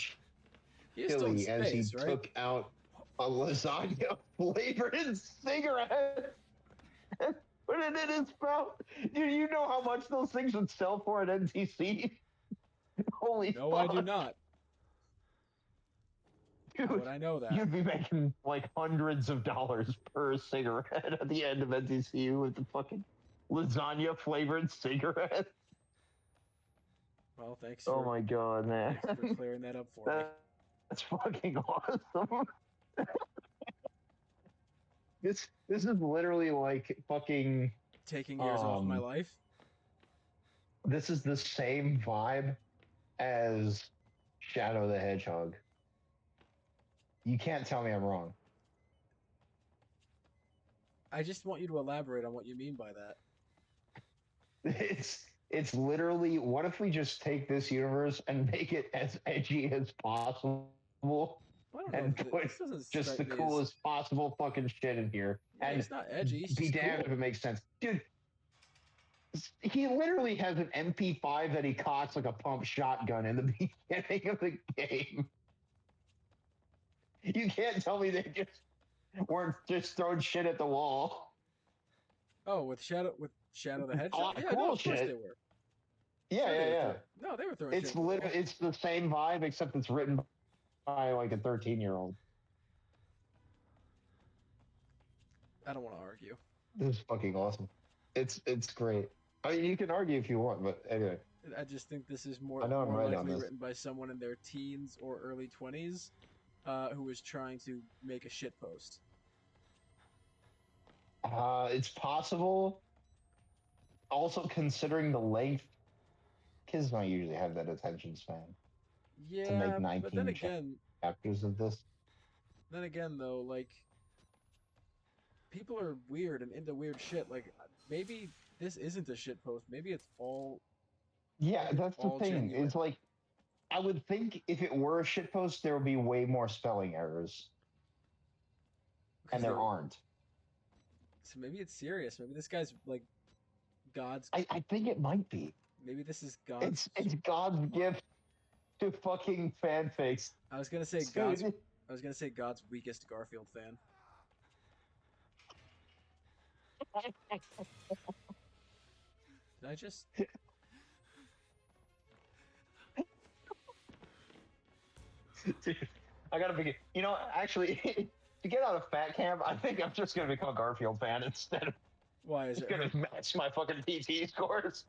He's still in
chilly as he
space, right?
took out a lasagna flavored cigarette. Put it in his mouth. You know how much those things would sell for at NTC? Holy
No,
fuck.
I do not.
Dude,
But I know that.
you'd be making like hundreds of dollars per cigarette at the end of NTC with the fucking lasagna flavored cigarette.
Well, thanks
Oh
for,
my god, man.
thanks for clearing that up for me.
That's fucking awesome. This is literally like fucking.
Taking years off my
um,
life.
This is the same vibe as Shadow the Hedgehog. You can't tell me I'm wrong.
I just want you to elaborate on what you mean by that.
It's literally, what if we just take this universe and make it as edgy as possible
Well, I don't know.
and put
This doesn't
just
strike
the
me as.
coolest possible fucking shit in here
Yeah,
and
he's not edgy. He's
be
just
damned
cool.
if it makes sense. Dude, he literally has an MP5 that he cocks like a pump shotgun in the beginning of the game. You can't tell me they just weren't just throwing shit at the wall.
Oh, with Shadow the
A
Hedgehog.
lot of
Yeah,
cool
no, of course
shit.
they were.
Yeah,
Sure, they
yeah,
were
yeah.
No, they were throwing shit
It's
at the wall.
literally it's the same vibe except it's written by like a 13-year-old.
I don't want to argue.
This is fucking awesome. It's great. I mean, you can argue if you want, but anyway,
I just think this is
I know I'm
more
right on
likely
this.
written by someone in their teens or early 20s who was trying to make a shit post.
It's possible. Also, considering the length, kids don't usually have that attention span to make
Yeah, but
19 chapters of this.
then again though, like people are weird and into weird shit. Like maybe this isn't a shit post. Maybe it's all
Yeah, that's the
all
thing.
genuine.
It's like I would think if it were a shitpost, there would be way more spelling errors, and there aren't.
So maybe it's serious. Maybe this guy's like God's.
I think it might be.
Maybe this is God's.
It's God's gift to fucking fanfics.
I was gonna say God's. I was gonna say God's weakest Garfield fan. Did I just?
Dude, I gotta begin. You know, actually, to get out of fat camp, I think I'm just gonna become a Garfield fan instead of
Why is
just
it?
gonna match my fucking PT scores.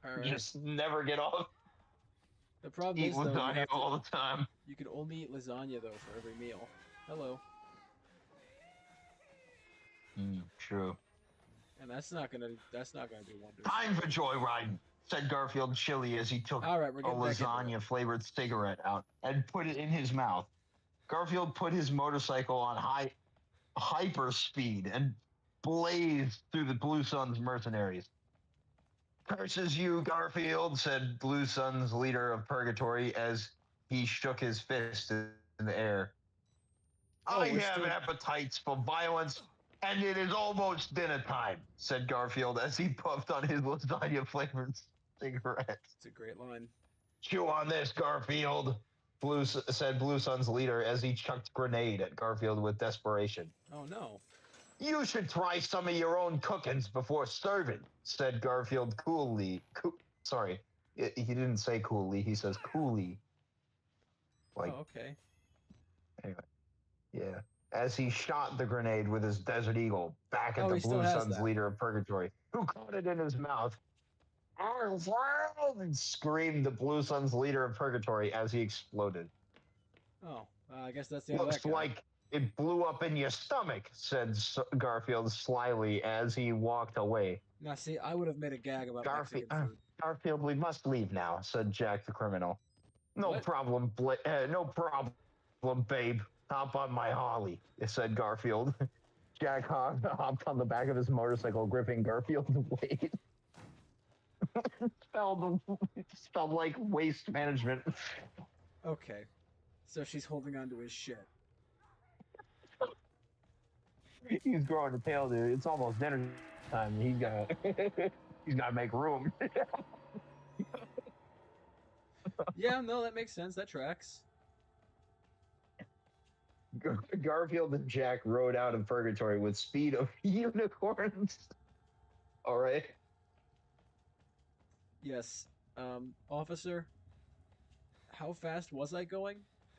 All right.
Just never get off.
The problem
Eat
is though,
lasagna all the time.
you can only eat lasagna though for every meal. Hello.
True.
And that's not gonna do wonders.
Time for joyride, said Garfield chilly as he took
All right, we're
a
getting back into it.
lasagna flavored cigarette out and put it in his mouth. Garfield put his motorcycle on hyper speed and blazed through the Blue Suns mercenaries. Curses you, Garfield, said Blue Sun's leader of Purgatory as he shook his fist in the air.
Oh,
I
we're
have
still-
appetites for violence, and it is almost dinner time, said Garfield as he puffed on his lasagna flavored cigarette.
It's a great line.
Chew on this, Garfield, said Blue Sun's leader as he chucked a grenade at Garfield with desperation.
Oh no.
You should try some of your own cookings before serving, said Garfield coolly. Sorry, he didn't say coolly, he says coolly. Like,
Oh, okay.
anyway, yeah. As he shot the grenade with his Desert Eagle back at
Oh,
the
he still
Blue
has
Sun's
that.
leader of Purgatory, who caught it in his mouth. And screamed the Blue Sun's leader of Purgatory as he exploded.
Oh, I guess that's the end of
Looks
that guy.
like it blew up in your stomach, said Garfield slyly as he walked away.
Now, see, I would have made a gag about Mexican food.
Garfield, we must leave now, said Jack the criminal. No
What?
problem, no problem, babe. Hop on my Harley, said Garfield. Jack hopped on the back of his motorcycle, gripping Garfield's weight. spelled like waste management.
Okay. So she's holding on to his shit.
He's growing a tail, dude. It's almost dinner time. He's gotta make room.
Yeah, no, that makes sense. That tracks.
Garfield and Jack rode out of Purgatory with speed of unicorns. All right.
Yes. Officer, how fast was I going?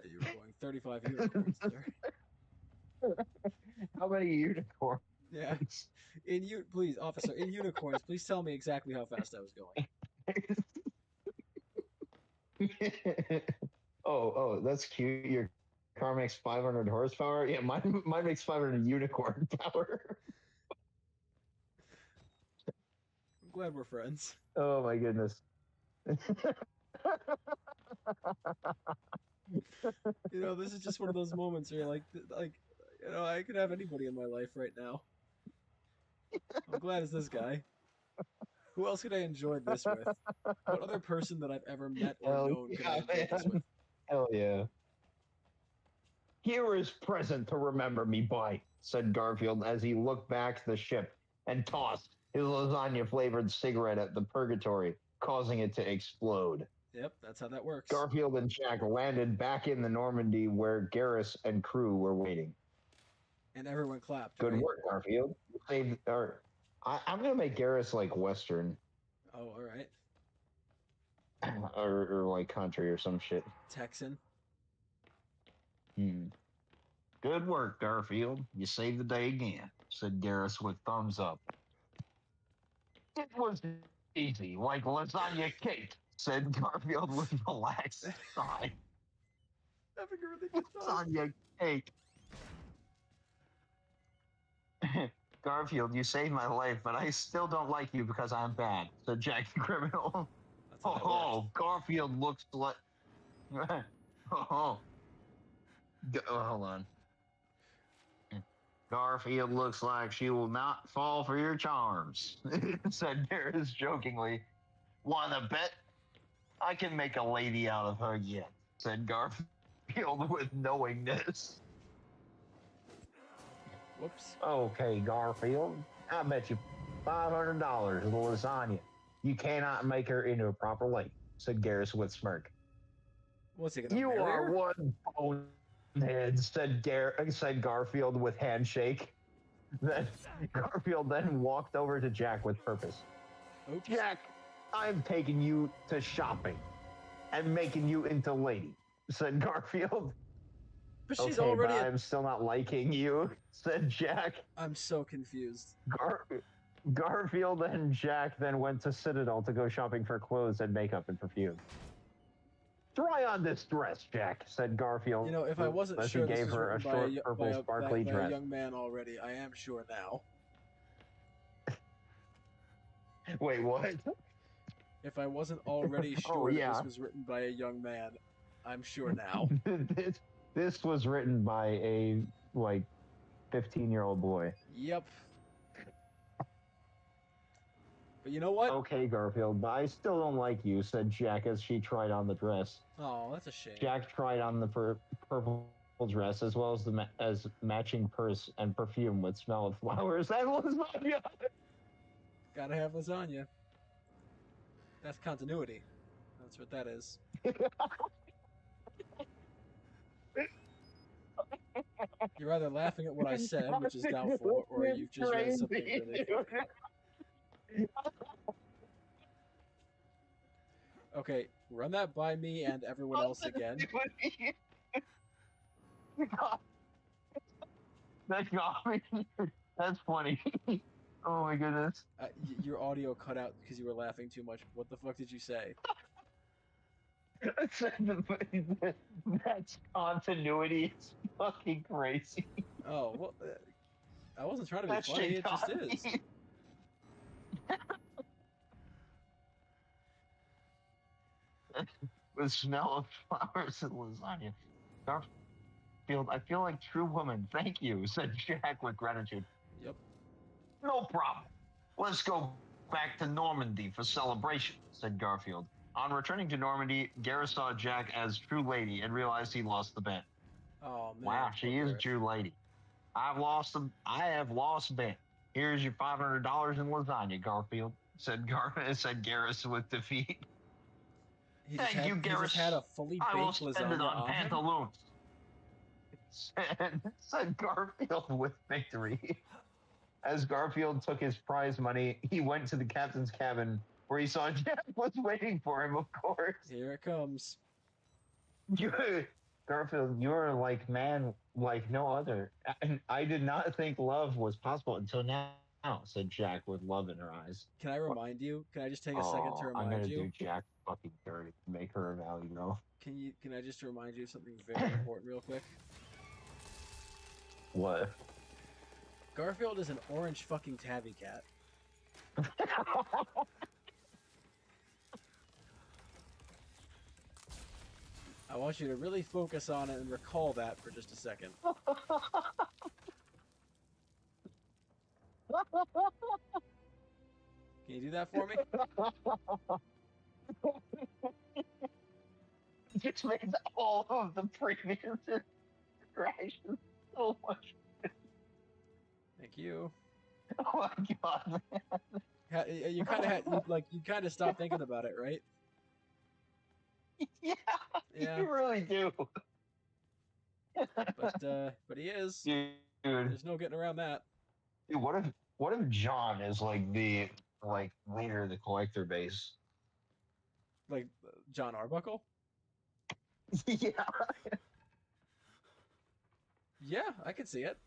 You were going 35 unicorns there.
How many unicorns?
Yeah. Please, officer, in unicorns, please tell me exactly how fast I was going.
Oh, that's cute. Your car makes 500 horsepower. Yeah, mine makes 500 unicorn power.
I'm glad we're friends.
Oh my goodness.
You know, this is just one of those moments where you're like, you know, I could have anybody in my life right now. I'm glad it's this guy. Who else could I enjoy this with? What other person that I've ever met or
Hell
known could I
yeah,
enjoy this
man.
with?
Hell yeah. Here is present to remember me by, said Garfield as he looked back to the ship and tossed his lasagna flavored cigarette at the purgatory, causing it to explode.
Yep, that's how that works.
Garfield and Jack landed back in the Normandy where Garrus and crew were waiting.
And everyone clapped.
Good
right?
work, Garfield. You saved, or I'm gonna make Garrus like Western
Oh, all right.
or like country or some shit.
Texan.
Good work, Garfield. You saved the day again, said Garrus with thumbs up. It was easy, like lasagna cake, said Garfield with a relaxed sigh.
Having a really good time.
Lasagna cake. Garfield, you saved my life, but I still don't like you because I'm bad, said Jack the criminal.
That's how that works.
Oh, Garfield looks like. Oh, hold on. Garfield looks like she will not fall for your charms, said Garrus jokingly. Wanna bet? I can make a lady out of her yet, said Garfield with knowingness.
Whoops.
Okay, Garfield, I bet you $500 the lasagna. You cannot make her into a proper lady, said Garrus with smirk.
What's he gonna
You
marry
are
her?
one bonehead, said Garfield with handshake. Then Garfield then walked over to Jack with purpose.
Oops.
Jack, I'm taking you to shopping and making you into lady, said Garfield.
But she's
Okay,
already.
but I'm still not liking you, said Jack.
I'm so confused.
Garfield and Jack then went to Citadel to go shopping for clothes and makeup and perfume. Try on this dress, Jack, said Garfield.
You know, if I wasn't
as
sure
he
this
gave
was
her a
written
short purple sparkly
by a
dress.
young man already, I am sure now.
Wait, what?
If I wasn't already
Oh,
sure that
yeah.
this was written by a young man, I'm sure now.
this was written by a like 15-year-old boy.
Yep. But you know what?
Okay, Garfield, but I still don't like you, said Jack as she tried on the dress.
Oh, that's a shame.
Jack tried on the purple dress as well as the matching purse and perfume with smell of flowers and lasagna.
Gotta have lasagna. That's continuity. That's what that is. You're either laughing at what I said, which is doubtful, or you've just read something really funny. Okay, run that by me and everyone else again.
That got me. That's funny. Oh my goodness.
Your audio cut out because you were laughing too much. What the fuck did you say?
That's continuity. It's fucking crazy.
Oh, well, I wasn't trying to be
That
funny,
shit
it just
got
is.
me. The smell of flowers and lasagna. Garfield, I feel like true woman. Thank you, said Jack with gratitude.
Yep.
No problem. Let's go back to Normandy for celebration, said Garfield. On returning to Normandy, Garrus saw Jack as true lady and realized he lost the bet.
Oh man.
Wow, she
poor
is
Gareth.
true lady. I have lost bet. Here's your $500 in lasagna, Garfield, said Garrus with defeat.
He just
Thank you,
he just
Garrus.
had a fully
I will
baked
spend it
lasagna
on
on him.
pantaloons, said Garfield with victory. As Garfield took his prize money, he went to the captain's cabin where he saw Jack was waiting for him, of course.
Here it comes.
Garfield, you're like man like no other. And I did not think love was possible until now, said Jack with love in her eyes.
Can I remind you? Can I just take a second to
I'm
remind
gonna
you?
do Jack fucking dirty to make her a value girl.
Can I just remind you of something very important real quick?
What?
Garfield is an orange fucking tabby cat. I want you to really focus on it and recall that for just a second. Can you do that for me?
Just made all of the previous interactions so much.
Thank you.
Oh my god,
You kind of had you kind of stopped thinking about it, right?
man. Yeah,
Yeah,
you really do.
but he is.
Dude,
There's no getting around that.
dude, what if John is like the leader of the collector base?
Like John Arbuckle.
Yeah.
Yeah, I could see it.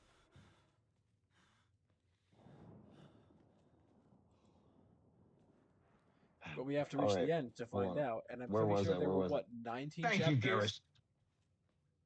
But we have to reach
All right.
the end to find
Hold on.
out, and I'm
Where
pretty
was
sure
I?
there
Where
were
was
what 19
Thank you,
chapters.
Garrus.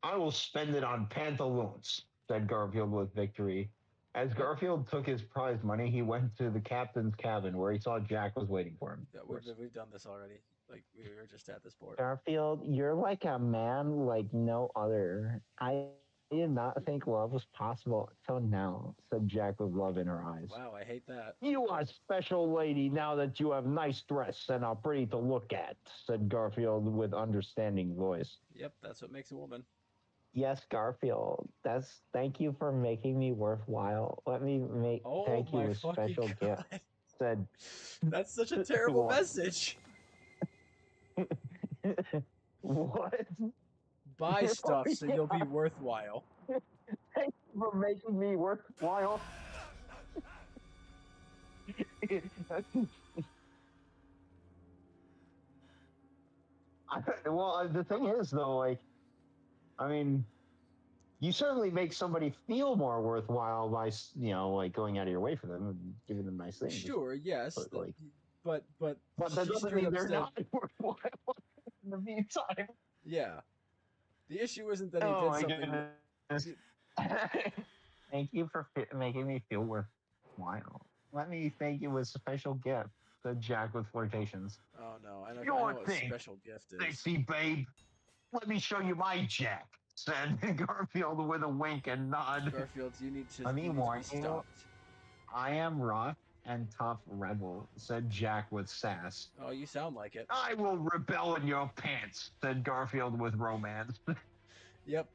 I will spend it on pantaloons, said Garfield with victory. As Garfield took his prize money, he went to the captain's cabin where he saw Jack was waiting for him.
Yeah, we've done this already. Like we were just at this port.
Garfield, you're like a man like no other. I did not think love was possible until now, said Jack with love in her eyes.
Wow, I hate that.
You are a special lady now that you have nice dress and are pretty to look at, said Garfield with understanding voice.
Yep, that's what makes a woman.
Yes, Garfield. Thank you for making me worthwhile. Let me
Oh
thank you
my
with
fucking
special gift.
god!
Said
That's such a terrible
What?
message.
what?
Buy stuff so you'll be worthwhile.
Thank you for making me worthwhile. Well, the thing is, though, like, I mean, you certainly make somebody feel more worthwhile by, like going out of your way for them and giving them nice things.
Sure, yes,
But, like,
but
but that
she
doesn't
straight
mean
up
they're
said,
not worthwhile in the meantime.
yeah. The issue isn't that he
Oh
did
my
something.
goodness. Thank you for making me feel worthwhile. Let me thank you with a special gift, said Jack with flirtations.
Oh no, I know
Your
what
thing,
special gift is.
sexy babe. Let me show you my Jack, said Garfield with a wink and nod.
Garfield, you need to,
Let me
you need to
warn
be
you.
stopped.
I am rough and tough rebel, said Jack with sass.
Oh, you sound like it.
I will rebel in your pants, said Garfield with romance.
Yep,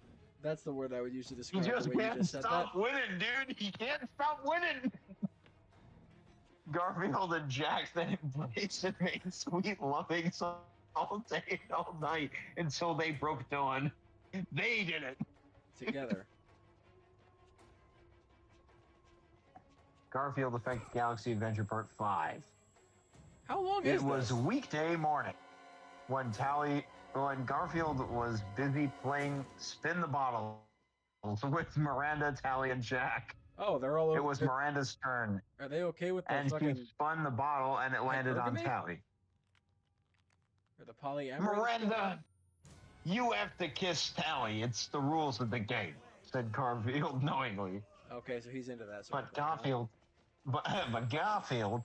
that's the word I would use to
He
describe
just
the way you
can't
just said
stop
that.
winning, dude. He can't stop winning. Garfield and Jack then embraced and made sweet loving songs all day and all night until they broke dawn. They did it.
Together.
Garfield Effect Galaxy Adventure Part 5.
How long
It
is
was
this?
a weekday morning when Garfield was busy playing Spin the Bottle with Miranda, Tally, and Jack.
Oh, they're all over.
It was Miranda's turn,
Are they okay with the
and
fucking
she spun the bottle and it landed on
hypergamy?
Tally.
Or the polyamory?
Miranda, you have to kiss Tally. It's the rules of the game, said Garfield knowingly.
Okay, so he's into that sort of
But
thing, huh?
Garfield, but Garfield,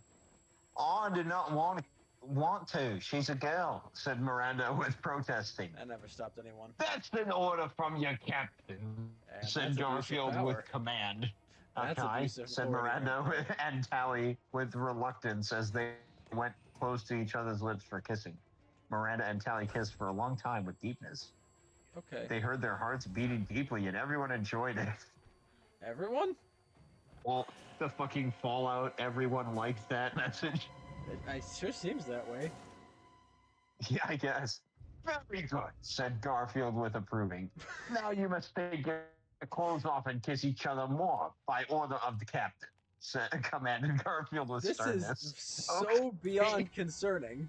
I did not want to. She's a girl, said Miranda with protesting.
That never stopped anyone.
That's an order from your captain,
And
said
that's abuse of
Garfield
power.
with command.
That's
Okay,
abuse of
said
authority
Miranda
right there.
and Tally with reluctance as they went close to each other's lips for kissing. Miranda and Tally kissed for a long time with deepness.
Okay.
They heard their hearts beating deeply and everyone enjoyed it.
Everyone?
Well, the fucking Fallout, everyone liked that message.
It sure seems that way.
Yeah, I guess. Very good, said Garfield with approving. Now you must take your clothes off and kiss each other more by order of the captain, commanded Garfield with
This
sternness.
is so beyond concerning.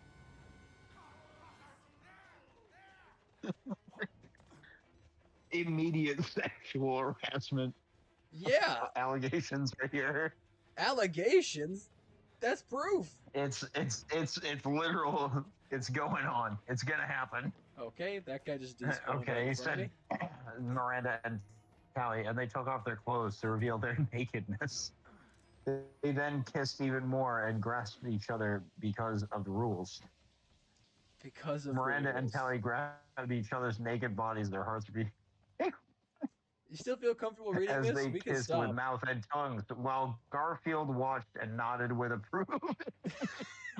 Immediate sexual harassment
Yeah,
allegations right here.
allegations. That's proof.
It's literal. It's going on. It's gonna happen.
Okay, that guy just despawned
Okay,
right
he
in front of
said
me.
Miranda and Tally, and they took off their clothes to reveal their nakedness. They then kissed even more and grasped each other because of the rules.
Because of
Miranda
the
and
rules.
Tally grabbed each other's naked bodies, their hearts beat.
You still feel comfortable reading
as
this?
they
We can
kissed with
stop.
mouth and tongues, while Garfield watched and nodded with approval.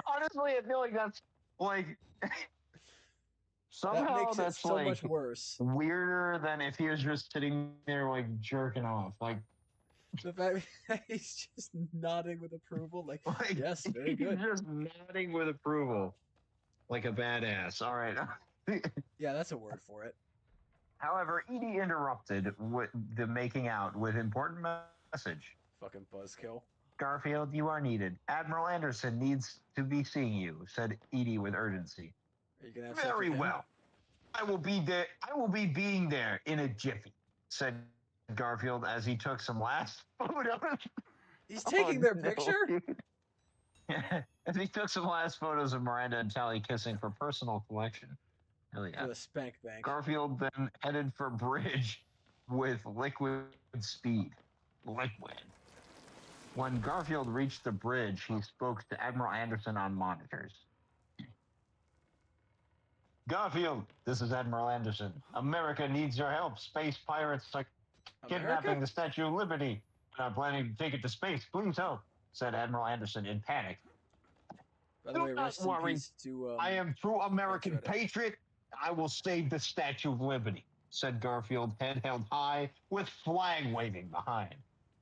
Honestly, I feel like that's like
That
somehow
makes it
that's
so
like
much worse.
weirder than if he was just sitting there like jerking off. Like,
The fact that he's just nodding with approval, like,
like
yes, very
he's
good.
just nodding with approval, like a badass. All right.
Yeah, that's a word for it.
However, Edie interrupted with the making out with important message.
Fucking buzzkill.
Garfield, you are needed. Admiral Anderson needs to be seeing you, said Edie with urgency.
Are you gonna have sex
Very
with him?
well. I will be there. I will be being there in a jiffy, said Garfield as he took some last photos.
He's taking their
no,
picture?
dude. As he took some last photos of Miranda and Tally kissing for personal collection. Hell yeah.
For the spank bank.
Garfield then headed for bridge with liquid speed. Liquid. When Garfield reached the bridge, he spoke to Admiral Anderson on monitors. Garfield, this is Admiral Anderson. America needs your help. Space pirates are kidnapping the Statue of Liberty and are planning to take it to space. Please help, said Admiral Anderson in panic.
By the way, rest in peace to
I am true American
That's right.
patriot. I will save the Statue of Liberty, said Garfield, head held high, with flag waving behind.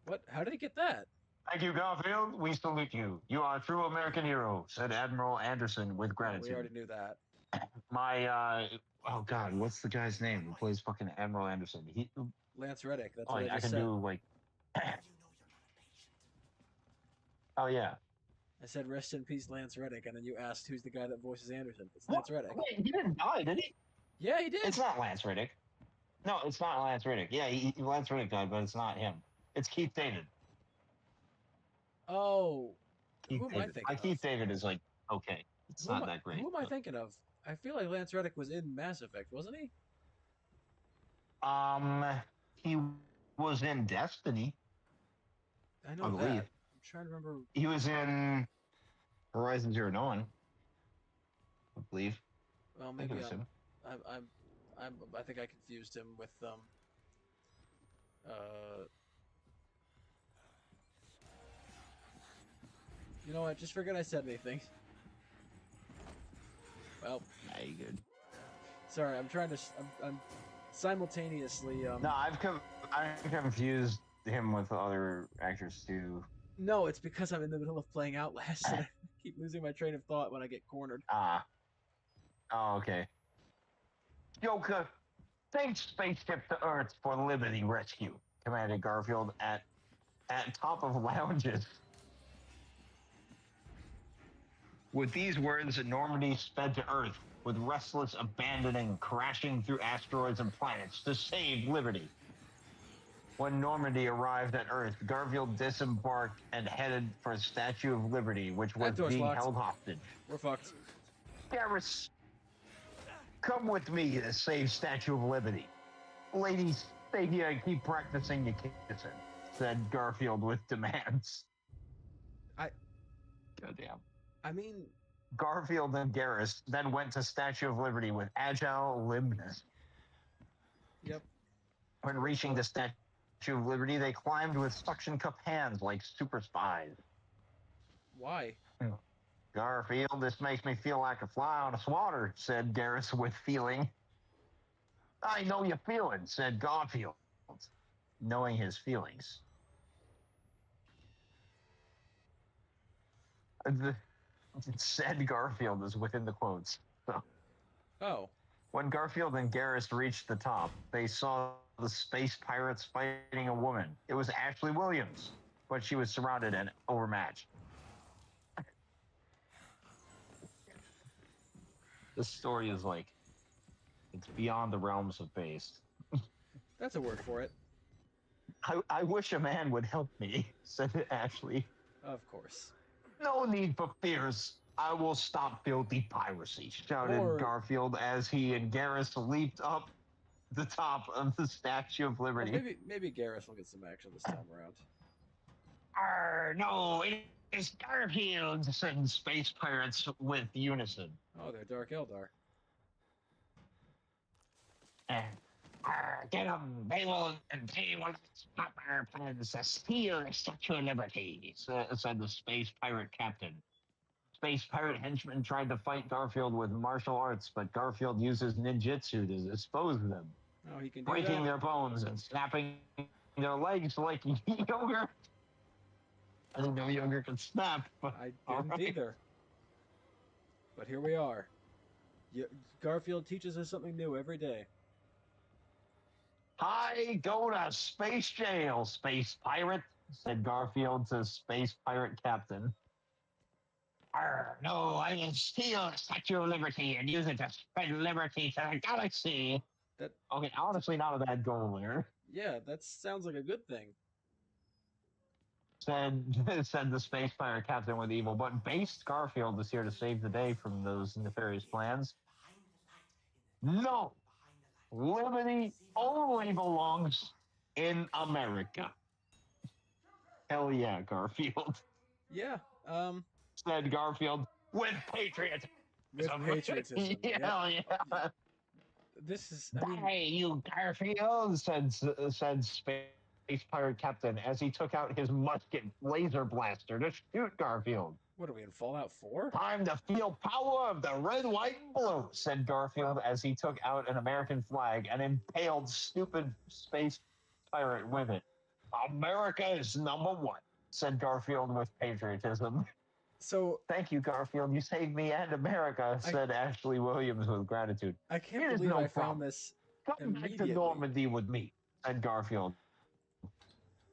What? How did he get that?
Thank you, Garfield. We salute you. You are a true American hero, said Admiral Anderson with gratitude.
We already knew that.
My, oh God, what's the guy's name who plays fucking Admiral Anderson?
Lance Reddick. That's
Oh,
what I
I
just
can
said.
do like. Oh yeah.
I said rest in peace, Lance Reddick, and then you asked who's the guy that voices Anderson. It's Lance Reddick.
Wait, he didn't die, did he?
Yeah, he did.
It's not Lance Reddick. No, it's not Lance Reddick. Yeah, Lance Reddick died, but it's not him. It's Keith David.
Oh,
Keith
who am I
David.
thinking of?
Keith David is like okay. It's not that great.
Who am I
but-
thinking of? I feel like Lance Reddick was in Mass Effect, wasn't he?
He was in Destiny.
I know
I
that.
believe.
I'm trying to remember.
He was in Horizon Zero Dawn. I believe.
Well,
I think
maybe
it was him.
I think I confused him with you know what? Just forget I said anything. Well,
Yeah, you good.
sorry. I'm trying to. I'm simultaneously.
No, I've confused him with other actors too.
No, it's because I'm in the middle of playing Outlast and I keep losing my train of thought when I get cornered.
Ah. Oh, okay. Joker, take spaceship to Earth for Liberty Rescue, commanded Garfield at top of lounges. With these words, Normandy sped to Earth with restless abandoning, crashing through asteroids and planets to save Liberty. When Normandy arrived at Earth, Garfield disembarked and headed for Statue of Liberty, which was
That door's
being
locked.
held hostage.
We're fucked.
Garrus, come with me to save Statue of Liberty. Ladies, stay here and keep practicing your kissing, said Garfield with demands. Goddamn.
I mean,
Garfield and Garrus then went to Statue of Liberty with agile limbness.
yep.
When reaching the Statue of Liberty, they climbed with suction cup hands like super spies.
Why?
Garfield, this makes me feel like a fly on a swatter, said Garrus with feeling. I know your feelings, said Garfield, knowing his feelings. Said Garfield is within the quotes. So.
Oh.
When Garfield and Garrus reached the top, they saw the space pirates fighting a woman. It was Ashley Williams, but she was surrounded and overmatched. This story is like, it's beyond the realms of base.
That's a word for it.
I wish a man would help me, said Ashley.
Of course.
No need for fears. I will stop filthy piracy, shouted Garfield as he and Garrus leaped up the top of the Statue of
Well,
Liberty.
maybe Garrus will get some action this time around.
No, it is Garfield, said space pirates with unison.
Oh, they're Dark Eldar.
Get them. They will stop our plans to steal the Statue of Liberty, said the space pirate captain. Space pirate henchmen tried to fight Garfield with martial arts, but Garfield uses ninjutsu to dispose of them,
Oh, he can do
breaking
that?
their bones and snapping their legs like yogurt. I didn't know yogurt can snap, but
I
all
didn't
right.
either. But here we are. Garfield teaches us something new every day.
I go to space jail, space pirate, said Garfield to space pirate captain. No, I will steal the Statue of Liberty and use it to spread liberty to the galaxy.
That
Okay, honestly, not a bad goal there.
Yeah, that sounds like a good thing.
Said said the space pirate captain with evil, but base Garfield is here to save the day from those nefarious plans. No, liberty only belongs in America. Hell yeah, Garfield.
Yeah,
Said Garfield with patriotism.
with patriotism. Yep.
Hell yeah.
This is, I mean,
Hey, you Garfield, said Space Pirate Captain as he took out his musket laser blaster to shoot Garfield.
what are we in Fallout 4?
Time to feel power of the red, white, and blue, said Garfield as he took out an American flag and impaled stupid Space Pirate with it. America is number one, said Garfield with patriotism.
So
Thank you, Garfield. You saved me and America, said Ashley Williams with gratitude.
I can't
It is
believe
no
I found
problem.
this.
Come back to
Immediately.
Normandy with me, said Garfield.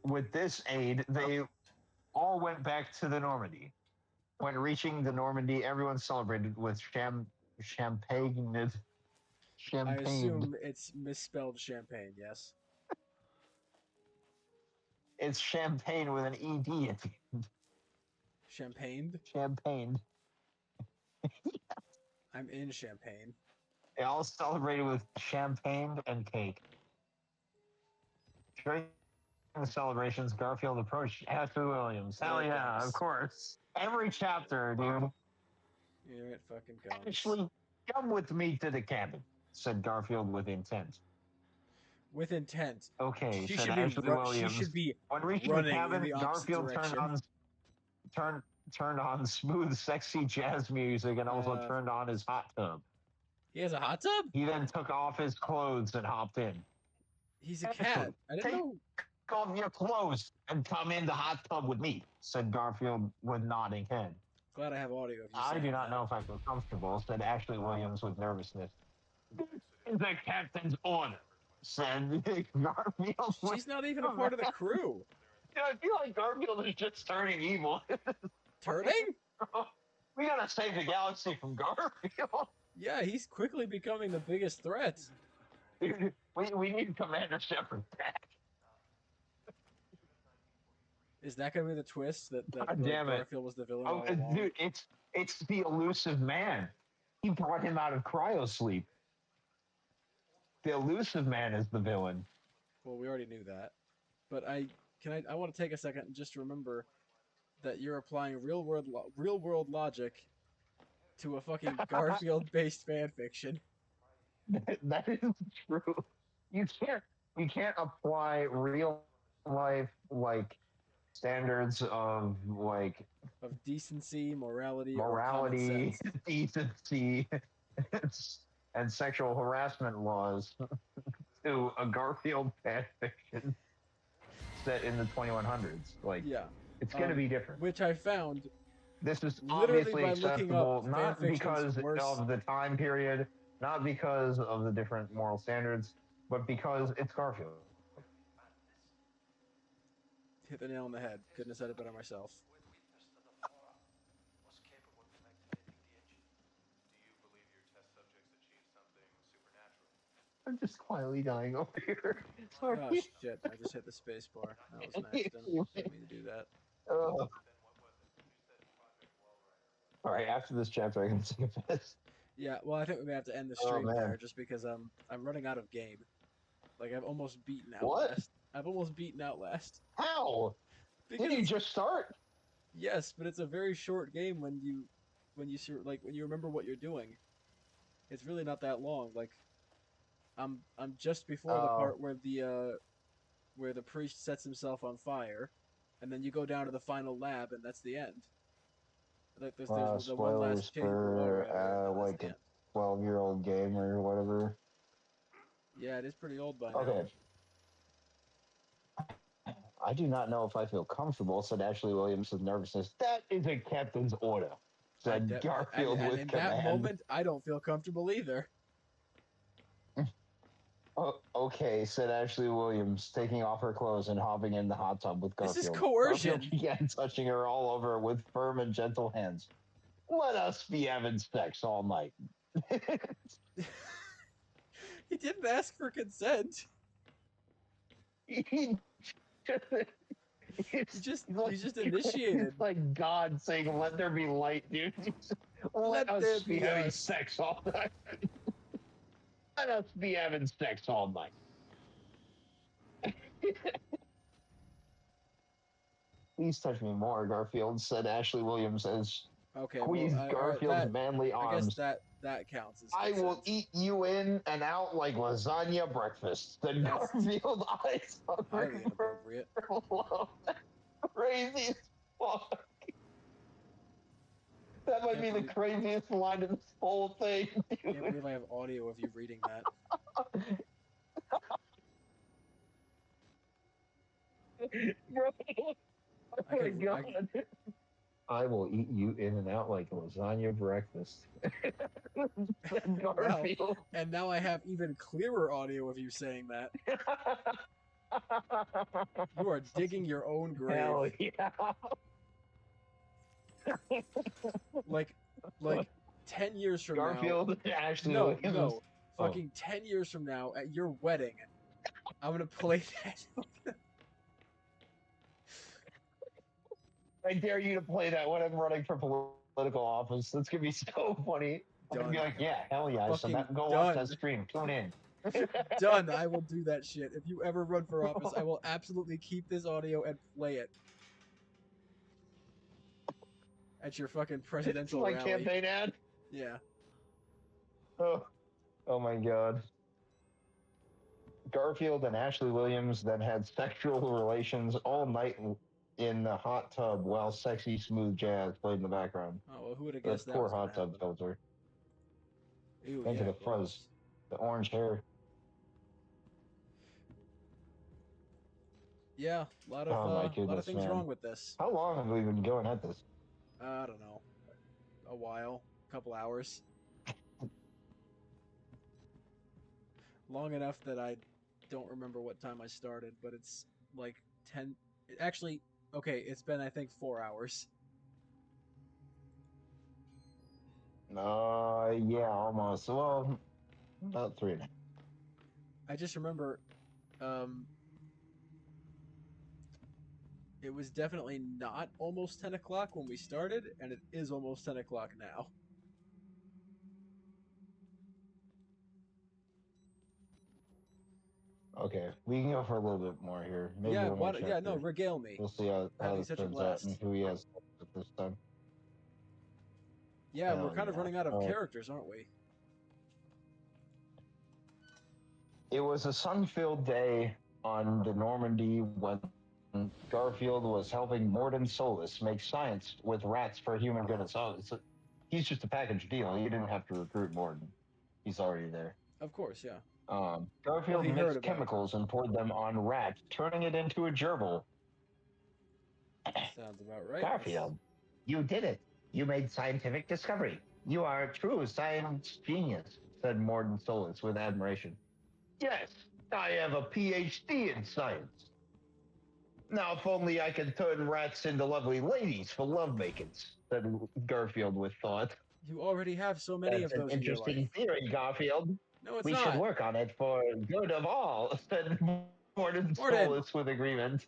With this aid, they all went back to the Normandy. When reaching the Normandy, everyone celebrated with champagne.
I assume it's misspelled champagne, yes?
It's champagne with an ED at the end.
Champagne?
Champagne.
I'm in Champagne.
They all celebrated with champagne and cake. During the celebrations, Garfield approached Ashley Williams. Hell yeah, of course. Every chapter, dude.
Here it fucking comes.
Ashley, come with me to the cabin, said Garfield with intent.
With intent.
Okay,
She
said
should be
Ashley Williams.
she should be
When reaching the
running in
cabin,
the opposite
Garfield
direction.
turned on smooth, sexy jazz music and also turned on his hot tub.
He has a hot tub?
He then took off his clothes and hopped in.
He's a cat. I didn't know.
Take off your clothes and come in the hot tub with me, said Garfield with nodding head.
Glad I have audio of you
I
saying
do not
that.
know if I feel comfortable, said Ashley Williams with nervousness. It's the captain's order, said Garfield.
She's not even a part of the crew.
Yeah, I feel like Garfield is just turning evil.
Turning?
We gotta save the galaxy from Garfield.
Yeah, he's quickly becoming the biggest threat.
Dude, we need Commander Shepard back.
Is that gonna be the twist that
God damn it.
Garfield was the villain
Oh,
all along?
dude, it's the elusive man. He brought him out of cryosleep. The elusive man is the villain.
Well, we already knew that, but I want to take a second and just remember that you're applying real world logic to a fucking Garfield based fan fiction.
That is true. You can't apply real life like standards of like
Of decency, morality, or common
morality,
sense.
decency, and sexual harassment laws to a Garfield fan fiction set in the 2100s. Like,
Yeah,
it's going to be different.
which I found
This is
literally
obviously
by looking
acceptable,
up
not
fanfiction's
because
worst-
of the time period, not because of the different moral standards, but because it's Garfield.
hit the nail on the head. Couldn't have said it better myself.
Was capable of activating the engine. Do you believe your test subjects achieved something supernatural?
I'm just quietly dying over here. Sorry.
Oh shit! I just hit the space bar. That was an accident. Didn't mean to do that.
Ugh.
Then what was it? You said Project Wallrider.
All right, after this chapter, I can take a piss.
Yeah, well, I think we may have to end the
Oh,
stream
man.
there, just because I'm running out of game. Like I've almost beaten
What?
Outlast. I've almost beaten Outlast.
How?
Because
Did you just start?
yes, but it's a very short game when you when you remember what you're doing. It's really not that long. Like I'm just before the part where the priest sets himself on fire, and then you go down to the final lab, and that's the end. Like there's the one last
spoilers
chamber water area, and
for
then that's
like
the
a
end.
12-year-old game or whatever.
Yeah, it is pretty old by now.
Okay. I do not know if I feel comfortable, said Ashley Williams with nervousness. That is a captain's order, said Garfield
and
with
in
command.
that moment, I don't feel comfortable either.
Oh, okay, said Ashley Williams, taking off her clothes and hopping in the hot tub with
This is
Garfield.
coercion.
Garfield began touching her all over with firm and gentle hands. Let us be having sex all night.
He didn't ask for consent.
He
He just initiated.
It's like God saying, "Let there be light, dude." Let
Let there
us be
be
having
us.
sex all night. Let us be having sex all night. Please touch me more, Garfield, said Ashley Williams as
Okay,
squeezed
well,
Garfield's
that
manly
I guess
arms.
that counts as
I will
consent.
eat you in and out like lasagna breakfast, said
That's
Garfield, eyes
highly
hovering
inappropriate.
for love. Crazy as fuck. That might be the craziest line in this whole thing,
I can't
dude.
believe I have audio of you reading that.
Bro, oh
I
my
could, I,
God. I will eat you in and out like lasagna breakfast. Said Garfield.
and now I have even clearer audio of you saying that. You are digging your own grave.
Hell yeah.
Like 10 years from
Garfield,
now.
Ashley
No,
Williams.
no.
Oh.
Fucking 10 years from now at your wedding, I'm gonna play that.
I dare you to play that when I'm running for political office. That's gonna be so funny. I'm gonna be
Done.
like, yeah, hell yeah. So
Fucking
that, go watch
done.
that stream. Tune in.
Done. I will do that shit. If you ever run for office, I will absolutely keep this audio and play it at your fucking presidential
My
rally.
campaign ad.
Yeah.
Oh my God. Garfield and Ashley Williams then had sexual relations all night in the hot tub while sexy smooth jazz played in the background.
Oh well, who would have
The
guessed that
poor
was gonna
hot tub
happen?
filter.
Ew,
Into
yeah,
the fuzz,
gross.
the orange hair.
Yeah, a lot
Oh my
of
goodness,
things
man.
wrong with this.
How long have we been going at this?
I don't know. A while, a couple hours. Long enough that I don't remember what time I started, but it's like 10. Actually, okay, it's been, I think, 4 hours.
Yeah, almost. Well, about 3 and a half.
I just remember it was definitely not almost 10 o'clock when we started, and it is almost 10 o'clock now.
Okay, we can go for a little bit more here. Maybe
Yeah,
one more chapter.
yeah, no, regale me.
We'll see how
Having
this
such a
turns out
blast.
and who he has at this time.
Yeah, we're
Hell
kind of
yeah.
running out of
All right.
characters, aren't we?
It was a sun-filled day on the Normandy when Garfield was helping Morden Solus make science with rats for human goodness. Oh, he's just a package deal. You didn't have to recruit Morden. He's already there.
Of course, yeah.
Garfield
he heard
mixed
about it.
chemicals and poured them on rats, turning it into a gerbil.
Sounds about right.
Garfield, you did it. You made scientific discovery. You are a true science genius, said Morden Solus with admiration. Yes, I have a PhD in science. Now, if only I could turn rats into lovely ladies for lovemakings, said Garfield with thought.
You already have so many
That's
of
an
those in your life.
interesting theory, Garfield.
No, it's
We
not.
should work on it for good of all, said Morden Solus with agreement.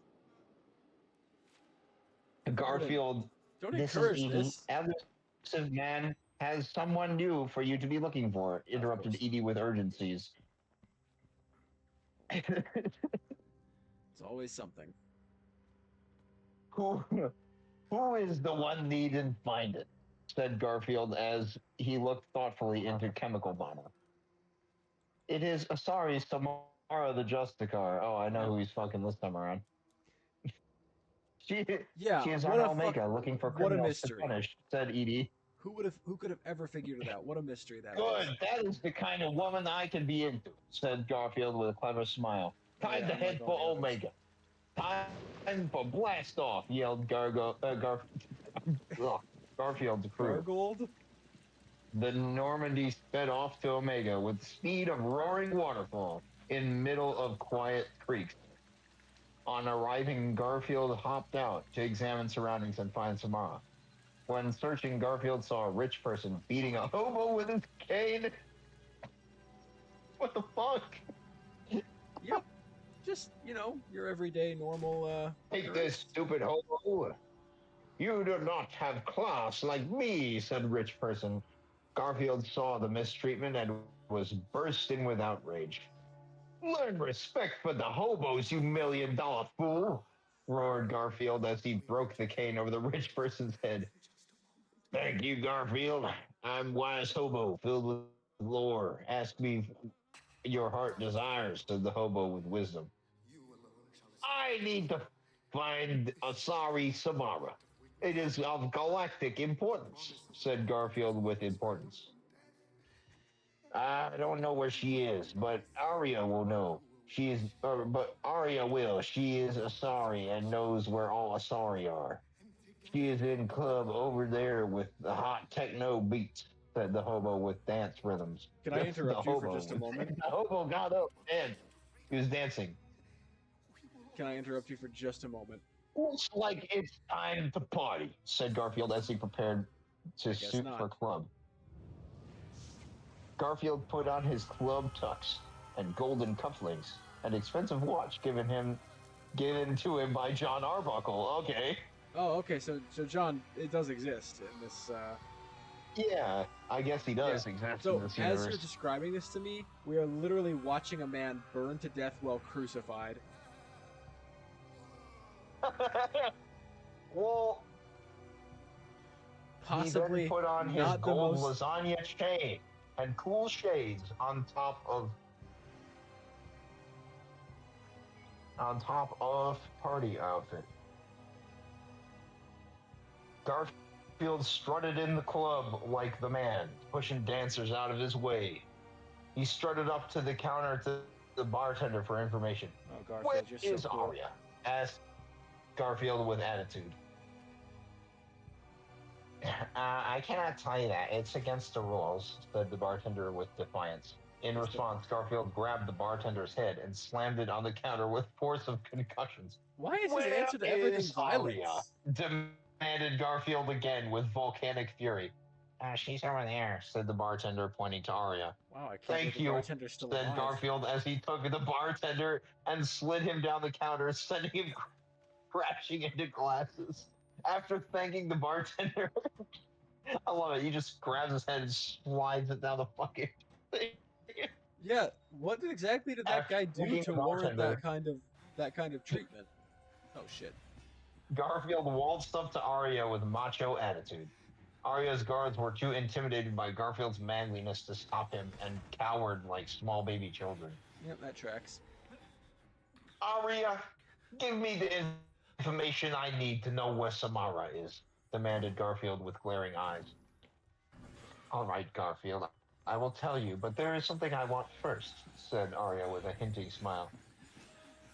Garfield,
Don't
this is
encourage
Edie.
this.
Elusive man has someone new for you to be looking for, interrupted
course.
Edie with urgencies.
It's always something.
Who is the one need and find it, said Garfield as he looked thoughtfully into Chemical Bomber. It is sorry, Samara the Justicar. Oh, I know who he's fucking this time around. She
Yeah,
she is
what
on
a fuck-
Omega looking for
what a
criminals to
mystery.
punish, said Edie.
Who could have ever figured it out? What a mystery that
Good,
is.
that is the kind of woman I can be into, said Garfield with a clever smile.
Oh,
Time
yeah,
to
unlike
head
all
for
the others.
Omega. Time for blast off, yelled Garfield's crew.
Gargold?
The Normandy sped off to Omega with the speed of roaring waterfall in middle of quiet creeks. On arriving, Garfield hopped out to examine surroundings and find Samara. When searching, Garfield saw a rich person beating a hobo with his cane. What the fuck?
Yep. Just, your everyday normal
Take
occurrence.
this, stupid hobo. You do not have class like me, said rich person. Garfield saw the mistreatment and was bursting with outrage. Learn respect for the hobos, you $1,000,000 fool, roared Garfield as he broke the cane over the rich person's head. Thank you, Garfield. I'm wise hobo, filled with lore. Ask me your heart desires, said the hobo with wisdom. I need to find Asari Samara. It is of galactic importance, said Garfield with importance. I don't know where she is, but Arya will know. But Arya will. She is Asari and knows where all Asari are. She is in club over there with the hot techno beats, said the hobo with dance rhythms.
Can I interrupt you for just a moment?
The hobo got up and he was dancing.
Can I interrupt you for just a moment?
Looks like it's time to party, said Garfield as he prepared to
guess
suit
not.
for club. Garfield put on his club tux and golden cufflinks, an expensive watch given to him by John Arbuckle. Okay.
Oh, okay. So John, it does exist in this.
Yeah, I guess he does exist
So
in this
as you're
universe.
describing this to me, we are literally watching a man burn to death while crucified.
Well,
Possibly
he then put on his
not the
gold
most.
lasagna chain and cool shades on top of party outfit. Garfield strutted in the club like the man, pushing dancers out of his way. He strutted up to the counter to the bartender for information.
Oh, Garfield,
Where
you're so
is
cool.
Arya? Asked Garfield with attitude. I cannot tell you that. It's against the rules, said the bartender with defiance. In response, Garfield grabbed the bartender's head and slammed it on the counter with force of concussions.
Why is his
Where
answer to everything
is
violence?
Arya? Demanded Garfield again with volcanic fury. She's over there, said the bartender, pointing to Arya.
Wow, I can't
Thank
believe the
you,
bartender's still
said
alive.
Garfield as he took the bartender and slid him down the counter, sending him crashing into glasses. After thanking the bartender, I love it. He just grabs his head and slides it down the fucking thing.
Yeah, what exactly did that
After
guy do
thanking
to
the
warrant
bartender,
that kind of treatment? Oh shit.
Garfield waltzed up to Arya with macho attitude. Arya's guards were too intimidated by Garfield's manliness to stop him and cowered like small baby children.
Yep, that tracks.
Arya, give me the information I need to know where Samara is, demanded Garfield with glaring eyes. All right, Garfield, I will tell you, but there is something I want first, said Arya with a hinting smile.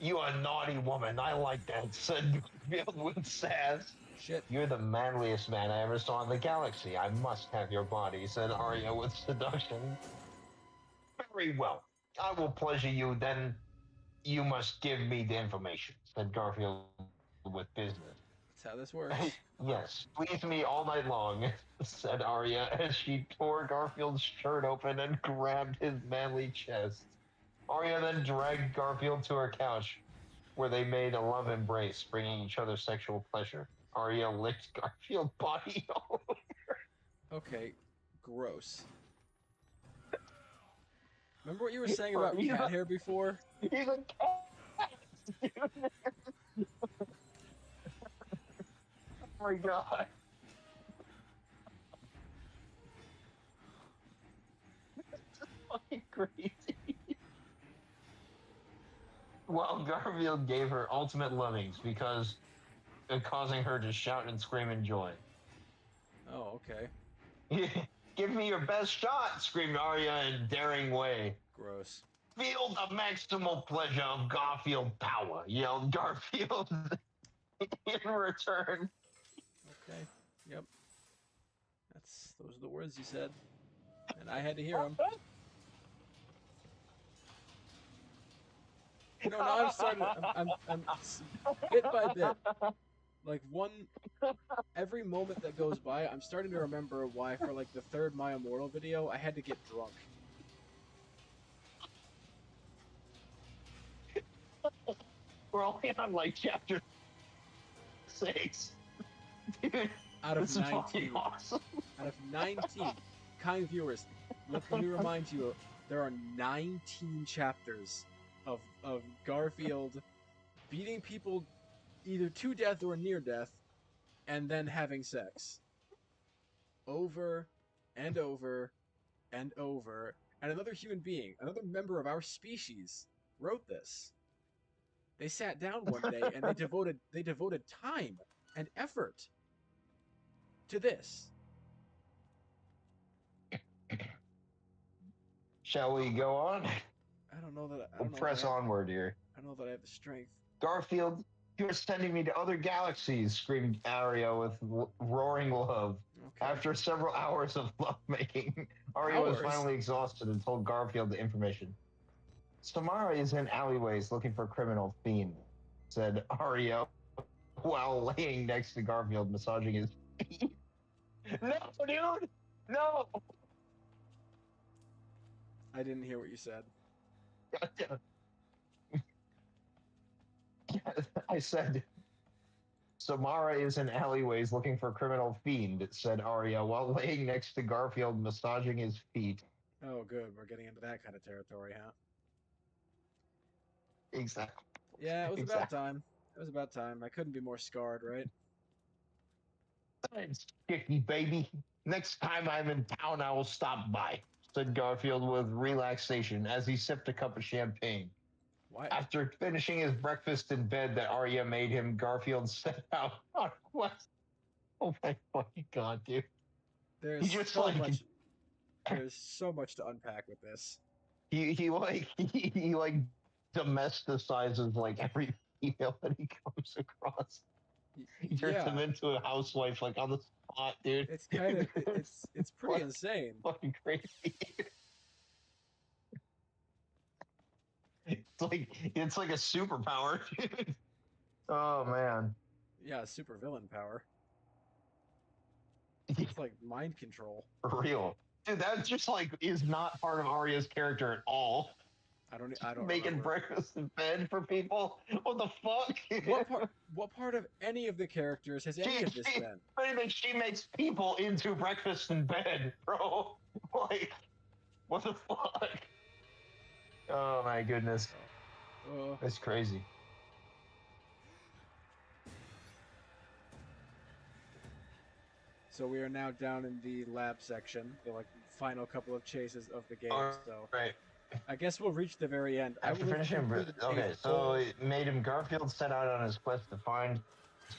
You a naughty woman, I like that, said Garfield with sass.
Shit.
You're the manliest man I ever saw in the galaxy. I must have your body, said Arya with seduction. Very well. I will pleasure you, then you must give me the information, said Garfield with business.
That's how this works.
Yes, please me all night long, said Arya as she tore Garfield's shirt open and grabbed his manly chest. Arya then dragged Garfield to her couch, where they made a love embrace, bringing each other sexual pleasure. Arya licked Garfield's body all over.
Okay, gross. Remember what you were saying about cat hair before?
He's a cat, dude. Oh my god. This is fucking crazy. while Garfield gave her ultimate lovings because causing her to shout and scream in joy.
Oh, okay.
Give me your best shot, screamed Arya in daring way.
Gross.
Feel the maximal pleasure of Garfield power, yelled Garfield in return.
Okay. Yep. Those are the words you said, and I had to hear them. Now I'm starting. I'm bit by bit, like every moment that goes by, I'm starting to remember why for like the third My Immortal video I had to get drunk.
We're only on like chapter 6. Dude,
Out of
this is
19.
fucking awesome.
Out of 19. Kind viewers, let me remind you, there are 19 chapters of Garfield beating people either to death or near death, and then having sex. Over and over and over. And another human being, another member of our species, wrote this. They sat down one day and they devoted time and effort to this.
Shall we go on?
I don't know that.
We'll press onward here.
I don't know that I have the strength.
Garfield, you're sending me to other galaxies, screamed Arya with roaring love.
Okay.
After several hours of lovemaking, Arya was finally exhausted and told Garfield the information. Samara is in alleyways looking for criminal fiend, said Arya while laying next to Garfield, massaging his feet. No, dude! No!
I didn't hear what you said.
I said, Samara is in alleyways looking for criminal fiend, said Arya while laying next to Garfield, massaging his feet.
Oh, good. We're getting into that kind of territory, huh?
Exactly.
Yeah, it was about time. It was about time. I couldn't be more scarred, right?
Thanks, Chicky baby. Next time I'm in town, I will stop by, said Garfield with relaxation as he sipped a cup of champagne.
Why?
After finishing his breakfast in bed that Arya made him, Garfield set out on a quest. Oh my fucking god, dude.
There's
just
so
like-
much. There's so much to unpack with this.
He domesticizes like every female that he comes across. He turns him into a housewife like on the spot, dude.
It's kind of it's pretty insane.
Fucking crazy. It's like a superpower, dude. Oh man.
Yeah, super villain power. It's like mind control.
For real. Dude, that just like is not part of Arya's character at all.
I don't
Making
remember.
breakfast in bed for people. What the fuck?
What part of any of the characters has any of this been?
I mean, she makes people into breakfast in bed, bro. Like, what the fuck? Oh my goodness. That's crazy.
So we are now down in the lab section, the like final couple of chases of the game. So
Right.
I guess we'll reach the very end.
After finishing, okay, so it made him. Garfield set out on his quest to find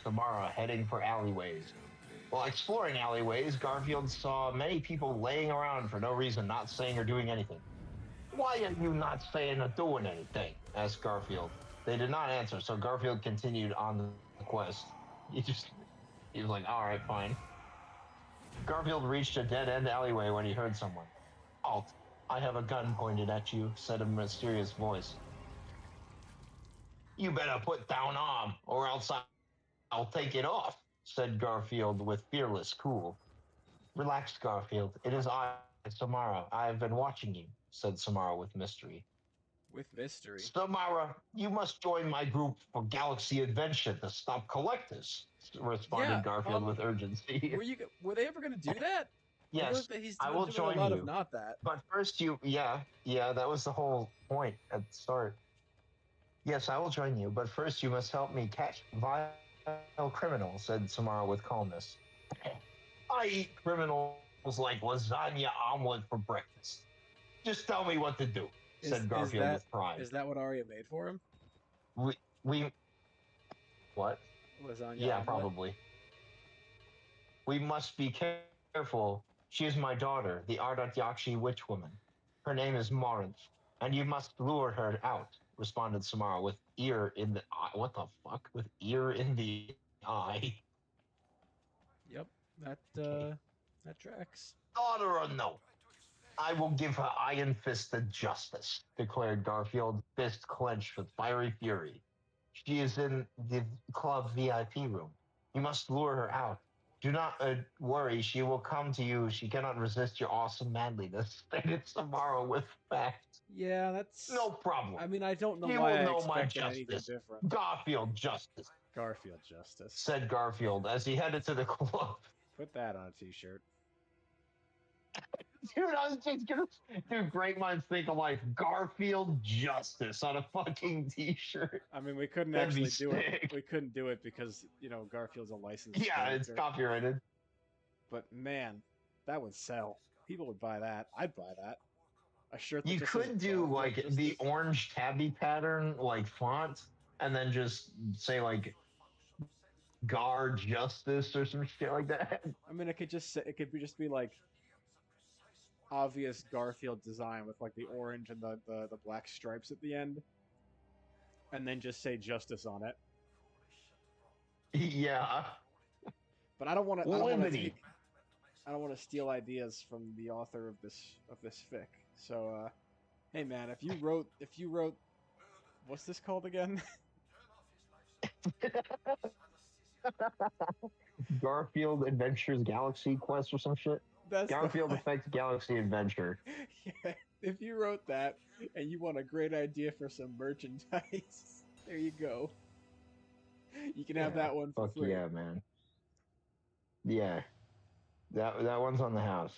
Samara, heading for alleyways. While exploring alleyways, Garfield saw many people laying around for no reason, not saying or doing anything. Why are you not saying or doing anything? Asked Garfield. They did not answer, so Garfield continued on the quest. He was like, all right, fine. Garfield reached a dead-end alleyway when he heard someone. Halt. I have a gun pointed at you, said a mysterious voice. You better put down arm, or else I'll take it off, said Garfield with fearless cool. Relax, Garfield. It is I, Samara. I have been watching you, said Samara with mystery.
With mystery?
Samara, you must join my group for Galaxy Adventure to stop collectors, responded Garfield with urgency.
Were they ever going to do that?
Yes, I will join
a lot
you.
Of not that.
But first yeah, that was the whole point at the start. Yes, I will join you, but first you must help me catch vile criminals, said Samara with calmness. I eat criminals like lasagna omelet for breakfast. Just tell me what to do, said Garfield with pride.
Is that what Arya made for him?
We what?
Lasagna
Yeah,
omelet?
probably. We must be careful. She is my daughter, the Ardat Yakshi witch woman. Her name is Morinth, and you must lure her out, responded Samara with ear in the eye. What the fuck? With ear in the eye.
Yep, that tracks.
Daughter or no? I will give her iron fisted justice, declared Garfield, fist clenched with fiery fury. She is in the club VIP room. You must lure her out. Do not worry, she will come to you. She cannot resist your awesome manliness. Stated Samara with fact.
Yeah, that's.
No problem.
I mean, I don't know
She
why
will
I
know my
expected anything
justice.
different.
Garfield justice,
Garfield justice.
said Garfield as he headed to the club.
Put that on a t-shirt.
Dude, I was just gonna. Dude, great minds think alike. Garfield justice on a fucking t-shirt.
I mean, we couldn't
That'd be
actually do it.
sick.
We couldn't do it because Garfield's a licensed.
Yeah, it's
character.
copyrighted.
But man, that would sell. People would buy that. I'd buy that. A shirt. That
You
just says
could do
Garfield
like the
justice.
orange tabby pattern, like font, and then just say like Gar Justice or some shit like that.
I mean, it could just be like obvious Garfield design with like the orange and the black stripes at the end, and then just say justice on it.
Yeah.
But I don't want to.
Liberty.
I don't want to steal ideas from the author of this fic. So, hey man, if you wrote, what's this called again?
Garfield Adventures Galaxy Quest or some shit.
That's
Garfield Effects Galaxy Adventure.
Yeah, if you wrote that and you want a great idea for some merchandise, there you go. You can have that one for
Fuck
free.
yeah, man. Yeah. That one's on the house.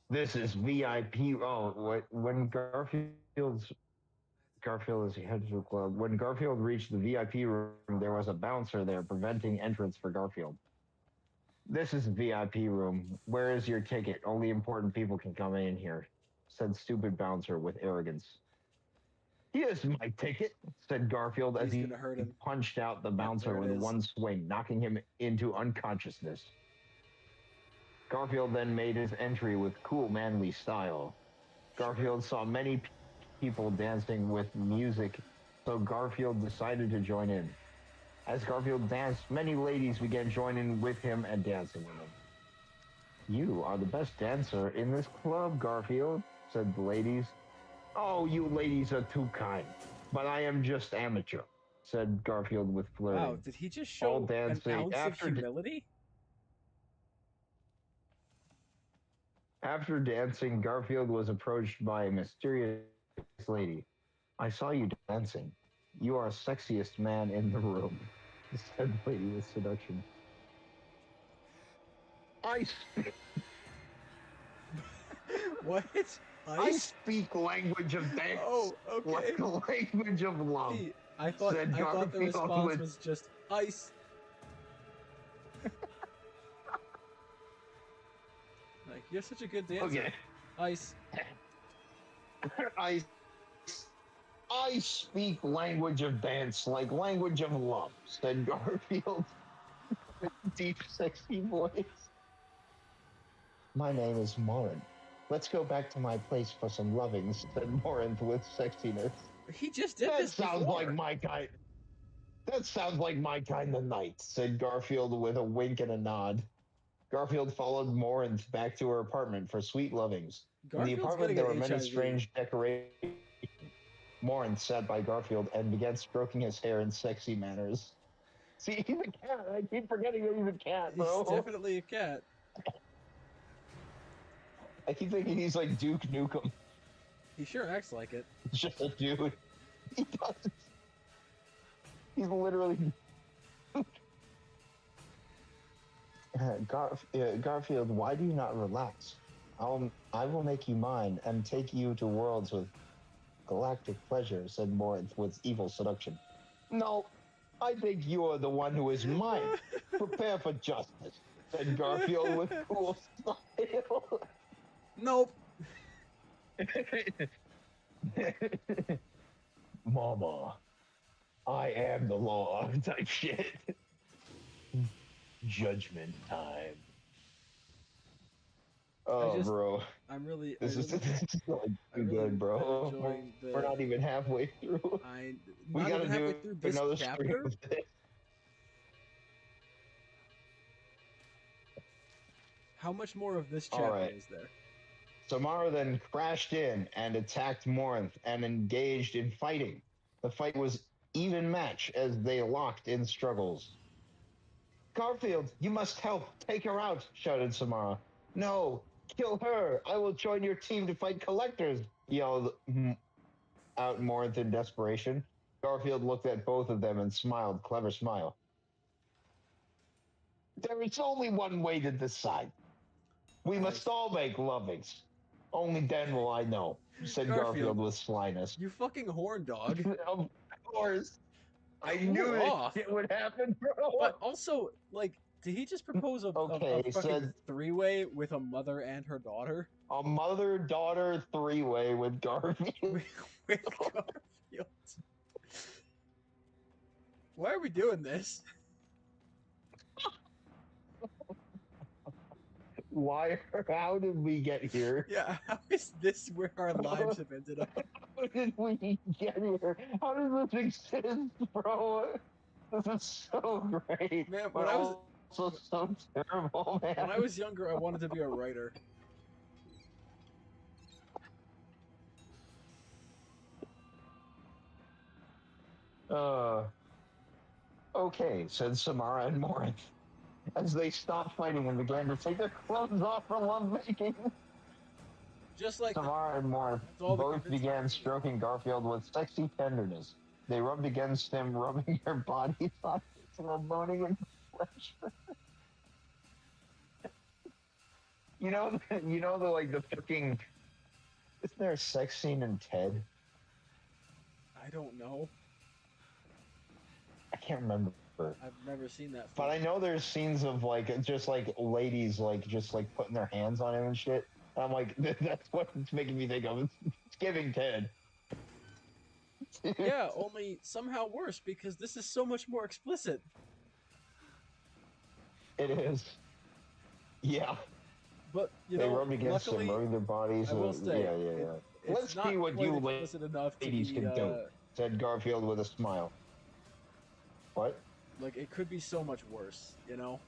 This is VIP. Oh, when Garfield is head to the club. When Garfield reached the VIP room, there was a bouncer there preventing entrance for Garfield. This is VIP room. Where is your ticket? Only important people can come in here, said stupid bouncer with arrogance. Here's my ticket, said Garfield as
He's
he
gonna hurt him.
punched out the bouncer
there it
with
is.
one swing, knocking him into unconsciousness. Garfield then made his entry with cool, manly style. Garfield saw many people dancing with music, so Garfield decided to join in. As Garfield danced, many ladies began joining with him and dancing with him. You are the best dancer in this club, Garfield, said the ladies. Oh, you ladies are too kind, but I am just amateur, said Garfield with flirting.
Wow, did he just show an
dancing
ounce of
after
humility?
After dancing, Garfield was approached by a mysterious lady. I saw you dancing. You are sexiest man in the room, said the lady with seduction.
What?
I speak language of dance.
Oh, okay.
Like the language of love.
See, I thought
said
the
Garfield
response
with-
was just ice. Like, you're such a good dancer.
Okay.
Ice.
I speak language of dance like language of love, said Garfield with deep, sexy voice. My name is Morin. Let's go back to my place for some lovings, said Morin with sexiness.
He just did
That
this
sounds
before.
like my kind. That sounds like my kind of night, said Garfield with a wink and a nod. Garfield followed Morin back to her apartment for sweet lovings. In the
Garfield's
apartment,
getting
there were
an
many
HIV.
strange decorations. Morin sat by Garfield and began stroking his hair in sexy manners. See, he's a cat. I keep forgetting that he's a cat, bro.
He's definitely a cat.
I keep thinking he's like Duke Nukem.
He sure acts like it.
He's just a dude. He does. He's literally. Garfield, why do you not relax? I will make you mine and take you to worlds with galactic pleasure, said Morin with evil seduction. No, I think you are the one who is mine. Prepare for justice, said Garfield with cool style.
Nope.
Mama, I am the law type shit. Judgment time. Oh,
just-
bro.
I'm really,
This is like
I
too
really
good, bro.
am enjoying
We're
the.
not even halfway through. We
Not
gotta
even halfway
do
through this
another stream
chapter.
of this.
How much more of this
All
chapter
right.
is there?
Samara then crashed in and attacked Morinth and engaged in fighting. The fight was even match as they locked in struggles. Garfield, you must help. Take her out, shouted Samara. No, kill her. I will join your team to fight collectors, yelled out Morinth in desperation. Garfield looked at both of them and smiled, clever smile. There is only one way to decide. We must all make lovings. Only then will I know, said Garfield with slyness.
You fucking horn dog.
Of course. I
Cool
knew
off.
this shit would happen, bro.
But also, like, did he just propose a
Okay,
fucking
said-
three-way with a mother and her daughter?
A mother-daughter three-way with Garfield.
With Garfield. Why are we doing this?
Why? How did we get here?
Yeah, how is this where our lives have ended up?
How did we get here? How does this exist, bro? This is so great.
Man,
but
when I was-
also so terrible, man.
When I was younger, I wanted to be a writer.
Okay, said Samara and Morinth, as they stopped fighting and began to take their clothes off for lovemaking.
Just like
Samara and Morinth
all the
both
convincing
began
people.
stroking Garfield with sexy tenderness. They rubbed against him, rubbing their bodies on his while moaning in pleasure. You know the like the fucking. Isn't there a sex scene in Ted?
I don't know.
I can't remember.
I've never seen that.
But I know there's scenes of like just like ladies like just like putting their hands on him and shit. And I'm like, that's what it's making me think of. It's giving Ted.
Yeah, only somehow worse because this is so much more explicit.
It is. Yeah.
But you
They
know,
rubbed against
luckily,
him, rubbing their bodies.
I will say,
yeah.
it's
Let's
not
see what
quite
you
explicit enough to
ladies
be,
can do, said Garfield with a smile. What?
Like it could be so much worse, you know.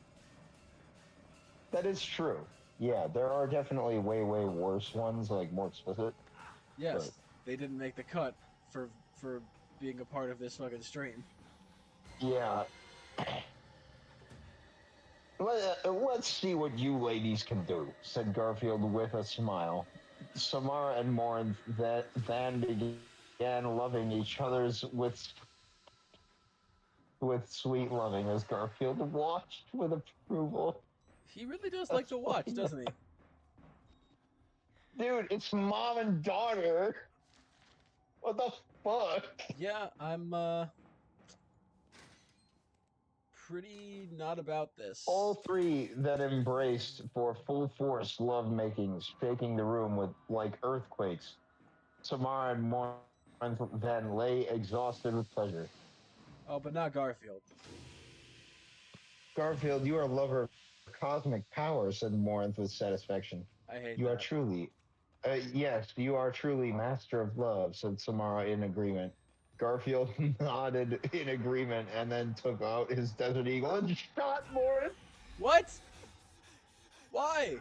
That is true. Yeah, there are definitely way worse ones, like more explicit.
Yes,
Right.
they didn't make the cut for being a part of this fucking stream.
Yeah. Let's see what you ladies can do, said Garfield with a smile. Samara and Morinth then began loving each other's with sweet loving as Garfield watched with approval.
He really does like to watch, doesn't he?
Dude, it's mom and daughter. What the fuck?
Yeah, I'm pretty not about this.
All three then embraced for full force lovemaking, shaking the room with like earthquakes. Samara and Morinth then lay exhausted with pleasure.
Oh, but not Garfield.
Garfield, you are a lover of cosmic power, said Morinth with satisfaction.
I hate
You
that.
are truly. Yes, you are truly master of love, said Samara in agreement. Garfield nodded in agreement and then took out his Desert Eagle and shot Morinth.
What? Why?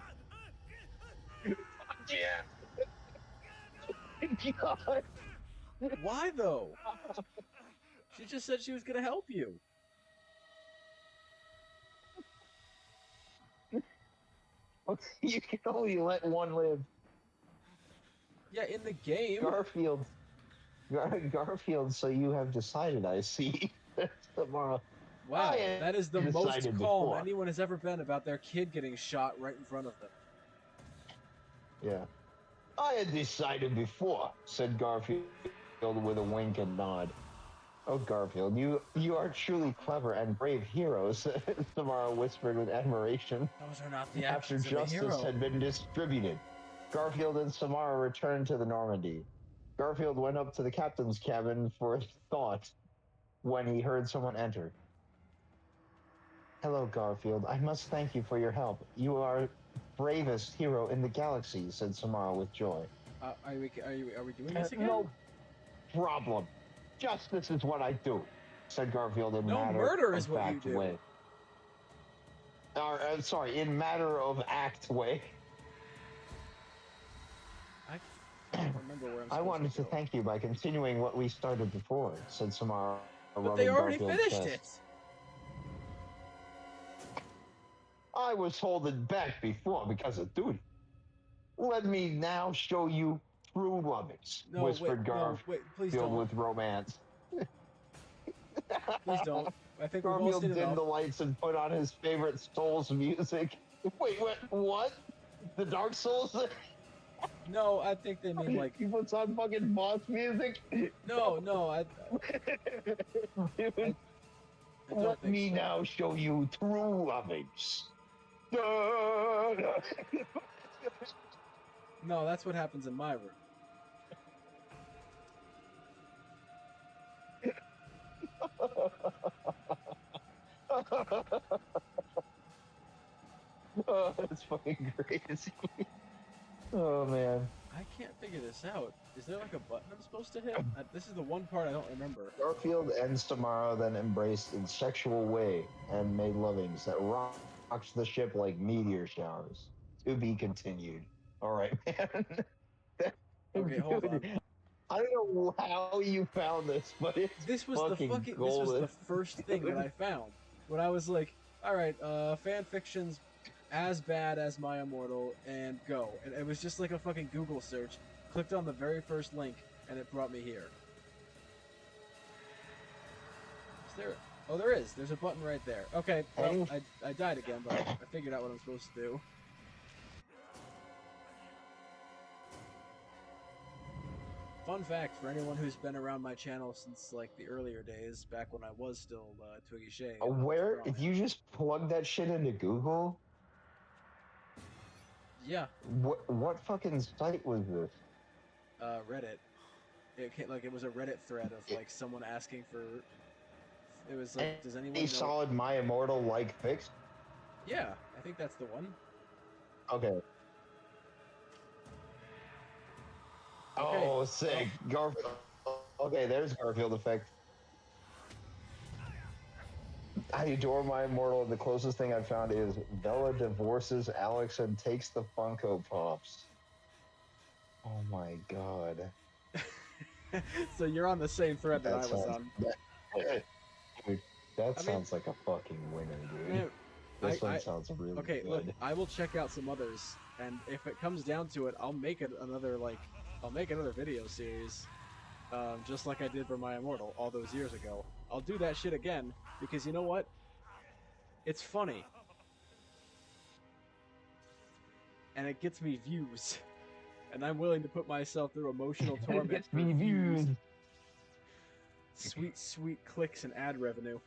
Yeah. God.
Why though? She just said she was gonna help you.
You can only let one live.
Yeah, in the game.
Garfield, so you have decided, I see. Tomorrow.
Wow,
I had
that is the most
decided
calm
before.
anyone has ever been about their kid getting shot right in front of them.
Yeah. I had decided before, said Garfield with a wink and nod. Oh, Garfield, you are truly clever and brave heroes, Samara whispered with admiration.
Those are not the
After
actions of a
justice
hero.
had been distributed, Garfield and Samara returned to the Normandy. Garfield went up to the captain's cabin for thought when he heard someone enter. Hello, Garfield. I must thank you for your help. You are bravest hero in the galaxy, said Samara with joy.
Are we doing this again?
No problem. Justice is what I do, said Garfield in
No,
matter
murder
of
is what you
fact
do.
way. Sorry, in matter of act way.
I don't remember where I'm supposed
I wanted to
go.
thank you by continuing what we started before, said Samara.
But they already
Garfield's
finished
chest.
it.
I was holding back before because of duty. Let me now show you true lovings,
No,
whispered
wait, no,
Garfield
wait, please don't.
with romance.
Please don't. I think we've all
Garfield
seen
dimmed
enough.
the lights and put on his favorite Souls music. Wait, what? The Dark Souls?
No, I think they mean like
He puts on fucking boss music?
no. I
Dude,
don't
let
think
me
so.
now show you true lovings.
No, that's what happens in my room.
Oh, that's fucking crazy. Oh man.
I can't figure this out. Is there like a button I'm supposed to hit? This is the one part I don't remember.
Garfield and Samara then embraced in sexual way and made lovings that rocks the ship like meteor showers. To be continued. All right, man.
Okay, hold on.
I don't know how you found this, but it's
This was
fucking
this was
golden.
the first thing that I found when I was like, all right, fan fiction's as bad as My Immortal, and go. And it was just like a fucking Google search. Clicked on the very first link, and it brought me here. Is there? Oh, there is. There's a button right there. Okay, well, I died again, but I figured out what I'm supposed to do. Fun fact for anyone who's been around my channel since like the earlier days, back when I was still Twiggy Shay.
Where? If you just plug that shit into Google?
Yeah,
What fucking site was this?
Reddit. It was a Reddit thread of like someone asking for. It was like, does anyone
A
know?
solid My Immortal like fix?
Yeah, I think that's the one.
Okay. Oh, sick. Garfield. Okay, there's Garfield effect. I adore My Immortal. The closest thing I've found is Bella divorces Alex and takes the Funko Pops. Oh my god.
So you're on the same thread that I was
sounds,
on.
Dude, that
I mean-
sounds like a fucking winner, dude.
Man,
This one
I-
sounds really
okay,
good.
look, I will check out some others, and if it comes down to it, I'll make another video series, just like I did for My Immortal all those years ago. I'll do that shit again because you know what? It's funny, and it gets me views, and I'm willing to put myself through emotional torment
Gets
for
me views.
Sweet, sweet clicks and ad revenue.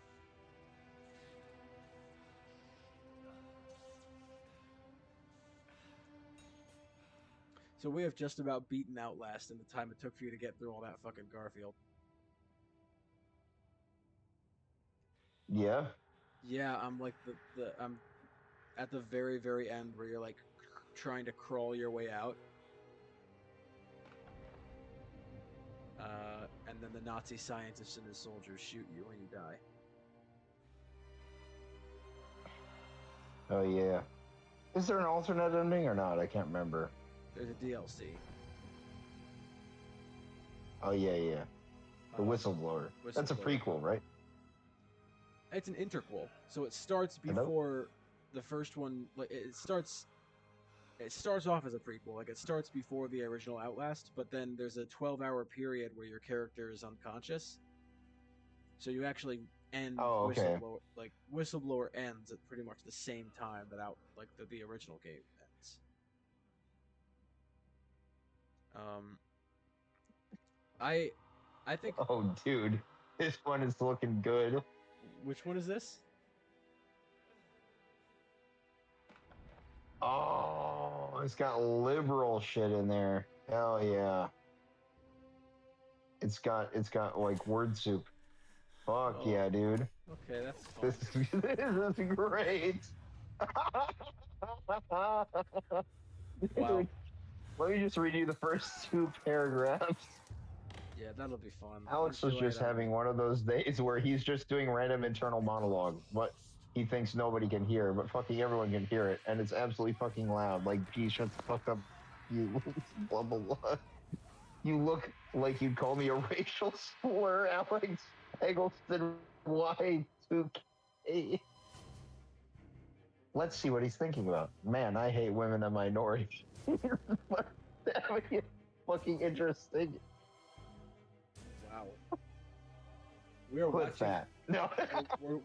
So we have just about beaten Outlast in the time it took for you to get through all that fucking Garfield.
Yeah.
Yeah, I'm like I'm at the very, very end where you're like trying to crawl your way out. And then the Nazi scientists and his soldiers shoot you when you die.
Oh yeah. Is there an alternate ending or not? I can't remember.
There's a DLC.
Oh yeah. The Whistleblower. That's a
Whistleblower.
prequel, right?
It's an interquel, so it starts
Hello?
before the first one. Like it starts off as a prequel. Like it starts before the original Outlast, but then there's a 12-hour period where your character is unconscious. So you actually end
Oh, okay.
Whistleblower. Like Whistleblower ends at pretty much the same time that the original game ends. I think.
Oh dude, this one is looking good.
Which one is this?
Oh Oh, it's got liberal shit in there. Hell yeah. It's got like word soup. Fuck
Oh.
yeah, dude.
Okay, that's fun.
This is great.
Wow.
Dude, let me just read you the first 2 paragraphs.
Yeah, that'll be fun.
Alex was just having one of those days where he's just doing random internal monologue, but he thinks nobody can hear, but fucking everyone can hear it, and it's absolutely fucking loud. Like, gee, shut the fuck up, you blah blah blah. You look like you'd call me a racial slur, Alex Eggleston Y2K. Let's see what he's thinking about. Man, I hate women and minorities. Fucking interesting.
Wow. We are
Clip
watching.
that. No.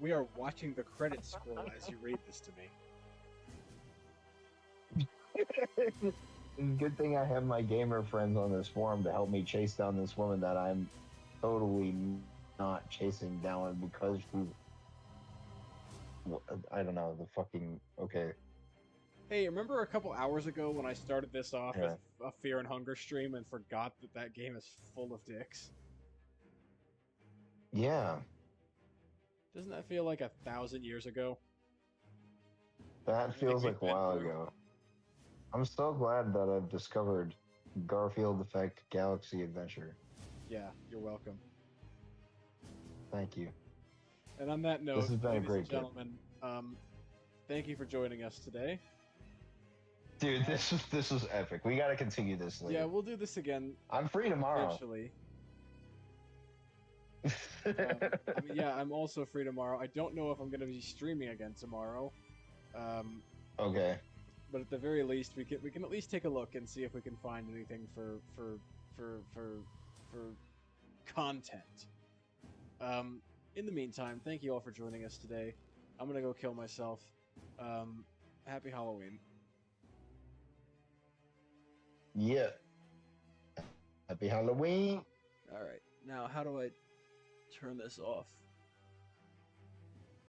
We are watching the credits scroll as you read this to me.
Good thing I have my gamer friends on this forum to help me chase down this woman that I'm totally not chasing down because she. I don't know, the fucking. Okay.
Hey, remember a couple hours ago when I started this off
Yeah.
as a Fear and Hunger stream and forgot that that game is full of dicks?
Yeah,
Doesn't that feel like 1,000 years ago?
that feels
we've
like a
been
while
through.
ago. I'm so glad that I've discovered Garfield Effect Galaxy Adventure.
Yeah, you're welcome.
Thank you.
And on that note,
This has been a
ladies
great
and
game.
gentlemen, thank you for joining us today.
Dude, this is epic. We gotta continue this later.
Yeah, we'll do this again
I'm free tomorrow.
eventually. I mean, yeah, I'm also free tomorrow. I don't know if I'm going to be streaming again tomorrow.
Okay.
But at the very least, we can at least take a look and see if we can find anything for content. In the meantime, thank you all for joining us today. I'm gonna go kill myself. Happy Halloween.
Yeah. Happy Halloween.
All right, now how do I turn this off?